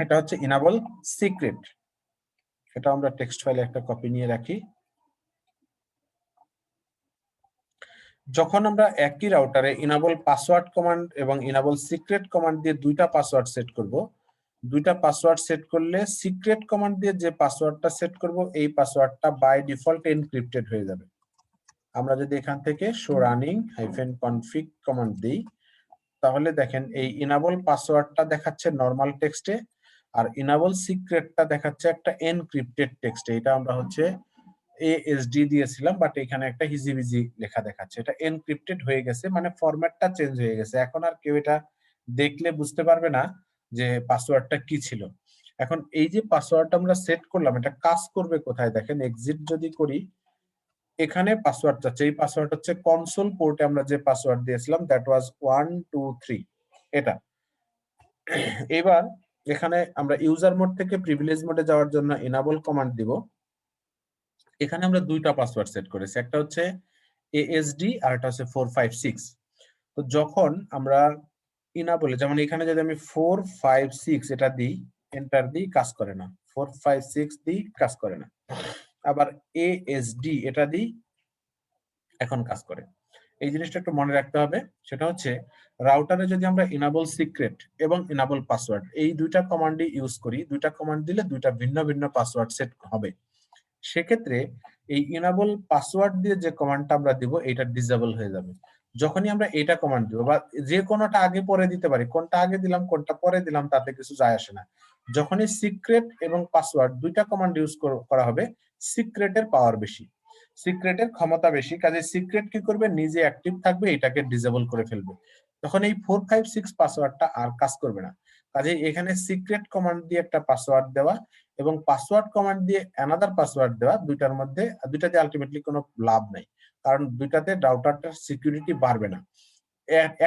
S1: এটা হচ্ছে enable সিক্রেট। এটা আমরা টেক্সট ফাইলে একটা কপি নিয়ে রাখি। যখন আমরা একই রাউটারে ইনেবল পাসওয়ার্ড কমান্ড এবং ইনেবল সিক্রেট কমান্ড দিয়ে দুইটা পাসওয়ার্ড সেট করব, দুইটা পাসওয়ার্ড সেট করলে সিক্রেট কমান্ড দিয়ে যে পাসওয়ার্ডটা সেট করব এই পাসওয়ার্ডটা বাই ডিফল্ট এনক্রিপ্টেড হয়ে যাবে। আমরা যদি এখান থেকে শো রানিং -config কমান্ড দিই, তাহলে দেখেন এই ইনেবল পাসওয়ার্ডটা দেখাচ্ছে নরমাল টেক্সটে, আর ইনেবল সিক্রেটটা দেখাচ্ছে একটা এনক্রিপ্টেড টেক্সটে। এটা আমরা হচ্ছে ASD দিয়েছিলাম, বাট এখানে একটা হিজিবিজি লেখা দেখাচ্ছে। এটা এনক্রিপ্টেড হয়ে গেছে, মানে ফরম্যাটটা চেঞ্জ হয়ে গেছে। এখন আর কেউ এটা দেখলে বুঝতে পারবে না যে পাসওয়ার্ডটা কি ছিল। এখন এই যে পাসওয়ার্ডটা আমরা সেট করলাম, এটা কাজ করবে কোথায় দেখেন, এক্সিট যদি করি, এখানে পাসওয়ার্ড চাচ্ছে। এই পাসওয়ার্ড হচ্ছে কনসোল পোর্টে আমরা যে পাসওয়ার্ড দিয়েছিলাম, দ্যাট ওয়াজ 1 2 3 এটা। এবার এখানে আমরা ইউজার মোড থেকে প্রিভিলেজ মোডে যাওয়ার জন্য এনাবল কমান্ড দিব। এখানে আমরা দুইটা পাসওয়ার্ড সেট করেছি, একটা হচ্ছে ASD আর একটা হচ্ছে 456। তো যখন আমরা ইনাবলে, যেমন এখানে যদি আমি 456 এটা দিই, এন্টার দিই, কাজ করে না। 456 দিই, কাজ করে না। আবার ASD এটা দিই, এখন কাজ করে। এই জিনিসটা একটু মনে রাখতে হবে। সেটা হচ্ছে রাউটারে যদি আমরা ইনেবল সিক্রেট এবং ইনেবল পাসওয়ার্ড এই দুইটা কমান্ডই ইউজ করি, দুইটা কমান্ড দিলে দুইটা ভিন্ন ভিন্ন পাসওয়ার্ড সেট হবে। সেক্ষেত্রে এই ইনেবল পাসওয়ার্ড দিয়ে যে কমান্ডটা আমরা দিব এটা ডিসেবল হয়ে যাবে। যখনই আমরা এটা কমান্ড দিব, বা যে কোনোটা আগে পরে দিতে পারি, কোনটা আগে দিলাম কোনটা পরে দিলাম তাতে কিছু যায় আসে না। যখনই সিক্রেট এবং পাসওয়ার্ড দুইটা কমান্ড ইউজ করা হবে, সিক্রেটের পাওয়ার বেশি, সিক্রেটের ক্ষমতা বেশি, কাজে সিক্রেট কি করবে, নিজে অ্যাক্টিভ থাকবে, এটাকে ডিসেবল করে ফেলবে। তখন এই 456 পাসওয়ার্ডটা আর কাজ করবে না। কাজে এখানে সিক্রেট কমান্ড দিয়ে একটা পাসওয়ার্ড দেওয়া এবং পাসওয়ার্ড কমান্ড দিয়ে অ্যানাদার পাসওয়ার্ড দেওয়া, দুইটাতে আলটিমেটলি কোনো লাভ নাই, কারণ দুইটাতে রাউটারটার সিকিউরিটি বাড়বে না।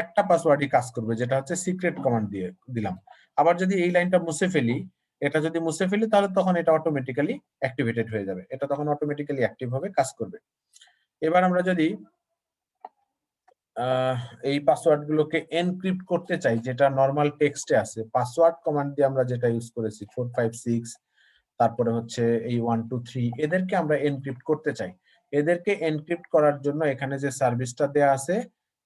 S1: একটা পাসওয়ার্ডই কাজ করবে, যেটা হচ্ছে সিক্রেট কমান্ড দিয়ে দিলাম। আবার যদি এই লাইনটা মুছে ফেলি, এটা যদি মুছে ফেলি, তাহলে তখন এটা অটোমেটিক্যালি অ্যাক্টিভেটেড হয়ে যাবে, এটা তখন অটোমেটিক্যালি অ্যাক্টিভ হবে, কাজ করবে। এবার আমরা যদি এই পাসওয়ার্ড গুলোকে এনক্রিপ্ট করতে চাই, যেটা নরমাল টেক্সটে আছে, পাসওয়ার্ড কমান্ড দিয়ে আমরা যেটা ইউজ করেছি 456, তারপরে হচ্ছে এই 1 2 3, এদেরকে আমরা এনক্রিপ্ট করতে চাই। এদেরকে এনক্রিপ্ট করার জন্য এখানে যে সার্ভিসটা দেয়া আছে,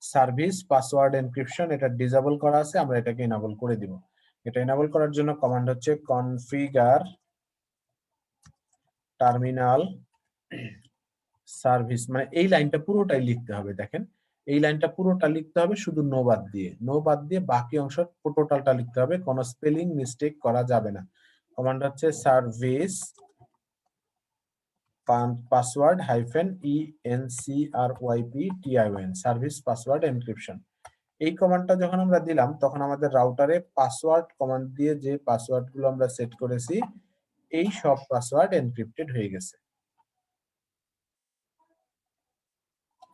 S1: সার্ভিস পাসওয়ার্ড এনক্রিপশন, এটা ডিসেবল করা আছে, আমরা এটাকে এনাবল করে দিব। এটা এনাবল করার জন্য কমান্ড হচ্ছে কনফিগার টার্মিনাল সার্ভিস, মানে এই লাইনটা পুরোটাই লিখতে হবে। দেখেন এই লাইনটা পুরোটা লিখতে হবে শুধু নো বাদ দিয়ে বাকি অংশ টোটালটা লিখতে হবে, কোনো স্পেলিং মিস্টেক করা যাবে না। কমান্ড হচ্ছে service password ENCRYPTION, service password encryption. এই কমান্ডটা যখন আমরা দিলাম, তখন আমাদের রাউটারে পাসওয়ার্ড কমান্ড দিয়ে যে পাসওয়ার্ড গুলো আমরা সেট করেছি, এই সব পাসওয়ার্ড এনক্রিপ্টেড হয়ে গেছে।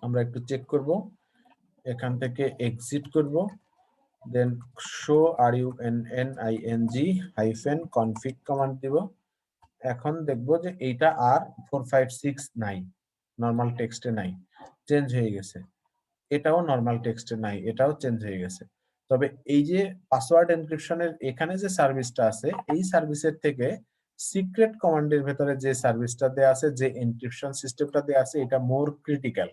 S1: আমরা একটু চেক করব, এখান থেকে এক্সিট করব, দেন শো running-config কমান্ড দিব। এখন দেখবো যে এইটা আর 456 নাই, নরমাল টেক্সটে নাই, চেঞ্জ হয়ে গেছে। এটাও নরমাল টেক্সটে নাই, এটাও চেঞ্জ হয়ে গেছে। তবে এই যে পাসওয়ার্ড এনক্রিপশনের এখানে যে সার্ভিসটা আছে, এই সার্ভিসের থেকে সিক্রেট কমান্ডের ভেতরে যে সার্ভিসটা দেয়া আছে, যে এনক্রিপশন সিস্টেমটা দেয়া আছে, এটা মোর ক্রিটিক্যাল।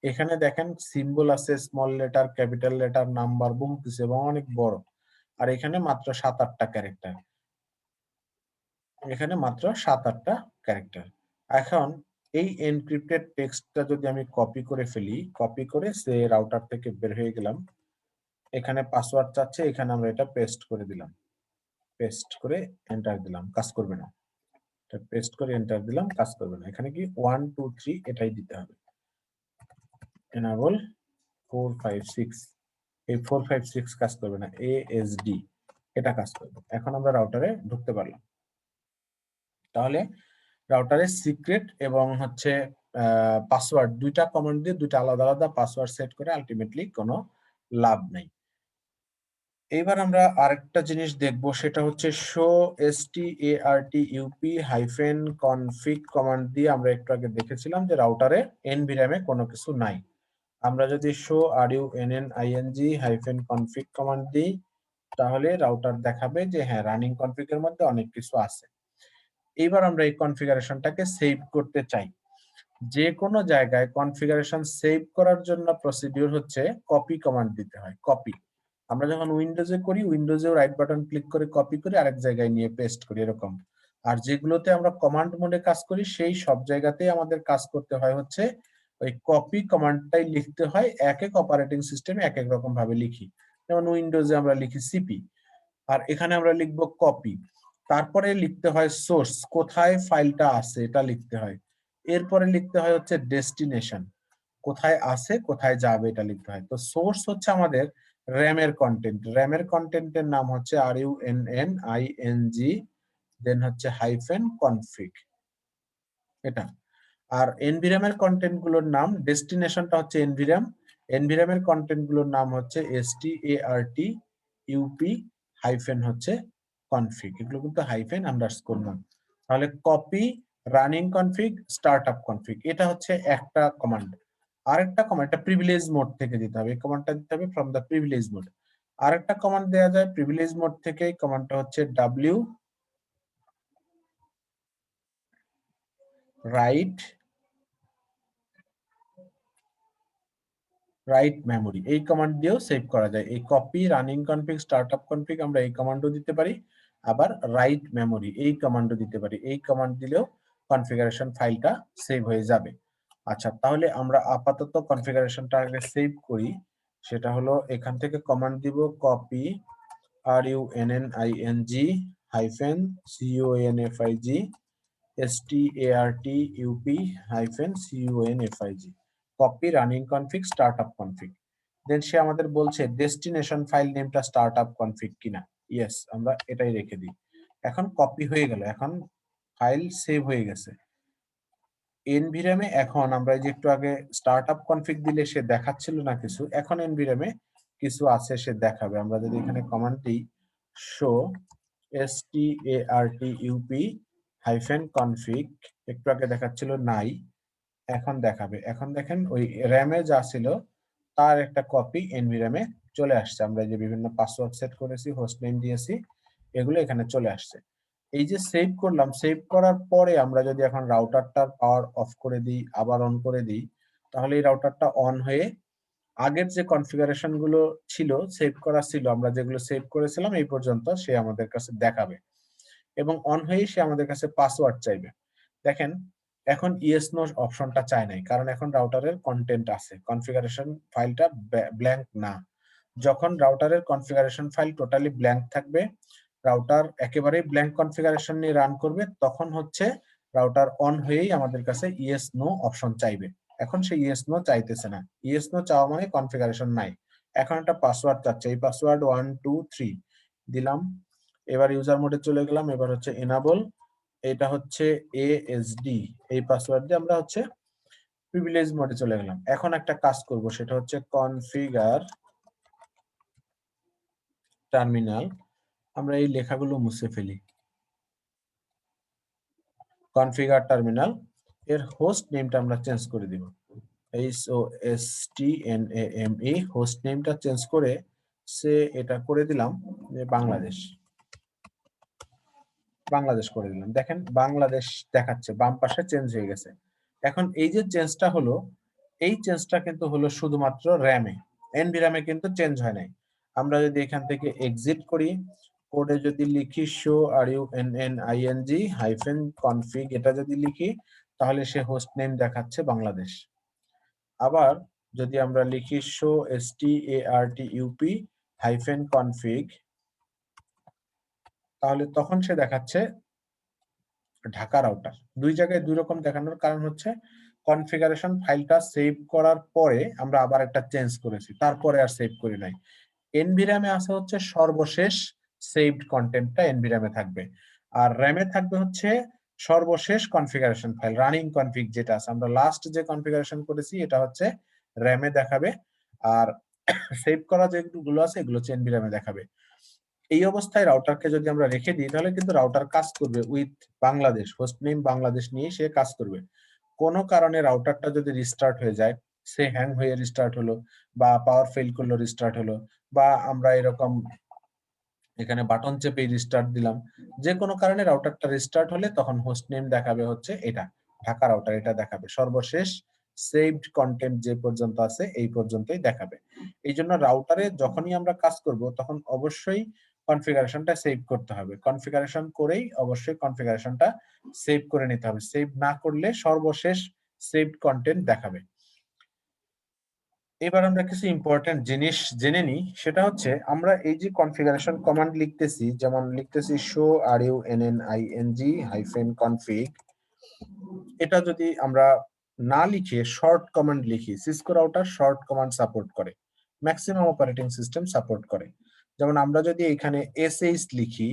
S1: এখানে দেখেন সিম্বল আছে, small letter, capital letter, number, বহু কিছু এবং অনেক বড়। আর এখানে মাত্র 7-8টা ক্যারেক্টার, এখানে মাত্র 7-8টা ক্যারেক্টার। এখন এই এনক্রিপ্টেড টেক্সটটা যদি আমি কপি করে ফেলি, কপি করে সে রাউটার থেকে বের হয়ে গেলাম, এখানে পাসওয়ার্ড চাচ্ছে, এখানে আমরা এটা পেস্ট করে দিলাম, পেস্ট করে এন্টার দিলাম, কাজ করবে না। এটা পেস্ট করে এন্টার দিলাম, কাজ করবে না। এখানে কি 1 2 3 এটাই দিতে হবে, এনাবল 456, এই 456 কাজ করবে না, ASD এটা কাজ করবে। এখন আমরা রাউটারে ঢুকতে পারলাম। তাহলে রাউটারে সিক্রেট এবং হচ্ছে পাসওয়ার্ড দুইটা কমান্ড দিয়ে দুইটা আলাদা আলাদা পাসওয়ার্ড সেট করে আলটিমেটলি কোনো লাভ নেই। এবার আমরা আরেকটা জিনিস দেখব, সেটা হচ্ছে শো startup-config কমান্ড দিয়ে আমরা একটু আগে দেখেছিলাম যে রাউটারে এনভিরামে কোনো কিছু নাই। আমরা যদি শো running-config কমান্ড দিই, তাহলে রাউটার দেখাবে যে হ্যাঁ রানিং কনফিগ এর মধ্যে অনেক কিছু আছে। এইবার আমরা এই কনফিগারেশনটাকে সেভ করতে চাই। যে কোনো জায়গায় কনফিগারেশন সেভ করার জন্য প্রসিডিউর হচ্ছে কপি কমান্ড দিতে হয়। কপি আমরা যখন উইন্ডোজে করি, উইন্ডোজেও রাইট বাটন ক্লিক করে কপি করে আরেক জায়গায় নিয়ে পেস্ট করি এরকম। আর যেগুলোতে আমরা কমান্ড মোডে কাজ করি সেই সব জায়গাতেই আমাদের কাজ করতে হয় হচ্ছে ওই কপি কমান্ডটাই লিখতে হয়। এক এক অপারেটিং সিস্টেমে এক এক রকম ভাবে লিখি। যেমন উইন্ডোজে আমরা লিখি সিপি, আর এখানে আমরা লিখবো কপি। তারপরে লিখতে হয় সোর্স, কোথায় ফাইলটা আছে এটা লিখতে হয়। এরপরে লিখতে হয় হচ্ছে ডেস্টিনেশন, কোথায় আছে কোথায় যাবে এটা লিখতে হয়। তো সোর্স হচ্ছে আমাদের র্যামের কন্টেন্ট, র্যামের কন্টেন্টের নাম হচ্ছে RUNNING, দেন হচ্ছে হাইফেন কনফিগ এটা। আর এনভিরামের কন্টেন্ট গুলোর নাম, ডেস্টিনেশনটা হচ্ছে এনভিরাম, এনভিরামের কন্টেন্ট গুলোর নাম হচ্ছে STARTUP হাইফেন হচ্ছে কনফিগ। এগুলো কিন্তু হাইফেন আন্ডারস্কোর নাম। তাহলে copy, running config, startup config, এটা হচ্ছে একটা কমান্ড। আরেকটা কমান্ড, এটা প্রিভিলেজ মোড থেকে দিতে হবে, এই কমান্ডটা দিতে হবে ফ্রম দ্য প্রিভিলেজ মোড। আরেকটা কমান্ড দেওয়া যায় প্রিভিলেজ মোড থেকে, কমান্ডটা হচ্ছে W রাইট মেমোরি, এই কমান্ড দিয়েও সেভ করা যায়। এই copy, running config, startup config আমরা এই কমান্ডও দিতে পারি, আবার রাইট মেমোরি এই কমান্ডও দিতে পারি। এই কমান্ড দিলেও কনফিগারেশন ফাইলটা সেভ হয়ে যাবে। আচ্ছা, তাহলে আমরা আপাতত কনফিগারেশনটা আগে সেভ করি। সেটা হলো এখান থেকে কমান্ড দিব copy RUNNING hyphen CONFIG STARTUP hyphen CONFIG, copy, running config, startup config. Then সে আমাদের বলছে ডেস্টিনেশন ফাইল নেমটা স্টার্টআপ কনফিগ কিনা। ইয়েস, আমরা এটাই রেখে দিই। এখন কপি হয়ে গেল, এখন ফাইল সেভ হয়ে গেছে এনভিরামে। এখন আমরা এই যে একটু আগে স্টার্টআপ কনফিগ দিলে সে দেখাচ্ছিল না কিছু, এখন এনভিরামে কিছু আছে সে দেখাবে। আমরা যদি এখানে কমান্ড দিই শো STARTUP হাইফেন কনফিগ, একটু আগে দেখাচ্ছিল নাই, এখন দেখাবে। এখন দেখেন ওই র্যামে যা ছিল তার একটা কপি এনভিরামে চলে আসছে। আমরা যে বিভিন্ন পাসওয়ার্ড সেট করেছি, হোস্ট নেম দিয়েছি, এগুলো এখানে চলে আসছে। এই যে সেভ করলাম, সেভ করার পরে আমরা যদি এখন রাউটারটার পাওয়ার অফ করে দিই, আবার অন করে দিই, তাহলে এই রাউটারটা অন হয়ে আগের যে কনফিগারেশন গুলো ছিল, সেভ করা ছিল, আমরা যেগুলো সেভ করেছিলাম এই পর্যন্ত সে আমাদের কাছে দেখাবে, এবং অন হয়ে সে আমাদের কাছে পাসওয়ার্ড চাইবে। দেখেন এখন ইয়েস নো অপশনটা চায় নাই, কারণ এখন রাউটারের কন্টেন্ট আছে, কনফিগারেশন ফাইলটা ব্ল্যাঙ্ক না। যখন রাউটারের কনফিগারেশন ফাইল টোটালি ব্ল্যাঙ্ক থাকবে, রাউটার একেবারেই ব্ল্যাঙ্ক কনফিগারেশন নিয়ে রান করবে, তখন হচ্ছে রাউটার অন হয়েই আমাদের কাছে ইয়েস নো অপশন চাইবে। এখন সে ইয়েস নো চাইতেছে না, ইয়েস নো চাওয়া মানে কনফিগারেশন নাই। এখন একটা পাসওয়ার্ড চাচ্ছে, এই পাসওয়ার্ড 123 দিলাম। এবার ইউজার মোডে চলে গেলাম, এবার হচ্ছে এনাবল, এটা হচ্ছে ASD, এই পাসওয়ার্ড দিয়ে আমরা হচ্ছে প্রিভিলেজ মোডে চলে গেলাম। এখন একটা কাজ করব, সেটা হচ্ছে কনফিগার টার্মিনাল, আমরা এই লেখাগুলো মুছে ফেলি। কনফিগার টার্মিনাল এর হোস্ট নেমটা আমরা চেঞ্জ করে দিব, HOSTNAME, হোস্ট নেমটা চেঞ্জ করে সে এটা করে দিলাম যে বাংলাদেশ, বাংলাদেশ করে দিলাম। দেখেন বাংলাদেশ দেখাচ্ছে, বাম পাশে চেঞ্জ হয়ে গেছে। এখন এই যে চেঞ্জটা হলো, এই চেঞ্জটা কিন্তু হলো শুধুমাত্র র্যামে, এনভিরামে কিন্তু চেঞ্জ হয় নাই। আমরা যদি এখান থেকে এক্সিট করি, কোডে যদি লিখি শো RUNNING হাইফেন কনফিগ, এটা যদি লিখি, তাহলে সে হোস্ট নেম দেখাচ্ছে বাংলাদেশ। আবার যদি আমরা লিখি শো STARTUP হাইফেন কনফিগ, তাহলে তখন সে দেখাচ্ছে ঢাকা রাউটার। দুই জায়গায় দুই রকম দেখানোর কারণ হচ্ছে কনফিগারেশন ফাইলটা সেভ করার পরে আমরা আবার একটা চেঞ্জ করেছি, তারপরে আর সেভ করি নাই। এনভিরামে আছে হচ্ছে সর্বশেষ সেভড কন্টেন্টটা এনভিরামে থাকবে, আর র্যামে থাকবে হচ্ছে সর্বশেষ কনফিগারেশন ফাইল, রানিং কনফিগ যেটা আছে, আমরা লাস্ট যে কনফিগারেশন করেছি এটা হচ্ছে র্যামে দেখাবে, আর সেভ করা যেগুলো আছে এগুলো হচ্ছে এনভিরামে দেখাবে। এই অবস্থায় রাউটারকে যদি আমরা রেখে দিই, তাহলে কিন্তু রাউটার কাজ করবে with Bangladesh, host name Bangladesh নিয়ে সে কাজ করবে। কোনো কারণে রাউটারটা যদি রিস্টার্ট হয়ে যায়, সে হ্যাং হয়ে রিস্টার্ট হলো, বা পাওয়ার ফেল করলো রিস্টার্ট হলো, বা আমরা এরকম এখানে বাটন চেপে রিস্টার্ট দিলাম, যে কোনো কারণে রাউটারটা রিস্টার্ট হলে তখন হোস্ট নেম দেখাবে হচ্ছে এটা ঢাকা রাউটার, এটা দেখাবে সর্বশেষ সেভড কন্টেন্ট যে পর্যন্ত আছে এই পর্যন্তই দেখাবে। এই জন্য রাউটারে যখনই আমরা কাজ করব তখন অবশ্যই কনফিগারেশনটা সেভ করতে হবে, কনফিগারেশন করেই অবশ্যই কনফিগারেশনটা সেভ করে নিতে হবে, সেভ না করলে সর্বশেষ সেভড কন্টেন্ট দেখাবে। এবার আমরা কিছু ইম্পর্টেন্ট জিনিস জেনে নিই, সেটা হচ্ছে আমরা এই যে কনফিগারেশন কমান্ড লিখতেছি, যেমন লিখতেছি শো runing-config, এটা যদি আমরা না লিখে শর্ট কমান্ড লিখি, Cisco router short command support করে, ম্যাক্সিমাম অপারেটিং সিস্টেম সাপোর্ট করে। যেমন আমরা যদি এখানে sh লিখি,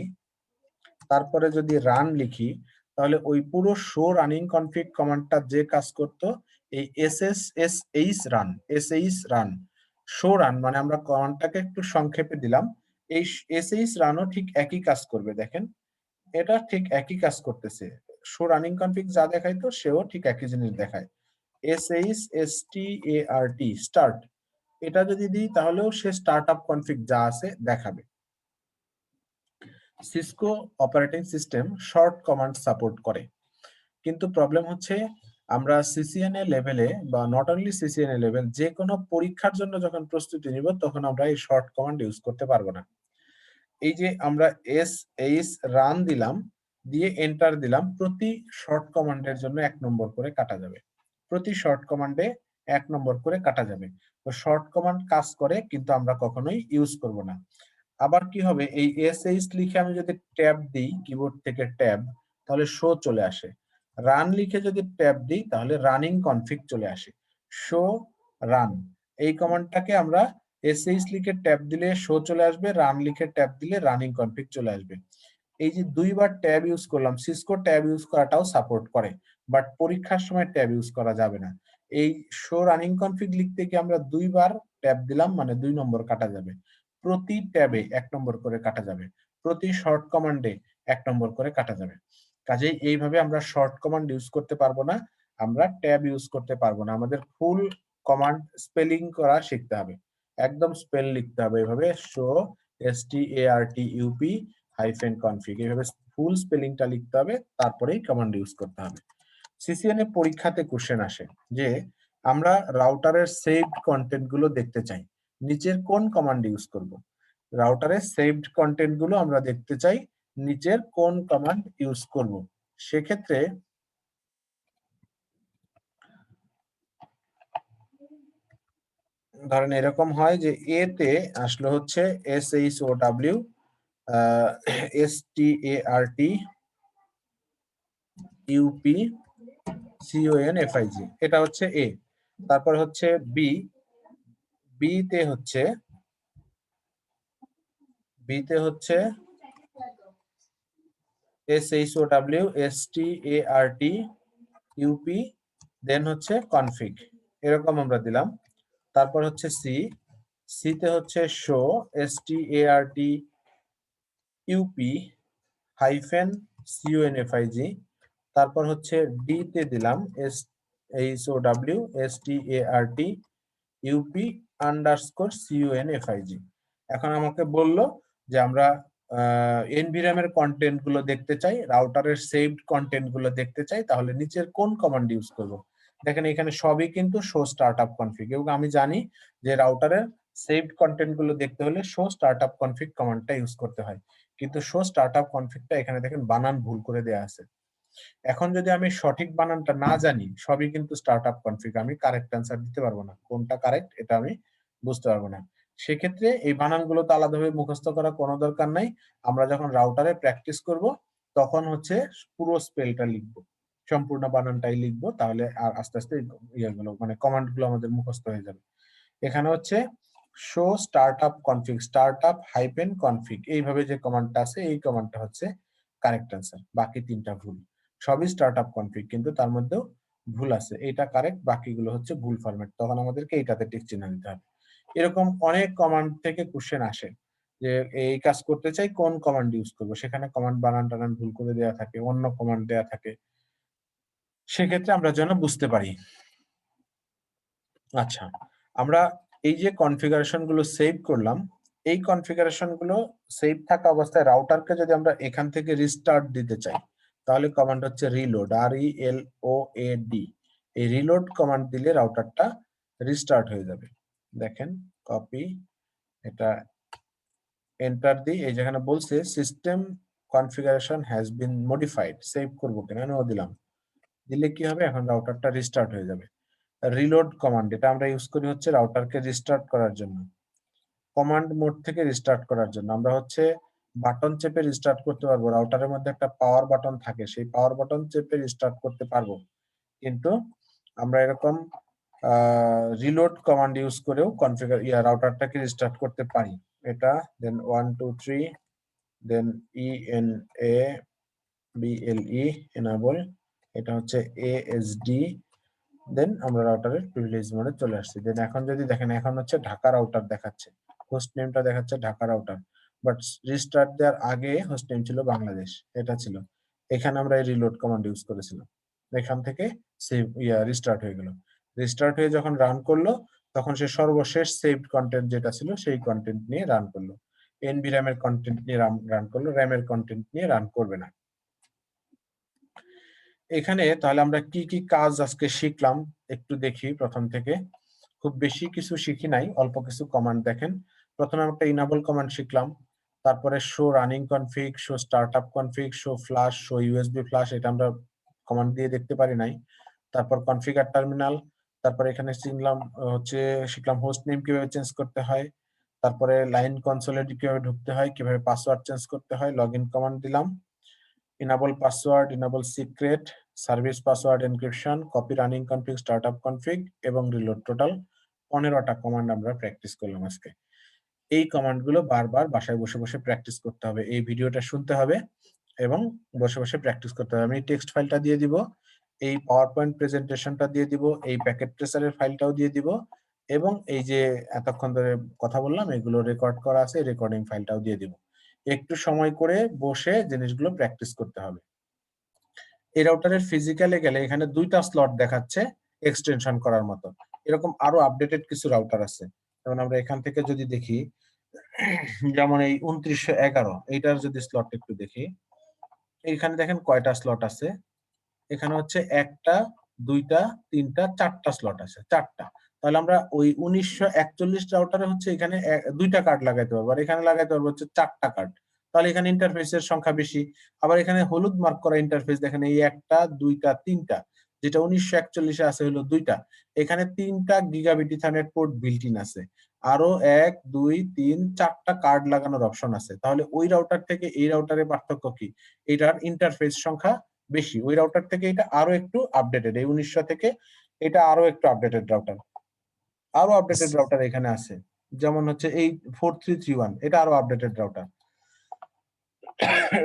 S1: তারপরে যদি রান লিখি, তাহলে ওই পুরো শো রানিং কনফিগ কমান্ডটা যে কাজ করতো এই sh রান শো রান, মানে আমরা কমান্ডটাকে একটু সংক্ষেপে দিলাম, এই sh রানও ঠিক একই কাজ করবে। দেখেন এটা ঠিক একই কাজ করতেছে, শো রানিং কনফিগ যা দেখাইতো সেও ঠিক একই জিনিস দেখায়। start এটা যদি দিই তাহলেও সে স্টার্টআপ কনফিগ যা আছে দেখাবে। Cisco operating system short command support করে, কিন্তু প্রবলেম হচ্ছে আমরা সিসিএনএ লেভেলে বা নট অনলি সিসিএনএ লেভেল, যে কোনো পরীক্ষার জন্য যখন প্রস্তুতি নিব তখন আমরা এই শর্ট কমান্ড ইউজ করতে পারবো না। এই যে আমরা sh রান দিলাম, দিয়ে এন্টার দিলাম, প্রতি শর্ট কমান্ডের জন্য 1 নম্বর করে কাটা যাবে, প্রতি শর্ট কমান্ডে 1 নম্বর করে কাটা যাবে। তো শর্ট কমান্ড কাজ করে কিন্তু আমরা কখনোই ইউজ করব না। আবার কি হবে, এই sh লিখে আমি যদি ট্যাব দিই, কিবোর্ড থেকে ট্যাব, তাহলে শো চলে আসে। রান লিখে যদি ট্যাব দিই তাহলে রানিং কনফিগ চলে আসে। শো রান এই কমান্ডটাকে আমরা sh লিখে ট্যাব দিলে শো চলে আসবে, রান লিখে ট্যাব দিলে রানিং কনফিগ চলে আসবে। এই যে দুইবার ট্যাব ইউজ করলাম, সিসকো ট্যাব ইউজ করাটাও সাপোর্ট করে, বাট পরীক্ষার সময় ট্যাব ইউজ করা যাবে না। এই শো রানিং কনফিগ লিখতে কি আমরা দুইবার ট্যাব দিলাম, মানে 2 নম্বর কাটা যাবে, প্রতি ট্যাবে 1 নম্বর করে কাটা যাবে, প্রতি শর্ট কমান্ডে 1 নম্বর করে কাটা যাবে। কাজেই এইভাবে আমরা শর্ট কমান্ড ইউজ করতে পারবো না, আমরা ট্যাব ইউজ করতে পারবো না। আমাদের ফুল কমান্ড স্পেলিং করা শিখতে হবে, একদম স্পেল লিখতে হবে, এভাবে শো startup-config এইভাবে ফুল স্পেলিংটা লিখতে হবে, তারপরেই কমান্ড ইউজ করতে হবে। সিসিএনএ পরীক্ষাতে কোশ্চেন আসে যে আমরা রাউটারের সেভড কন্টেন্ট গুলো দেখতে চাই, নিচের কোন কমান্ড ইউজ করব? রাউটারের সেভড কন্টেন্ট গুলো আমরা দেখতে চাই, নিচের কোন কমান্ড ইউজ করব? সেক্ষেত্রে ধরেন এরকম হয় যে এ তে আসলে হচ্ছে SHOW STARTUP CONFIG, এটা হচ্ছে এ। তারপর হচ্ছে বি তে হচ্ছে SHOW STARTUP দেন হচ্ছে কনফিগ, এরকম আমরা দিলাম। তারপর হচ্ছে সি তে হচ্ছে শো STARTUP-CONFIG, তারপর হচ্ছে ডি তে দিলাম SHOW STARTUP_CONFIG। এখন আমাকে বলল যে আমরা এনভিরামের কন্টেন্ট গুলো দেখতে চাই, রাউটারের সেভড কন্টেন্ট গুলো দেখতে চাই, তাহলে নিচের কোন কমান্ড ইউজ করব? দেখেন এখানে সবই কিন্তু শো স্টার্টআপ কনফিগ, এবং আমি জানি যে রাউটারের সেভড কন্টেন্ট গুলো দেখতে হলে শো স্টার্টআপ কনফিগ কমান্ডটা ইউজ করতে হয়, কিন্তু শো স্টার্টআপ কনফিগটা এখানে দেখেন বানান ভুল করে দেয়া আছে। এখন যদি আমি সঠিক বানানটা না জানি, সবই কিন্তু স্টার্টআপ কনফিগ, আমি কারেক্ট অ্যান্সার দিতে পারবো না, কোনটা কারেক্ট এটা আমি বুঝতে পারবো না। সেক্ষেত্রে এই বানানগুলো তো আলাদাভাবে মুখস্থ করার কোনো দরকার নাই, আমরা যখন রাউটারে প্র্যাকটিস করব তখন হচ্ছে পুরো স্পেলটা লিখবো, সম্পূর্ণ বানানটাই লিখবো, তাহলে আর আস্তে আস্তে ইয়েগুলো মানে কমান্ড গুলো আমাদের মুখস্থ হয়ে যাবে। এখানে হচ্ছে শো স্টার্টআপ কনফিগ, startup-config এইভাবে যে কমান্ডটা আছে এই কমান্ডটা হচ্ছে কারেক্ট অ্যান্সার, বাকি তিনটা ভুল। সবই স্টার্টআপ কনফিগ কিন্তু তার মধ্যেও ভুল আছে, এইটা কারেক্ট, বাকিগুলো হচ্ছে ভুল ফরম্যাট, তখন আমাদেরকে এইটাতে টিক চিহ্ন দিতে হবে। এরকম অনেক কমান্ড থেকে কোশ্চেন আসে যে এই কাজ করতে চাই কোন কমান্ড ইউজ করব, সেখানে কমান্ড বানান টানান ভুল করে দেওয়া থাকে, অন্য কমান্ড দেওয়া থাকে, সেক্ষেত্রে আমরা যেন বুঝতে পারি। আচ্ছা, আমরা এই যে কনফিগারেশন গুলো সেভ করলাম, এই কনফিগারেশন গুলো সেভ থাকা অবস্থায় রাউটারকে যদি আমরা এখান থেকে রিস্টার্ট দিতে চাই, তাহলে কমান্ড হচ্ছে রিলোড, RELOAD। এই রিলোড কমান্ড দিলে রাউটারটা রিস্টার্ট হয়ে যাবে। দেখেন, কপি, এটা এন্টার দিই। এই যেখানে বলছে system configuration has been modified, save করবো কিনা নো দিলাম। দিলে কি হবে, এখন রাউটারটা রিস্টার্ট হয়ে যাবে। রিলোড কমান্ড এটা আমরা ইউজ করি হচ্ছে রাউটারকে রিস্টার্ট করার জন্য, কমান্ড মোড থেকে রিস্টার্ট করার জন্য। আমরা হচ্ছে বাটন চেপে রিস্টার্ট করতে পারবো, রাউটারের মধ্যে একটা পাওয়ার বাটন থাকে, সেই পাওয়ার বাটন চেপে রিস্টার্ট করতে পারবো, কিন্তু আমরা এরকম রিলোড কমান্ড ইউজ করেও কনফিগার রাউটারটাকে রিস্টার্ট করতে পারি। এটা দেন 1 2 3 দেন ENABLE enable, এটা হচ্ছে ASD, দেন আমরা রাউটারের প্রিভিলেজ মোডে চলে আসছি। দেন এখন যদি দেখেন, এখন হচ্ছে ঢাকা রাউটার দেখাচ্ছে, হোস্ট নেমটা দেখাচ্ছে ঢাকা রাউটার, বাট রিস্টার্ট দেওয়ার আগে হোস্ট নেম ছিল বাংলাদেশ, এটা ছিল। এখানে আমরা এই রিলোড কমান্ড ইউজ করেছিলাম, এখান থেকে সেভ রিস্টার্ট হয়ে গেল। রিস্টার্ট হয়ে যখন রান করলো, তখন সে সর্বশেষ সেভড কন্টেন্ট যেটা ছিল সেই কন্টেন্ট নিয়ে রান করলো। এনভি র্যামের কন্টেন্ট নিয়ে রান করলো, র্যামের কন্টেন্ট নিয়ে রান করবে না। এখানে তাহলে আমরা কি কি কাজ আজকে শিখলাম একটু দেখি প্রথম থেকে। খুব বেশি কিছু শিখি নাই, অল্প কিছু কমান্ড দেখেন। প্রথমে একটা ইনাবল কমান্ড শিখলাম, তারপরে show running config, show startup config, show flash, show USB flash, এটা আমরা কমান্ড দিয়ে দেখতে পারি নাই। তারপর কনফিগার টার্মিনাল, তারপর এখানে শিখলাম হোস্ট নেম কিভাবে চেঞ্জ করতে হয়, তারপরে লাইন কনসোলে কিভাবে ঢুকতে হয়, কিভাবে পাসওয়ার্ড চেঞ্জ করতে হয়, লগইন কমান্ড দিলাম, enable password, enable secret, service password encryption, copy running config, startup config এবং reload, টোটাল 15টা কমান্ড আমরা প্র্যাকটিস করলাম আজকে। এই কমান্ড গুলো বারবার বাসায় বসে বসে প্র্যাকটিস করতে হবে, এই ভিডিওটা শুনতে হবে এবং বসে বসে প্র্যাকটিস করতে হবে। আমি টেক্সট ফাইলটা দিয়ে দিব, এই পাওয়ার পয়েন্ট প্রেজেন্টেশনটা দিয়ে দিব, এই প্যাকেট ট্রেসারের ফাইলটাও দিয়ে দিব, এবং এই যে এতক্ষণ ধরে কথা বললাম এগুলো রেকর্ড করা আছে, রেকর্ডিং ফাইলটাও দিয়ে দিব। একটু সময় করে বসে জিনিসগুলো প্র্যাকটিস করতে হবে। এই রাউটারের ফিজিক্যালে গেলে এখানে 2টা স্লট দেখাচ্ছে এক্সটেনশন করার মতো, এরকম আরো আপডেটেড কিছু রাউটার আছে। যেমন আমরা এখান থেকে যদি দেখি, যেমন এই 2911 এইটার যদি স্লট একটু দেখি, এইখানে দেখেন কয়টা স্লট আছে। এখানে হচ্ছে 1টা 2টা 3টা 4টা স্লট আছে, 4টা। তাহলে আমরা ওই 1941 রাউটারে হচ্ছে এখানে 2টা কার্ড লাগাইতে পারবো, আর এখানে লাগাইতে পারবো হচ্ছে 4টা কার্ড। তাহলে এখানে ইন্টারফেসের সংখ্যা বেশি। আবার এখানে হলুদ মার্ক করা ইন্টারফেস দেখেন, এই 1টা 2টা 3টা, যেটা 1941 এ আছে হলো 2টা। এখানে 3টা gigabit Ethernet port built in আছে, আরো 1 2 3 4টা কার্ড লাগানোর অপশন আছে। তাহলে ওই রাউটার থেকে এই রাউটারের পার্থক্য কি? এটার ইন্টারফেস সংখ্যা বেশি, ওই রাউটার থেকে এটা আরো একটু আপডেটেড, এই 1900 থেকে এটা আরো একটু আপডেটেড রাউটার। আরো আপডেটেড রাউটার এখানে আছে, যেমন হচ্ছে এই 4331, এটা আরো আপডেটেড রাউটার।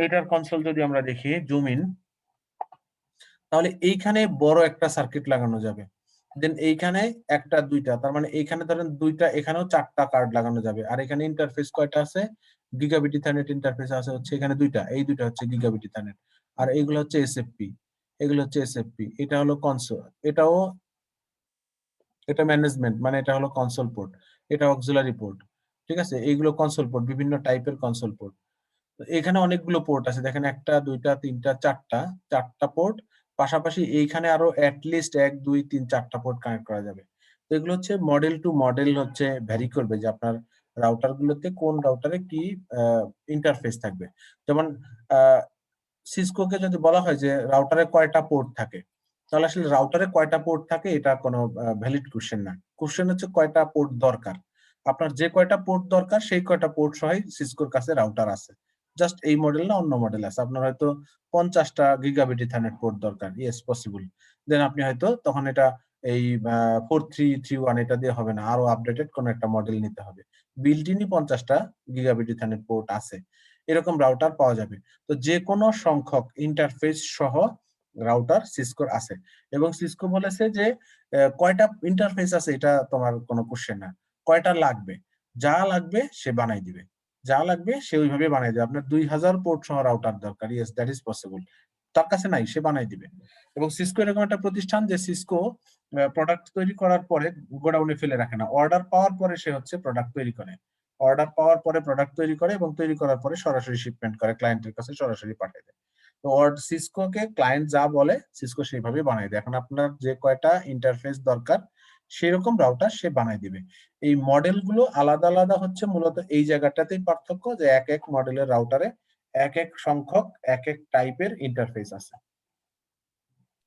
S1: এটার কনসোল যদি আমরা দেখি জুম ইন, তাহলে এইখানে বড় একটা সার্কিট লাগানো যাবে, দেন এইখানে 1টা 2টা, তার মানে এইখানে ধরেন 2টা, এখানেও 4টা কার্ড লাগানো যাবে। আর এখানে ইন্টারফেস কয়টা আছে? গিগাবিট ইথারনেট ইন্টারফেস আছে হচ্ছে এখানে 2টা, এই 2টা হচ্ছে গিগাবিট ইথারনেট, আর এইগুলো হচ্ছে এসএফপি, এগুলো হচ্ছে এসএফপি। এটা হলো কনসোল, এটা ম্যানেজমেন্ট, মানে এটা হলো কনসোল পোর্ট, এটা অক্সিলারি পোর্ট, ঠিক আছে? এইগুলো কনসোল পোর্ট, বিভিন্ন টাইপের কনসোল পোর্ট। এখানে অনেকগুলো পোর্ট আছে দেখেন, 1টা 2টা 3টা 4টা পোর্ট, পাশাপাশি এইখানে আরো অ্যাটলিস্ট 1 2 3 4টা পোর্ট কানেক্ট করা যাবে। তো এগুলো হচ্ছে মডেল টু মডেল হচ্ছে ভ্যারি করবে যে আপনার রাউটার গুলোতে কোন রাউটারে কি ইন্টারফেস থাকবে। যেমন সিসকোকে যদি বলা হয় যে রাউটারে কয়টা পোর্ট থাকে, তাহলে আসলে রাউটারে কয়টা পোর্ট থাকে এটা কোনো ভ্যালিড কোশ্চেন না। কোশ্চেন হচ্ছে কয়টা পোর্ট দরকার, আপনার যে কয়টা পোর্ট দরকার সেই কয়টা পোর্ট সহ সিসকোর কাছে রাউটার আছে। জাস্ট এই মডেল না, অন্য মডেল আছে। আপনার হয়তো 50টা গিগাবিট ইথারনেট পোর্ট দরকার, ইয়েস পসিবল। দেন আপনি হয়তো তখন এটা এই 4331 এটা দিয়ে হবে না, আরো আপডেটেড কোন একটা মডেল নিতে হবে। বিল্ট ইনই 50টা গিগাবিট ইথারনেট পোর্ট আছে, এরকম রাউটার পাওয়া যাবে। তো যে কোনো সংখ্যক ইন্টারফেস সহ রাউটার সিসকোর আছে, এবং সিসকো বলেছে যে কয়টা ইন্টারফেস আছে এটা তোমার কোনো কোশ্চেন না, কয়টা লাগবে, যা লাগবে সে বানাই দিবে, যা লাগবে সে ওইভাবে বানাই দিবে। আপনার 2000 পোর্ট সহ রাউটার দরকার, ইয়েস দ্যাট ইজ পসিবল, তার কাছে নাই, সে বানাই দিবে। এবং সিসকো এরকম একটা প্রতিষ্ঠান যে সিসকো প্রোডাক্ট তৈরি করার পরে গোডাউনে ফেলে রাখে না, অর্ডার পাওয়ার পরে সে হচ্ছে প্রোডাক্ট তৈরি করে। অর্ডার পাওয়ার পরে প্রোডাক্ট তৈরি করে এবং তৈরি করার পরে সরাসরি শিপমেন্ট করে, ক্লায়েন্টের কাছে সরাসরি পাঠিয়ে দেয়। তো সিসকোকে ক্লায়েন্ট যা বলে সিসকো সেইভাবে বানাই দেয়। এখন আপনার যে কয়টা ইন্টারফেস দরকার সেরকম রাউটার সে বানাই দিবে। এই মডেলগুলো আলাদা আলাদা হচ্ছে মূলত এই জায়গাটাতেই পার্থক্য, যে এক এক মডেলের রাউটারে এক এক সংখ্যক এক এক টাইপের ইন্টারফেস আছে।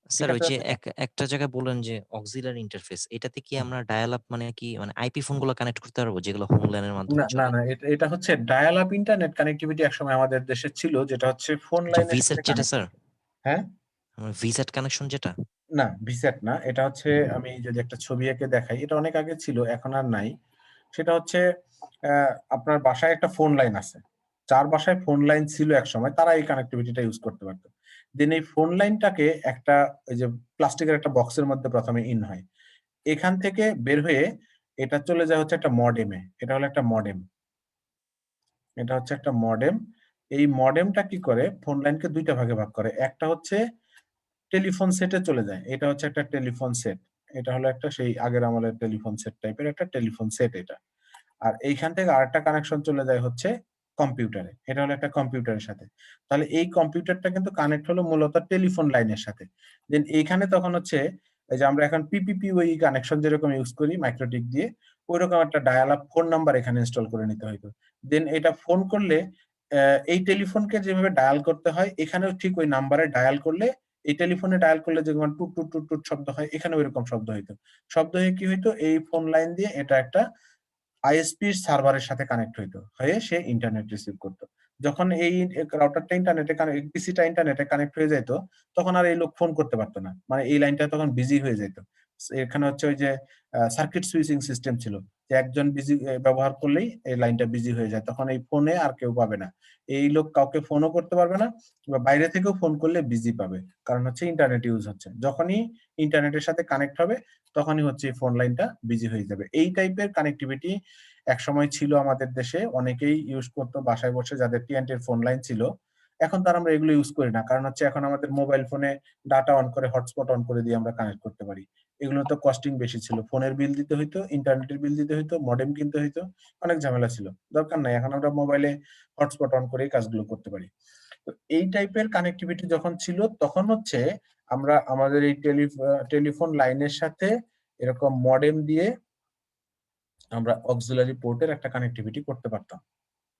S7: স্যার
S1: ঠিক
S7: ওই
S1: আছে?
S7: যে একটা জায়গায় বললেন যে অক্সিলারি ইন্টারফেস, এটাতে কি আমরা ডায়াল আপ মানে কি মানে আইপি ফোন গুলো কানেক্ট করতে পারবো যেগুলো হোম ল্যানের মাধ্যমে
S1: না
S7: চলে?
S1: না, এটা হচ্ছে ডায়াল আপ ইন্টারনেট কানেক্টিভিটি একসময় আমাদের দেশে ছিল, যেটা হচ্ছে ফোন লাইনের
S7: ভিসেট
S1: সাথে
S7: যেটা
S1: কানেক্ট।
S7: স্যার,
S1: হ্যাঁ,
S7: ভিসেট কানেকশন যেটা?
S1: না ভিসেট না, এটা হচ্ছে আমি যদি একটা ছবি এঁকে দেখাই, এটা অনেক আগে ছিল এখন আর নাই। সেটা হচ্ছে আপনার বাসায় একটা ফোন লাইন আছে, যার বাসায় ফোন লাইন ছিল এক সময় তারা এই কানেক্টিভিটিটা ইউজ করতে পারতো। দেন এই ফোন লাইনটাকে একটা ওই যে প্লাস্টিকের একটা বক্সের মধ্যে প্রথমে ইন হয়, এখান থেকে বের হয়ে এটা চলে যায় হচ্ছে একটা মডেমে। এটা হলো একটা মডেম, এটা হচ্ছে একটা মডেম। এই মডেমটা কি করে ফোন লাইনকে দুইটা ভাগে ভাগ করে। একটা হচ্ছে টেলিফোন সেটে চলে যায়, এটা হচ্ছে একটা টেলিফোন সেট। এটা হলো একটা সেই আগের আমলের টেলিফোন সেট টাইপের একটা টেলিফোন সেট এটা। আর এইখান থেকে আরেকটা কানেকশন চলে যায় হচ্ছে কম্পিউটারে, এটা হলো একটা কম্পিউটারের সাথে। তাহলে এই কম্পিউটারটা কিন্তু কানেক্ট হলো মূলত টেলিফোন লাইনের সাথে। দেন এইখানে তখন হচ্ছে এই যে আমরা এখন পিপিপিওই কানেকশন যেরকম ইউজ করি মাইক্রোটিক দিয়ে, ওইরকম একটা ডায়াল আপ ফোন নাম্বার এখানে ইনস্টল করে নিতে হইতো। দেন এটা ফোন করলে এই টেলিফোনকে যেভাবে ডায়াল করতে হয় এখানেও ঠিক ওই নাম্বারে ডায়াল করলে, এই টেলিফোনে ডায়াল করলে যেমন টুট টুট টুট টুট শব্দ হয়, এখানে ওইরকম শব্দ হইতো। শব্দ হয়ে কি হইতো, এই ফোন লাইন দিয়ে এটা একটা আইএসপি সার্ভারের সাথে কানেক্ট হইতো, হয়ে সে ইন্টারনেট রিসিভ করতো। যখন এই রাউটারটা ইন্টারনেটে কানেক্ট, পিসিটা ইন্টারনেটে কানেক্ট হয়ে যাইতো, তখন আর এই লোক ফোন করতে পারতো না, মানে এই লাইনটা তখন বিজি হয়ে যেত। এখানে হচ্ছে ওই যে সার্কিট সুইচিং সিস্টেম ছিল, যে একজন বিজি ব্যবহার করলেই এই লাইনটা বিজি হয়ে যায়, তখন এই ফোনে আর কেউ পাবে না, এই লোক কাউকে ফোনও করতে পারবে না, বা বাইরে থেকেও ফোন করলে বিজি পাবে, কারণ হচ্ছে ইন্টারনেট ইউজ হচ্ছে। যখনই ইন্টারনেটের সাথে কানেক্ট হবে তখনই হচ্ছে এই ফোন লাইনটা বিজি হয়ে যাবে। এই টাইপের কানেক্টিভিটি একসময় ছিল আমাদের দেশে, অনেকেই ইউজ করতো বাসায় বসে, যাদের টিএনটির ফোন লাইন ছিল। এখন তার আমরা এগুলো ইউজ করি না, কারণ হচ্ছে এখন আমাদের মোবাইল ফোনে ডাটা অন করে হটস্পট অন করে দিয়ে আমরা কানেক্ট করতে পারি। এগুলো তো কস্টিং বেশি ছিল, ফোনের বিল দিতে হইতো, ইন্টারনেটের বিল দিতে হইতো, মডেম কিনতে হইতো, অনেক ঝামেলা ছিল, দরকার নাই, এখন আমরা মোবাইলে হটস্পট অন করেই কাজগুলো করতে পারি। তো এই টাইপের কানেক্টিভিটি যখন ছিল তখন হচ্ছে আমরা আমাদের এই টেলিফোন লাইনের সাথে এরকম মডেম দিয়ে আমরা অক্সিলারি পোর্টের একটা কানেক্টিভিটি করতে পারতাম।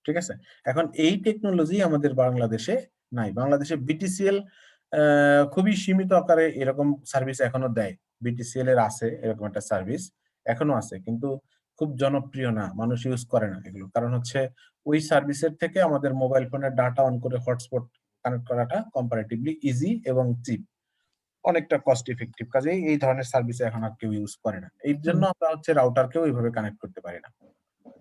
S1: ঠিক আছে? এখন এই টেকনোলজি আমাদের বাংলাদেশে নাই। বাংলাদেশে বিটিসিএল খুবই সীমিত আকারে এরকম সার্ভিস এখনো দেয়। বিটিসিএল এর আছে এরকম একটা সার্ভিস, এখনো আছে। কিন্তু খুব জনপ্রিয় না, মানুষ ইউজ করে না এগুলো। কারণ হচ্ছে ওই সার্ভিসের থেকে আমাদের মোবাইল ফোনের ডাটা অন করে হটস্পট কানেক্ট করাটা কম্পারেটিভলি ইজি এবং চিপ। অনেকটা কস্ট ইফেক্টিভ। কাজেই এই ধরনের সার্ভিস এখন আর কেউ ইউজ করে না। এই জন্য আমরা হচ্ছে রাউটারকেও এইভাবে কানেক্ট করতে পারি না।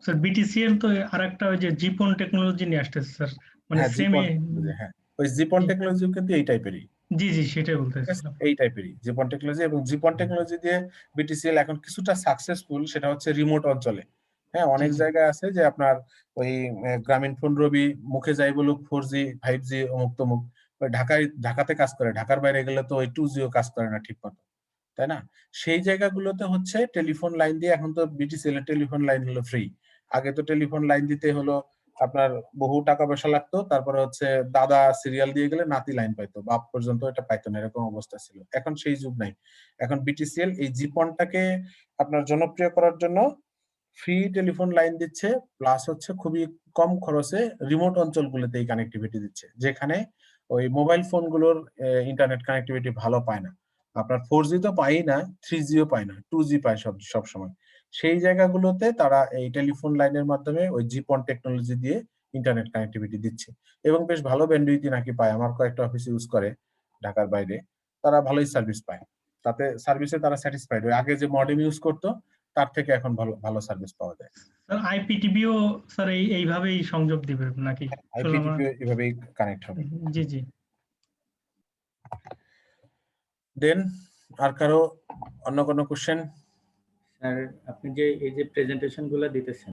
S8: স্যার বিটিসিএল তো আরেকটা ওই যে জিপন টেকনোলজি নিয়ে আসতেছে স্যার, মানে
S1: হ্যাঁ,
S8: সেম
S1: জিপন টেকনোলজি, হ্যাঁ। ওই জিপন
S8: জি।
S1: টেকনোলজিও কিন্তু এই টাইপেরই।
S8: জি জি সেটাই
S1: ঠিক আছে?
S8: বলতেছিলাম।
S1: এই টাইপেরই জিপন টেকনোলজি, এবং জিপন টেকনোলজি দিয়ে বিটিসিএল এখন কিছুটা সাকসেসফুল, সেটা হচ্ছে রিমোট অঞ্চলে। হ্যাঁ,
S8: জি
S1: অনেক
S8: জি
S1: জায়গায় আছে যে আপনার ওই গ্রামীণ ফোন রবি মুখে যাই বলুক 4G 5G অমুক তমুক, ওই ঢাকাতে কাজ করে, ঢাকার বাইরে গেলে তো ওই 2G ও কাজ করে না ঠিক মতো, তাই না? সেই জায়গাগুলোতে হচ্ছে টেলিফোন লাইন দিয়ে, এখন তো বিটিসিএল এর টেলিফোন লাইন হলো ফ্রি। আগে তো টেলিফোন লাইন দিতে হলো আপনার বহু টাকা পয়সা লাগতো, তারপরে হচ্ছে দাদা সিরিয়াল দিয়ে গেলে নাতি লাইন পাইতো, বাপ পর্যন্ত এটা পাইতো না, এরকম অবস্থা ছিল। এখন সেই যুগ নাই। এখন বিটিসিএল এই জিপনটাকে আপনার জনপ্রিয় করার জন্য ফ্রি টেলিফোন লাইন দিচ্ছে, প্লাস হচ্ছে খুবই কম খরচে রিমোট অঞ্চলগুলোতে এই কানেক্টিভিটি দিচ্ছে, যেখানে ওই মোবাইল ফোনগুলোর ইন্টারনেট কানেক্টিভিটি ভালো পায় না। আপনার 4G তো পাই না, 3Gও পায় না, 2G পায় সব সময়। সেই জায়গাগুলোতে তারা এই টেলিফোন লাইনের মাধ্যমে ওই জিপন টেকনোলজি দিয়ে ইন্টারনেট কানেক্টিভিটি দিচ্ছে, এবং বেশ ভালো ব্যান্ডউইথ নাকি পায়। আমার কয়েকটা অফিস ইউজ করে ঢাকার বাইরে, তারা ভালোই সার্ভিস পায়। তাতে সার্ভিসে তারা স্যাটিসফাইড। ওই আগে যে মডেম ইউজ করতো তার থেকে এখন ভালো ভালো সার্ভিস পাওয়া যায়।
S8: স্যার আইপিটিভিও স্যার এইভাবেই সংযোগ দিবে নাকি? শুনলাম
S1: আইপিটিপি এভাবেই কানেক্ট হবে।
S8: জি জি।
S1: দেন আর কারো অন্য কোনো কোশ্চেন?
S2: স্যার আপনি যে এই যে প্রেজেন্টেশন গুলো দিতেছেন